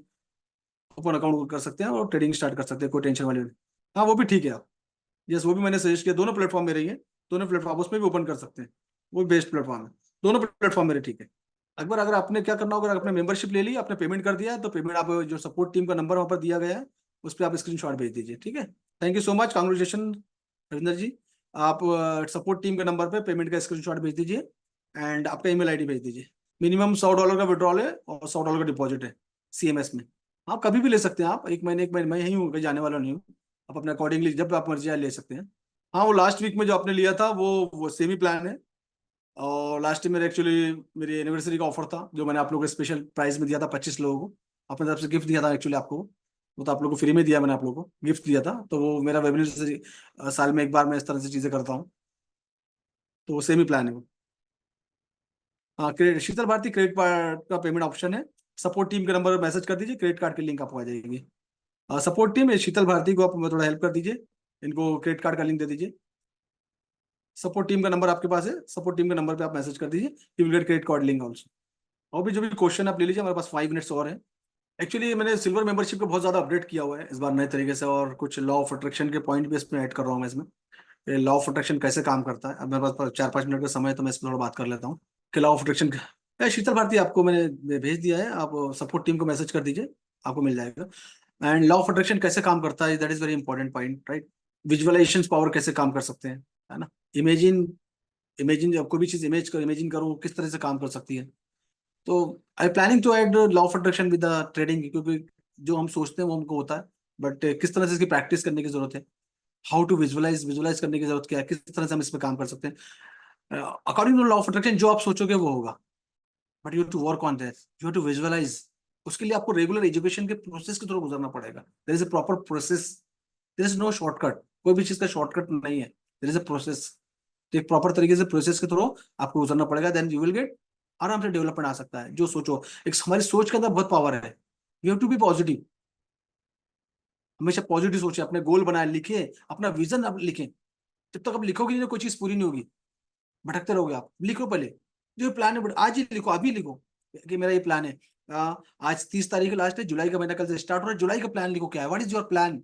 ओपन अकाउंट कर सकते हैं और ट्रेडिंग स्टार्ट कर सकते हैं, कोई टेंशन वाली नहीं। हाँ वो भी ठीक है आप, यस वो भी मैंने सजेस्ट किया, दोनों प्लेटफॉर्म मेरे ही है, दोनों प्लेटफॉर्म उसमें भी ओपन कर सकते हैं, वो बेस्ट प्लेटफॉर्म है, दोनों प्लेटफॉर्म मेरे ठीक है। अकबर अगर आपने क्या करना होगा, अगर आपने मेंबरशिप ले ली, आपने पेमेंट कर दिया है, तो पेमेंट आप जो सपोर्ट टीम का नंबर वहाँ पर दिया गया है उस पर आप स्क्रीनशॉट भेज दीजिए, ठीक है। Thank you so much, congratulation Ravinder ji. आप सपोर्ट टीम के नंबर पे पेमेंट का स्क्रीनशॉट भेज दीजिए एंड आपका ईमेल आईडी भेज दीजिए। मिनिमम $100 का विड्रॉल है और $100 का डिपॉजिट है CMS में। आप कभी भी ले सकते हैं, आप एक महीने मैं यहीं हूँ, कहीं जाने वाला नहीं हूँ। आप अपने अकॉर्डिंगली जब आप मर्जी आए ले सकते हैं। हाँ वो लास्ट वीक में जो आपने लिया था वो सेमी प्लान है, और लास्ट टाइम मेरे एक्चुअली मेरी एनिवर्सरी का ऑफर था जो मैंने आप लोगों को स्पेशल प्राइस में दिया था 25 लोगों को, अपने तरफ से गिफ्ट दिया था एक्चुअली आपको, वो तो आप लोगों को फ्री में दिया, मैंने आप लोगों को गिफ्ट दिया था। तो वो मेरा वेबिनार साल में एक बार मैं इस तरह से चीजें करता हूँ, तो वो सेमी प्लान है वो। हाँ क्रेडिट शीतल भारती क्रेडिट कार्ड का पेमेंट ऑप्शन है, सपोर्ट टीम के नंबर पर मैसेज कर दीजिए, क्रेडिट कार्ड की लिंक आपको आ जाएगी। सपोर्ट टीम शीतल भारती को आप थोड़ा हेल्प कर दीजिए, इनको क्रेडिट कार्ड का लिंक दे दीजिए। सपोर्ट टीम का नंबर आपके पास है, सपोर्ट टीम के नंबर पे आप मैसेज कर दीजिए, you will gate credit card link also. और भी जो भी क्वेश्चन आप ले लीजिए, हमारे पास 5 मिनट्स और है। एक्चुअली मैंने सिल्वर मेंबरशिप को बहुत ज्यादा अपडेट किया हुआ है इस बार नए तरीके से, और कुछ लॉ ऑफ अट्रैक्शन के पॉइंट भी इसमें ऐड कर रहा हूँ मैं इसमें, लॉ ऑफ अट्रैक्शन कैसे काम करता है। अब मेरे पास 4-5 मिनट का समय है, तो मैं इस पर थोड़ा बात कर लेता हूँ कि लॉ ऑफ अट्रैक्शन शीतल भारती आपको मैंने भेज दिया है, आप सपोर्ट टीम को मैसेज कर दीजिए, आपको मिल जाएगा। एंड लॉ ऑफ अट्रैक्शन कैसे काम करता है, that is very important point, right. Visualization power कैसे काम कर सकते हैं, है ना। इमेजिन इमेजिन जब कोई भी चीज इमेजिन करो किस तरह से काम कर सकती है। तो I planning to add law of attraction with the trading, क्योंकि जो हम सोचते हैं वो हमको होता है, बट किस तरह से इसकी प्रैक्टिस करने की जरूरत है, हाउ टू विजुअलाइज करने की जरूरत क्या है, किस तरह से हम इस पर काम कर सकते हैं। According to law of attraction जो आप सोचोगे वो होगा, but you to work on that, you to visualize. उसके लिए आपको रेगुलर एजुकेशन के प्रोसेस के थ्रू गुजरना पड़ेगा। There is a proper process, there is no shortcut, कोई भी चीज का शॉर्टकट नहीं है, देयर इज अ प्रोसेस। तो एक प्रॉपर तरीके से प्रोसेस के थ्रू आपको गुजरना पड़ेगा, देन यू विल गेट, आराम से डेवलपमेंट आ सकता है। जो सोचो, एक हमारी सोच के अंदर बहुत पावर है, you have to be positive, हमेशा पॉजिटिव सोचे, अपने गोल बनाए, लिखे अपना विजन, आप लिखें। जब तक आप लिखोगे नहीं कोई चीज पूरी नहीं होगी, भटकते रहोगे आप। लिखो पहले जो प्लान है, आज ही लिखो, अभी लिखो कि मेरा ये प्लान है। आज 30 तारीख लास्ट है, जुलाई का महीना कल से स्टार्ट हो रहा है, जुलाई का प्लान लिखो, क्या है, व्हाट इज योर प्लान,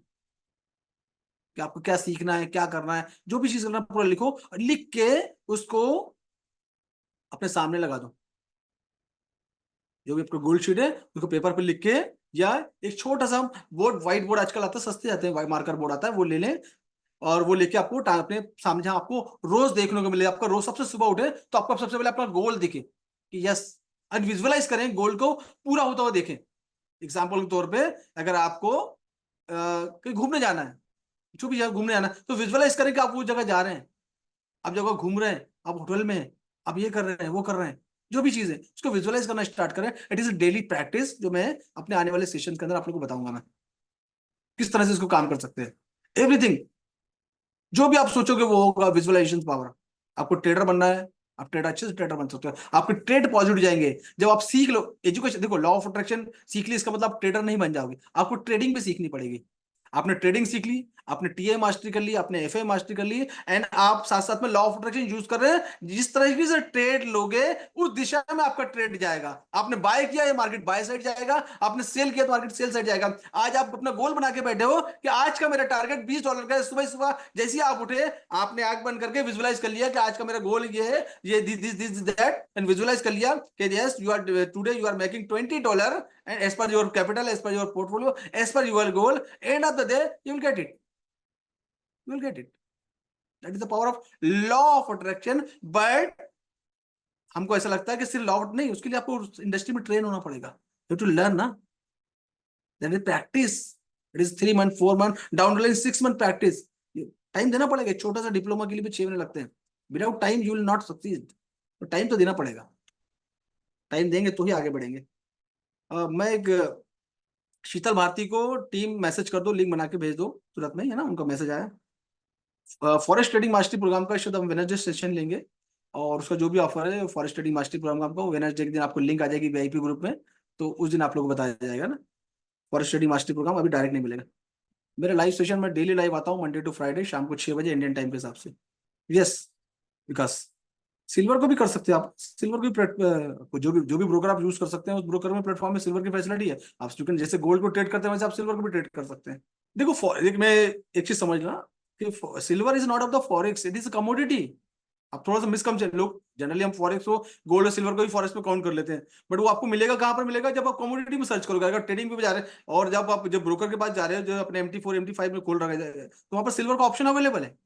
कि आपको क्या सीखना है, क्या करना है, जो भी चीज करना है पूरा लिखो, और लिख के उसको अपने सामने लगा दो। जो भी आपका गोल शीट है उसको पेपर पे लिख के, या एक छोटा सा बोर्ड, व्हाइट बोर्ड आजकल आता है, सस्ते आते हैं, व्हाइट मार्कर बोर्ड आता है, वो ले लें, और वो लेके आपको अपने सामने, जहां आपको रोज देखने को मिले, आपका रोज सबसे सुबह उठे तो आपको सबसे पहले अपना गोल दिखे कि यस, और विजुअलाइज करें गोल को पूरा होता हुआ देखें। एग्जाम्पल के तौर पे अगर आपको कहीं घूमने जाना है, जो भी जगह घूमने जाना है, तो विजुअलाइज करें कि आप वो जगह जा रहे हैं, आप जगह घूम रहे हैं, आप होटल में हैं, आप ये कर रहे हैं, वो कर रहे हैं, जो भी चीज है उसको विजुअलाइज करना स्टार्ट करें। इट इज डेली प्रैक्टिस, जो मैं अपने आने वाले सेशन के अंदर आप लोगों को बताऊंगा मैं किस तरह से इसको काम कर सकते हैं। एवरीथिंग जो भी आप सोचोगे वो होगा, विजुअलाइजेशन पावर। आपको ट्रेडर बनना है, आप ट्रेडर अच्छे से ट्रेडर बन सकते हो, आपके ट्रेड पॉजिटिव जाएंगे जब आप सीख लो। एजुकेशन देखो, लॉ ऑफ अट्रैक्शन सीख ली, इसका मतलब आप ट्रेडर नहीं बन जाओगे, आपको ट्रेडिंग भी सीखनी पड़ेगी। आपने ट्रेडिंग सीख ली, आपने टीए मास्टरी कर ली, आपने एफए मास्टरी कर ली, एंड आप साथ साथ में लॉ ऑफ अट्रैक्शन यूज कर रहे हैं। जिस तरीके से ट्रेड लोगे उस दिशा में आपका ट्रेड जाएगा। आपने बाय किया, ये मार्केट बाय साइड जाएगा, आपने सेल किया तो मार्केट सेल साइड जाएगा। आज आप अपना गोल बना के बैठे हो कि आज का मेरा टारगेट $20 का है, सुबह सुबह जैसे ही आप उठे आपने आंख बंद करके विजुअलाइज कर लिया कि आज का मेरा गोल ये है, ये दिस दैट, एंड विजुअलाइज कर लिया कि yes you are today you are making $20, and as per your capital, as per your portfolio, as per your goal, end of the day you will get it, you will get it. That is the power of law of attraction. But हमको ऐसा लगता है कि सिर्फ लॉ नहीं, उसके लिए आपको इंडस्ट्री में ट्रेन होना पड़ेगा, यू टू लर्न ना, that is practice. It is 3 month 4 month down the line 6 month practice, time देना पड़ेगा। छोटा सा डिप्लोमा के लिए भी 6 महीने लगते हैं, without time you will not succeed. तो टाइम तो देना पड़ेगा, टाइम देंगे तो ही आगे बढ़ेंगे। मैं एक शीतल भारती को टीम मैसेज कर दो, लिंक बना के भेज दो तुरंत में, है ना, उनका मैसेज आया। फॉरेस्ट ट्रेडिंग मास्टरी प्रोग्राम का शायद हम वेडनेसडे सेशन लेंगे, और उसका जो भी ऑफर है फॉरेस्ट ट्रेडिंग मास्टरी प्रोग्राम का, वेडनेसडे के दिन आपको लिंक आ जाएगी VIP ग्रुप में, तो उस दिन आप लोग को बताया जाएगा ना। फॉरेक्स ट्रेडिंग मास्टरी प्रोग्राम अभी डायरेक्ट नहीं मिलेगा। मेरे लाइव सेशन में डेली लाइव आता हूँ मंडे टू फ्राइडे शाम को 6 बजे इंडियन टाइम के हिसाब से। यस, विकास सिल्वर को भी कर सकते हैं आप। सिल्वर को भी जो भी ब्रोकर आप यूज कर सकते हैं उस ब्रोकर में प्लेटफॉर्म में सिल्वर की फैसिलिटी है। आप जैसे गोल्ड को ट्रेड करते हैं वैसे आप सिल्वर को भी ट्रेड कर सकते हैं। देखो मैं एक चीज समझना कि silver is not of the forex, it is a commodity. आप थोड़ा सा मिसकंसेप्ट, लोग जनरली हम फॉरेक्स को गोल्ड और सिल्वर को भी फॉरेक्स में काउंट कर लेते हैं, बट वो आपको मिलेगा कहां पर मिलेगा, जब आप कमोडिटी में सर्च करोगे। अगर ट्रेडिंग पे भी जा रहे हैं और जब ब्रोकर के पास जा रहे हो जो अपने MT4 MT5 में खोल रहे हैं तो वहां पर सिल्वर का ऑप्शन अवेलेबल है।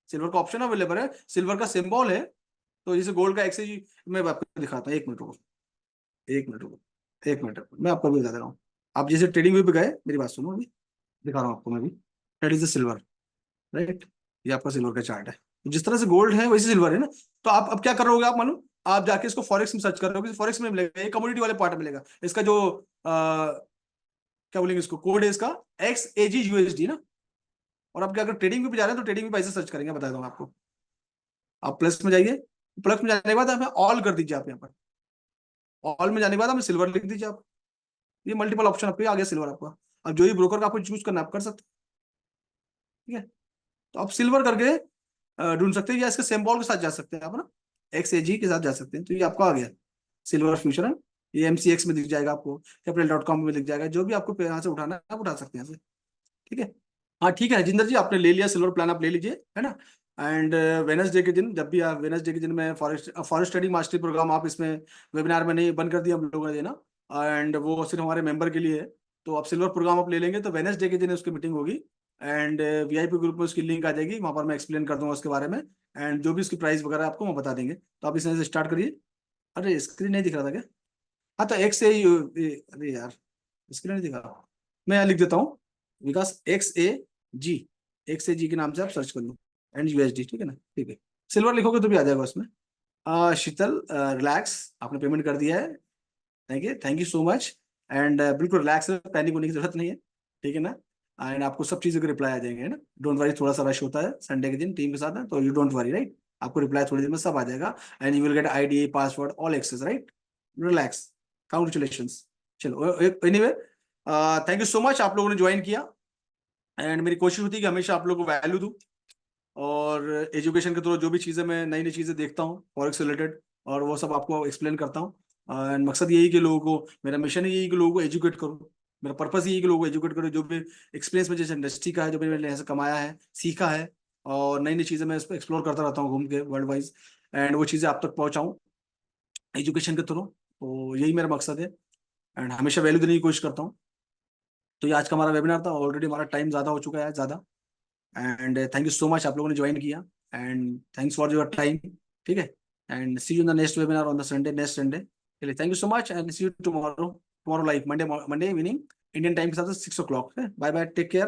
सिल्वर का ऑप्शन अवेलेबल है, सिल्वर का सिंबल है। तो जैसे गोल्ड का एक्सचेंज मैं आपको दिखाता हूँ, 1 मिनट रुको, 1 मिनट रुको, 1 मिनट रुको, मैं आपको भी बता दे रहा हूँ। आप जैसे ट्रेडिंग व्यू पे गए, मेरी बात सुनो, अभी दिखा रहा हूँ आपको मैं भी। That is the silver, right. ये आपका सिल्वर का चार्ट है। तो जिस तरह से गोल्ड है वैसे सिल्वर है ना। तो आप अब क्या करोगे, आप मालूम, आप जाके इसको फॉरेक्स में सर्च करोगे, फॉरेक्स में मिलेगा, ये कमोडिटी वाले पार्ट में मिलेगा। इसका जो क्या बोलेंगे इसको, कोड है इसका XAGUSD ना। और आप क्या अगर ट्रेडिंग में भी जा रहे हैं तो ट्रेडिंग में पैसे सर्च करेंगे, बता दूंगा आपको। आप प्लस में जाइए, प्लस में जाने के बाद हमें ऑल कर दीजिए आप यहाँ पर। ऑल में जाने के बाद हमें सिल्वर लिख दीजिए आप। ये मल्टीपल ऑप्शन आपके आ गया सिल्वर आपका। अब जो ही ब्रोकर का आपको चूज करना आप कर सकते हैं, ठीक है। तो आप सिल्वर करके ढूंढ सकते हैं, या इसके सिंबल के साथ जा सकते हैं आप ना, XAG के साथ जा सकते हैं। तो ये आपका आ गया सिल्वर फ्यूचर है। ये MCX में दिख जाएगा आपको, capital.com में दिख जाएगा। जो भी आपको यहाँ से उठाना है आप उठा सकते हैं यहाँ से, ठीक है। हाँ ठीक है जिंदर जी, आपने ले लिया सिल्वर प्लान, आप ले लीजिए, है ना। एंड वेनसडे के दिन, जब भी आप वेनसडे के दिन में फॉरेस्ट ट्रेडिंग मास्टरी प्रोग्राम आप इसमें वेबिनार में नहीं बंद कर दिया हम लोगों ने देना, एंड वो सिर्फ हमारे मेंबर के लिए है। तो आप सिल्वर प्रोग्राम आप ले लेंगे तो वेनसडे के दिन उसकी मीटिंग होगी, एंड VIP ग्रुप में उसकी लिंक आ जाएगी, वहां पर मैं एक्सप्लेन कर दूंगा उसके बारे में, एंड जो भी उसकी प्राइस वगैरह आपको मैं बता देंगे। तो आप इसमें से स्टार्ट करिए। अरे स्क्रीन नहीं दिख रहा था क्या? हाँ तो एक्स ए, अरे यार स्क्रीन नहीं दिख रहा, मैं यहाँ लिख देता हूँ विकास XAG के नाम से आप सर्च कर लो, एंड USD, ठीक है ना, ठीक है। सिल्वर लिखोगे तो भी आ जाएगा उसमें। शीतल रिलैक्स, आपने पेमेंट कर दिया है, thank you so much. And बिल्कुल रिलैक्स, पैनिक होने की जरूरत नहीं है, ठीक है ना। एंड आपको सब चीज़ों के रिप्लाई आ जाएंगे, है ना। डोंट वरी, थोड़ा सा रश होता है संडे के दिन टीम के साथ है, तो यू डोंट वरी, राइट। आपको रिप्लाई थोड़ी देर में सब आ जाएगा, and you will get ID password all access, right. Relax, congratulation. चलो anyway, thank you so much, आप लोगों ने ज्वाइन किया। एंड मेरी कोशिश होती है कि हमेशा आप लोगों को वैल्यू दूं, और एजुकेशन के थ्रू जो भी चीज़ें मैं नई नई चीज़ें देखता हूँ फॉरेक्स रिलेटेड, और वो सब आपको एक्सप्लेन करता हूँ। एंड मकसद यही कि लोगों को, मेरा मिशन है यही कि लोगों को एजुकेट करूँ। मेरा पर्पस यही है कि लोगों को एजुकेट करूँ, जो भी एक्सपीरियंस में जैसे इंडस्ट्री का है, जो भी मैंने यहाँ से कमाया है, सीखा है, और नई नई चीज़ें मैं इस पर एक्सप्लोर करता रहता हूँ घूम के वर्ल्ड वाइज, एंड वो चीज़ें आप तक पहुँचाऊँ एजुकेशन के थ्रू। तो यही मेरा मकसद है, एंड हमेशा वैल्यू देने की कोशिश करता हूँ। तो ये आज का हमारा वेबिनार था, ऑलरेडी हमारा टाइम ज़्यादा हो चुका है, ज़्यादा। And thank you so much, आप लोगों ने ज्वाइन किया, and thanks for your time, ठीक है। And see you in the next webinar on the Sunday, next Sunday. चलिए, thank you so much, and see you tomorrow, tomorrow live Monday evening Indian time के साथ 6 o'clock है। Bye bye, take care.